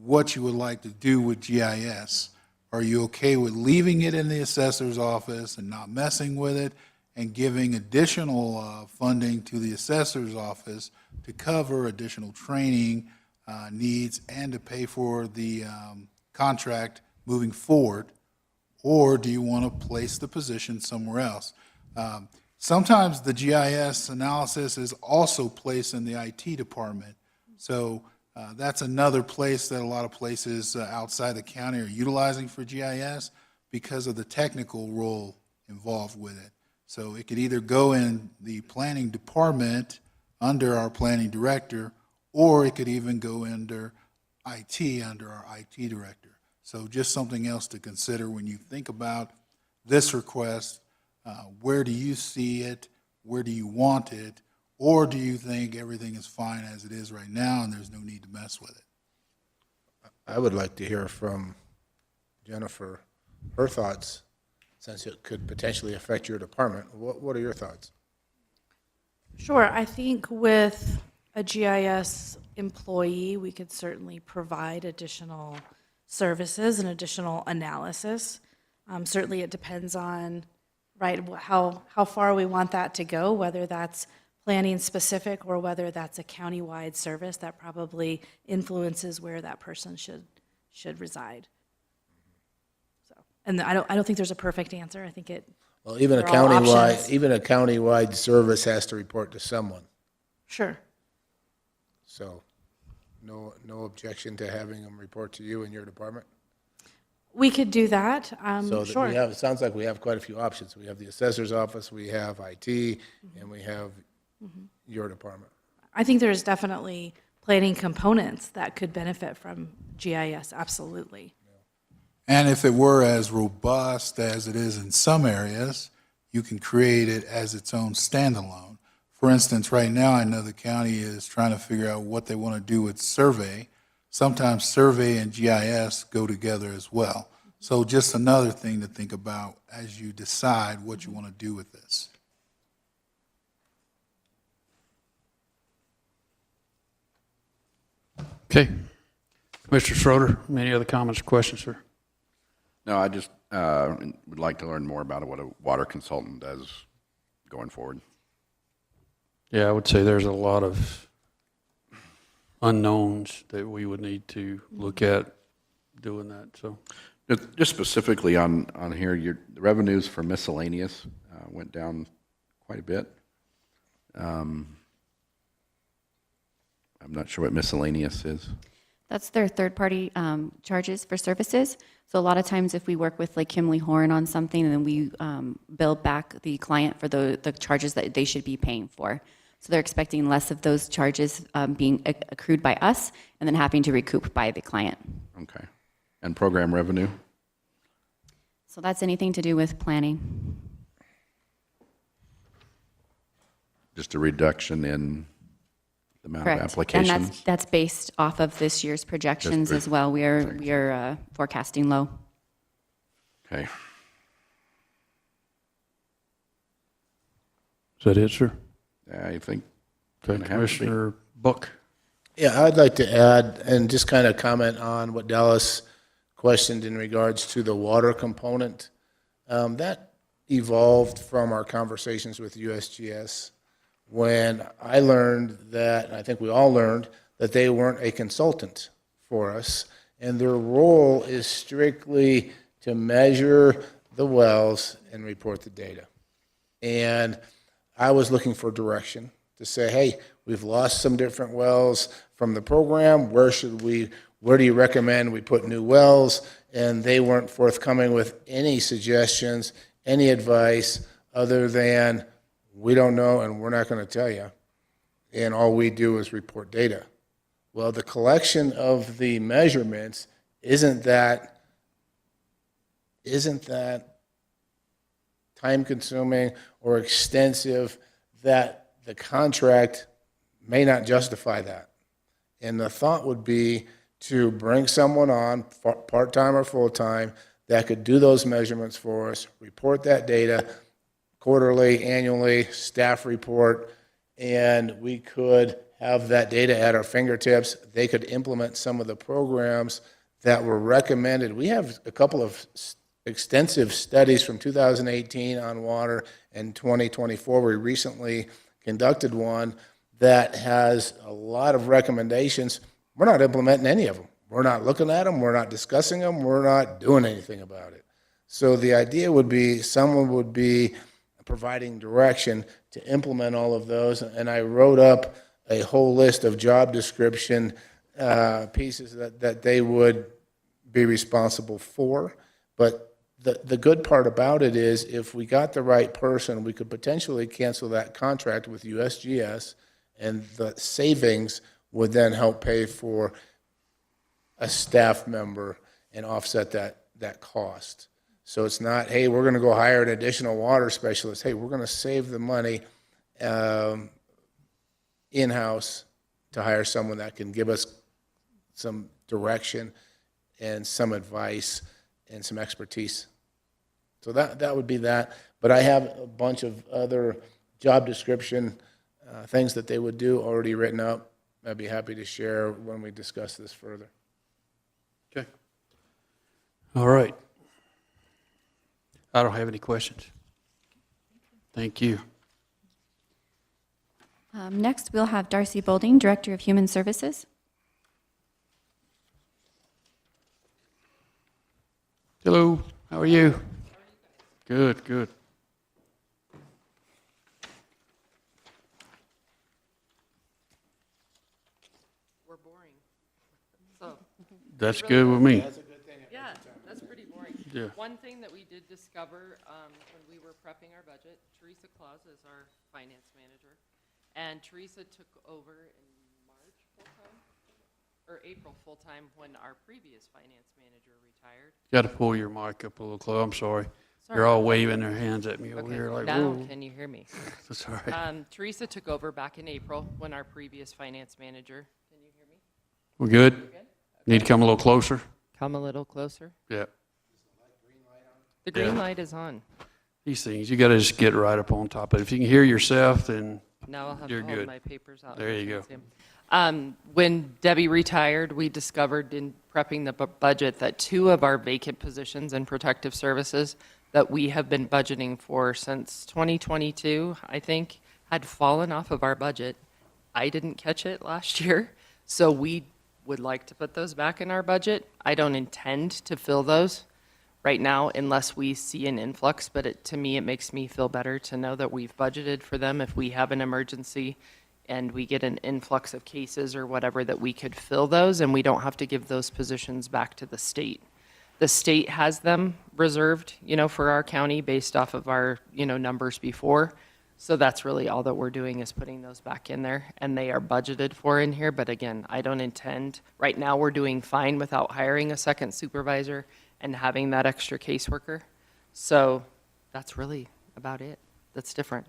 what you would like to do with GIS. Are you okay with leaving it in the assessor's office and not messing with it, and giving additional funding to the assessor's office to cover additional training needs and to pay for the contract moving forward? Or do you want to place the position somewhere else? Sometimes the GIS analysis is also placed in the IT department. So that's another place that a lot of places outside the county are utilizing for GIS because of the technical role involved with it. So it could either go in the planning department under our planning director, or it could even go under IT, under our IT director. So just something else to consider when you think about this request. Where do you see it? Where do you want it? Or do you think everything is fine as it is right now and there's no need to mess with it? I would like to hear from Jennifer, her thoughts, since it could potentially affect your department. What are your thoughts? Sure, I think with a GIS employee, we could certainly provide additional services and additional analysis. Certainly it depends on, right, how far we want that to go, whether that's planning specific or whether that's a county-wide service that probably influences where that person should reside. So, and I don't think there's a perfect answer. I think it. Well, even a they're all options. countywide service has to report to someone. Sure. So, no objection to having them report to you in your department? We could do that. So Sure. that it sounds like we have quite a few options. We have the assessor's office, we have IT, and we have your department. I think there's definitely planning components that could benefit from GIS, absolutely. And if it were as robust as it is in some areas, you can create it as its own standalone. For instance, right now, I know the county is trying to figure out what they want to do with survey. Sometimes survey and GIS go together as well. So just another thing to think about as you decide what you want to do with this. Okay. Mr. Schroeder, any other comments or questions, sir? No, I just would like to learn more about what a water consultant does going forward. Yeah, I would say there's a lot of unknowns that we would need to look at doing that, so. Just specifically on here, the revenues for miscellaneous went down quite a bit. I'm not sure what miscellaneous is. That's their third-party charges for services. So a lot of times if we work with like Kimley Horn on something, then we bill back the client for the charges that they should be paying for. So they're expecting less of those charges being accrued by us and then having to recoup by the client. Okay. And program revenue? So that's anything to do with planning. Just a reduction in the amount Correct. of applications? And that's based off of this year's projections as well. We are forecasting low. Okay. Is that it, sir? I think. Okay, Commissioner Buck. Yeah, I'd like to add and just kind of comment on what Dallas questioned in regards to the water component. That evolved from our conversations with USGS when I learned that, and I think we all learned, that they weren't a consultant for us, and their role is strictly to measure the wells and report the data. And I was looking for direction to say, hey, we've lost some different wells from the program. Where should we where do you recommend we put new wells? And they weren't forthcoming with any suggestions, any advice, other than, we don't know and we're not going to tell you. And all we do is report data. Well, the collection of the measurements isn't that time-consuming or extensive that the contract may not justify that. And the thought would be to bring someone on, part-time or full-time, that could do those measurements for us, report that data quarterly, annually, staff report, and we could have that data at our fingertips. They could implement some of the programs that were recommended. We have a couple of extensive studies from 2018 on water and 2024. We recently conducted one that has a lot of recommendations. We're not implementing any of them. We're not looking at them. We're not discussing them. We're not doing anything about it. So the idea would be someone would be providing direction to implement all of those. And I wrote up a whole list of job description pieces that they would be responsible for. But the good part about it is if we got the right person, we could potentially cancel that contract with USGS, and the savings would then help pay for a staff member and offset that cost. So it's not, hey, we're going to go hire an additional water specialist. Hey, we're going to save the money in-house to hire someone that can give us some direction and some advice and some expertise. So that would be that. But I have a bunch of other job description things that they would do already written up. I'd be happy to share when we discuss this further. Okay. All right. I don't have any questions. Thank you. Next, we'll have Darcy Bolding, Director of Human Services. Hello, how are you? Good, good. We're boring. So. That's good with me. Yeah, that's pretty boring. Yeah. One thing that we did discover when we were prepping our budget, Teresa Claus is our finance manager, and Teresa took over in March full-time, or April full-time when our previous finance manager retired. Got to pull your mic up a little close. I'm sorry. They're all waving their hands at me over here like, now whoa. can you hear me? That's all right. Teresa took over back in April when our previous finance manager. Can you hear me? We're good? We're good? Okay. Need to come a little closer? Come a little closer. Yeah. The green Yeah. light is on. These things, you got to just get right up on top of it. If you can hear yourself, then Now I'll have you're to hold good. my papers out. There you so I go. can see 'em. When Debbie retired, we discovered in prepping the budget that 2 of our vacant positions in protective services that we have been budgeting for since 2022, I think, had fallen off of our budget. I didn't catch it last year, so we would like to put those back in our budget. I don't intend to fill those right now unless we see an influx, but to me, it makes me feel better to know that we've budgeted for them if we have an emergency and we get an influx of cases or whatever, that we could fill those and we don't have to give those positions back to the state. The state has them reserved, for our county based off of our, numbers before. So that's really all that we're doing is putting those back in there, and they are budgeted for in here. But again, I don't intend, right now we're doing fine without hiring a second supervisor and having that extra caseworker. So that's really about it. That's different.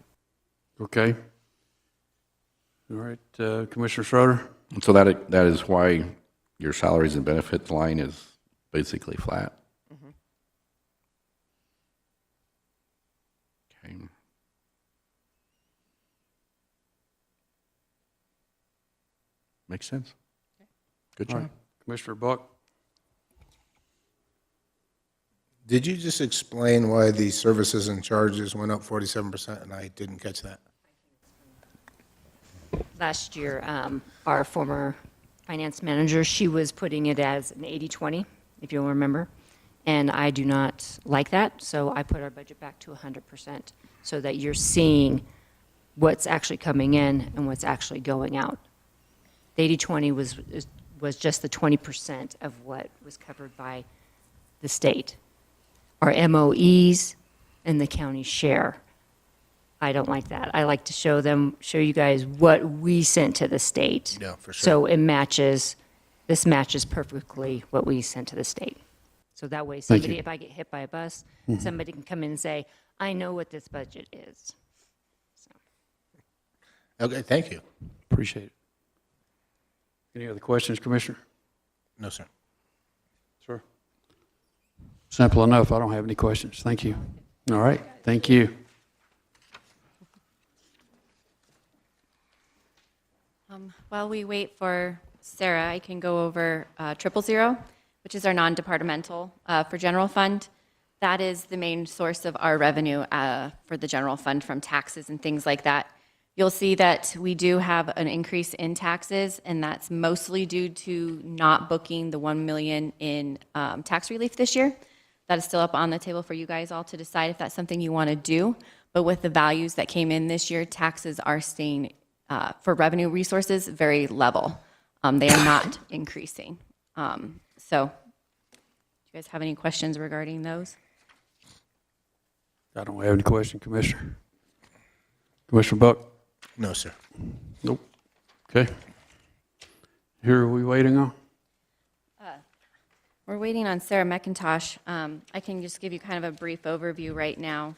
Okay. All right, Commissioner Schroeder? And so that is why your salaries and benefits line is basically flat. Mhm. Okay. Makes sense. Good All job. right. Commissioner Buck? Did you just explain why the services and charges went up 47%, and I didn't catch that? Last year, our former finance manager, she was putting it as an 80-20, if you'll remember, and I do not like that, so I put our budget back to 100% so that you're seeing what's actually coming in and what's actually going out. The 80-20 was just the 20% of what was covered by the state. Our MOEs and the county share. I don't like that. I like to show you guys what we sent to the state. Yeah, for sure. So this matches perfectly what we sent to the state. So that way, Thank somebody, you. if I get hit by a bus, somebody can come in and say, I know what this budget is. Okay, thank you. Appreciate it. Any other questions, Commissioner? No, sir. Sir? Simple enough. I don't have any questions. Thank you. All right. Thank you. While we wait for Sarah, I can go over 000, which is our non-departmental for general fund. That is the main source of our revenue for the general fund from taxes and things like that. You'll see that we do have an increase in taxes, and that's mostly due to not booking the 1 million in tax relief this year. That is still up on the table for you guys all to decide if that's something you want to do. But with the values that came in this year, taxes are staying, for revenue resources, very level. They are not increasing. So, do you guys have any questions regarding those? I don't have any question, Commissioner. Commissioner Buck? No, sir. Nope. Okay. Who are we waiting on? We're waiting on Sarah McIntosh. I can just give you kind of a brief overview right now.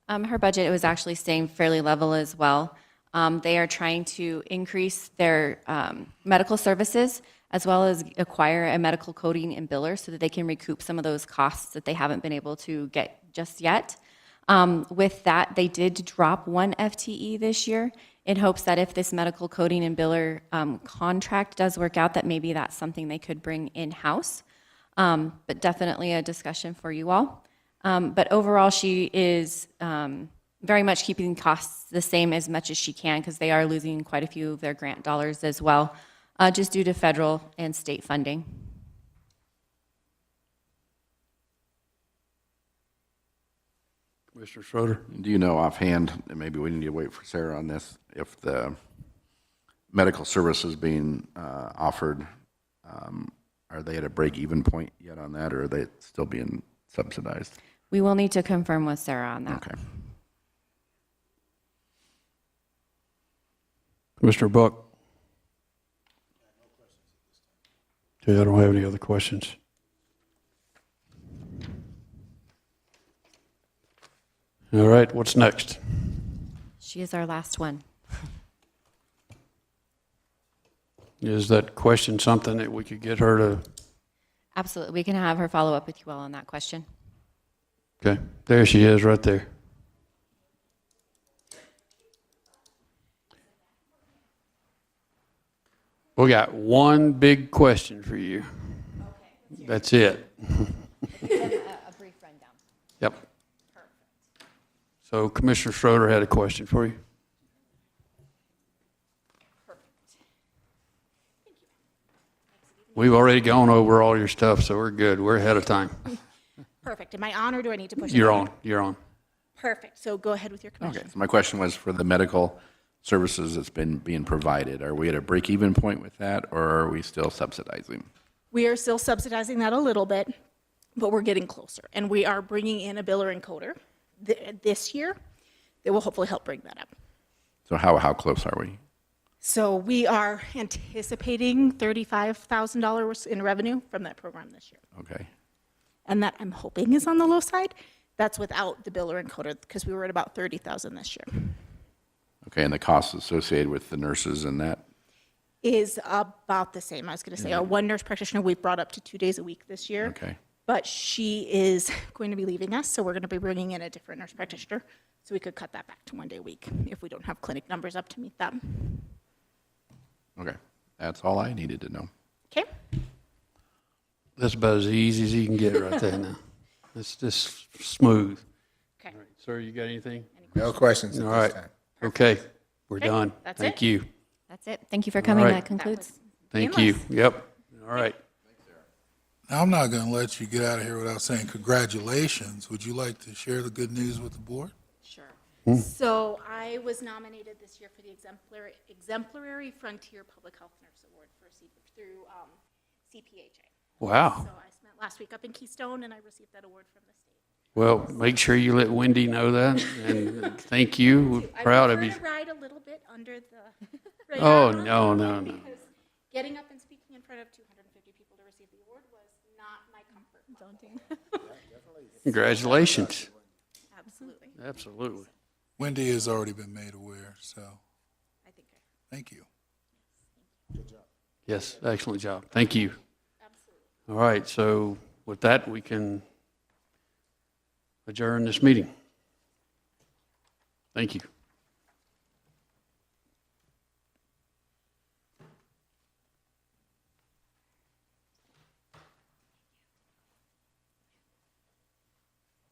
Her budget was actually staying fairly level as well. They are trying to increase their medical services as well as acquire a medical coding and biller so that they can recoup some of those costs that they haven't been able to get just yet. With that, they did drop 1 FTE this year in hopes that if this medical coding and biller contract does work out, that maybe that's something they could bring in-house. But definitely a discussion for you all. But overall, she is very much keeping costs the same as much as she can because they are losing quite a few of their grant dollars as well, just due to federal and state funding. Commissioner Schroeder? Do you know offhand, and maybe we need to wait for Sarah on this, if the medical services being offered, are they at a break-even point yet on that, or are they still being subsidized? We will need to confirm with Sarah on that. Okay. Commissioner Buck? Okay, I don't have any other questions. All right, what's next? She is our last one. Is that question something that we could get her to? Absolutely. We can have her follow up with you all on that question. Okay, there she is right there. We got one big question for you. Okay. That's it. A brief rundown. Yep. So Commissioner Schroeder had a question for you. We've already gone over all your stuff, so we're good. We're ahead of time. Perfect. Am I on, or do I need to push it? You're on. You're on. Perfect. So go ahead with your question. Okay, so my question was for the medical services that's been being provided. Are we at a break-even point with that, or are we still subsidizing? We are still subsidizing that a little bit, but we're getting closer. And we are bringing in a biller and coder this year that will hopefully help bring that up. So how close are we? So we are anticipating $35,000 in revenue from that program this year. Okay. And that I'm hoping is on the low side. That's without the biller and coder because we were at about 30,000 this year. Okay, and the costs associated with the nurses and that? Is about the same. I was going to say our one nurse practitioner we've brought up to 2 days a week this year. Okay. But she is going to be leaving us, so we're going to be bringing in a different nurse practitioner. So we could cut that back to 1 day a week if we don't have clinic numbers up to meet that. Okay, that's all I needed to know. Okay. That's about as easy as you can get right there now. It's just smooth. Okay. All right, sir, you got anything? No questions at All this right. time. Okay, we're Okay, done. that's Thank it? you. That's it. Thank you for coming. right. That concludes. Thank you. Yep. All right. Now, I'm not going to let you get out of here without saying congratulations. Would you like to share the good news with the board? Sure. So I was nominated this year for the Exemplary Frontier Public Health Nurse Award through CPHA. Wow. So I spent last week up in Keystone, and I received that award from the state. Well, make sure you let Wendy know that, and thank you. We're proud of you. I prefer to ride a little bit under the Oh, radar no, no, no. because getting up and speaking in front of 250 people to receive the award was not my comfort level. Congratulations. Absolutely. Absolutely. Wendy has already been made aware, so I think thank you. Yes, excellent job. Thank you. All right, so with that, we can adjourn this meeting. Thank you.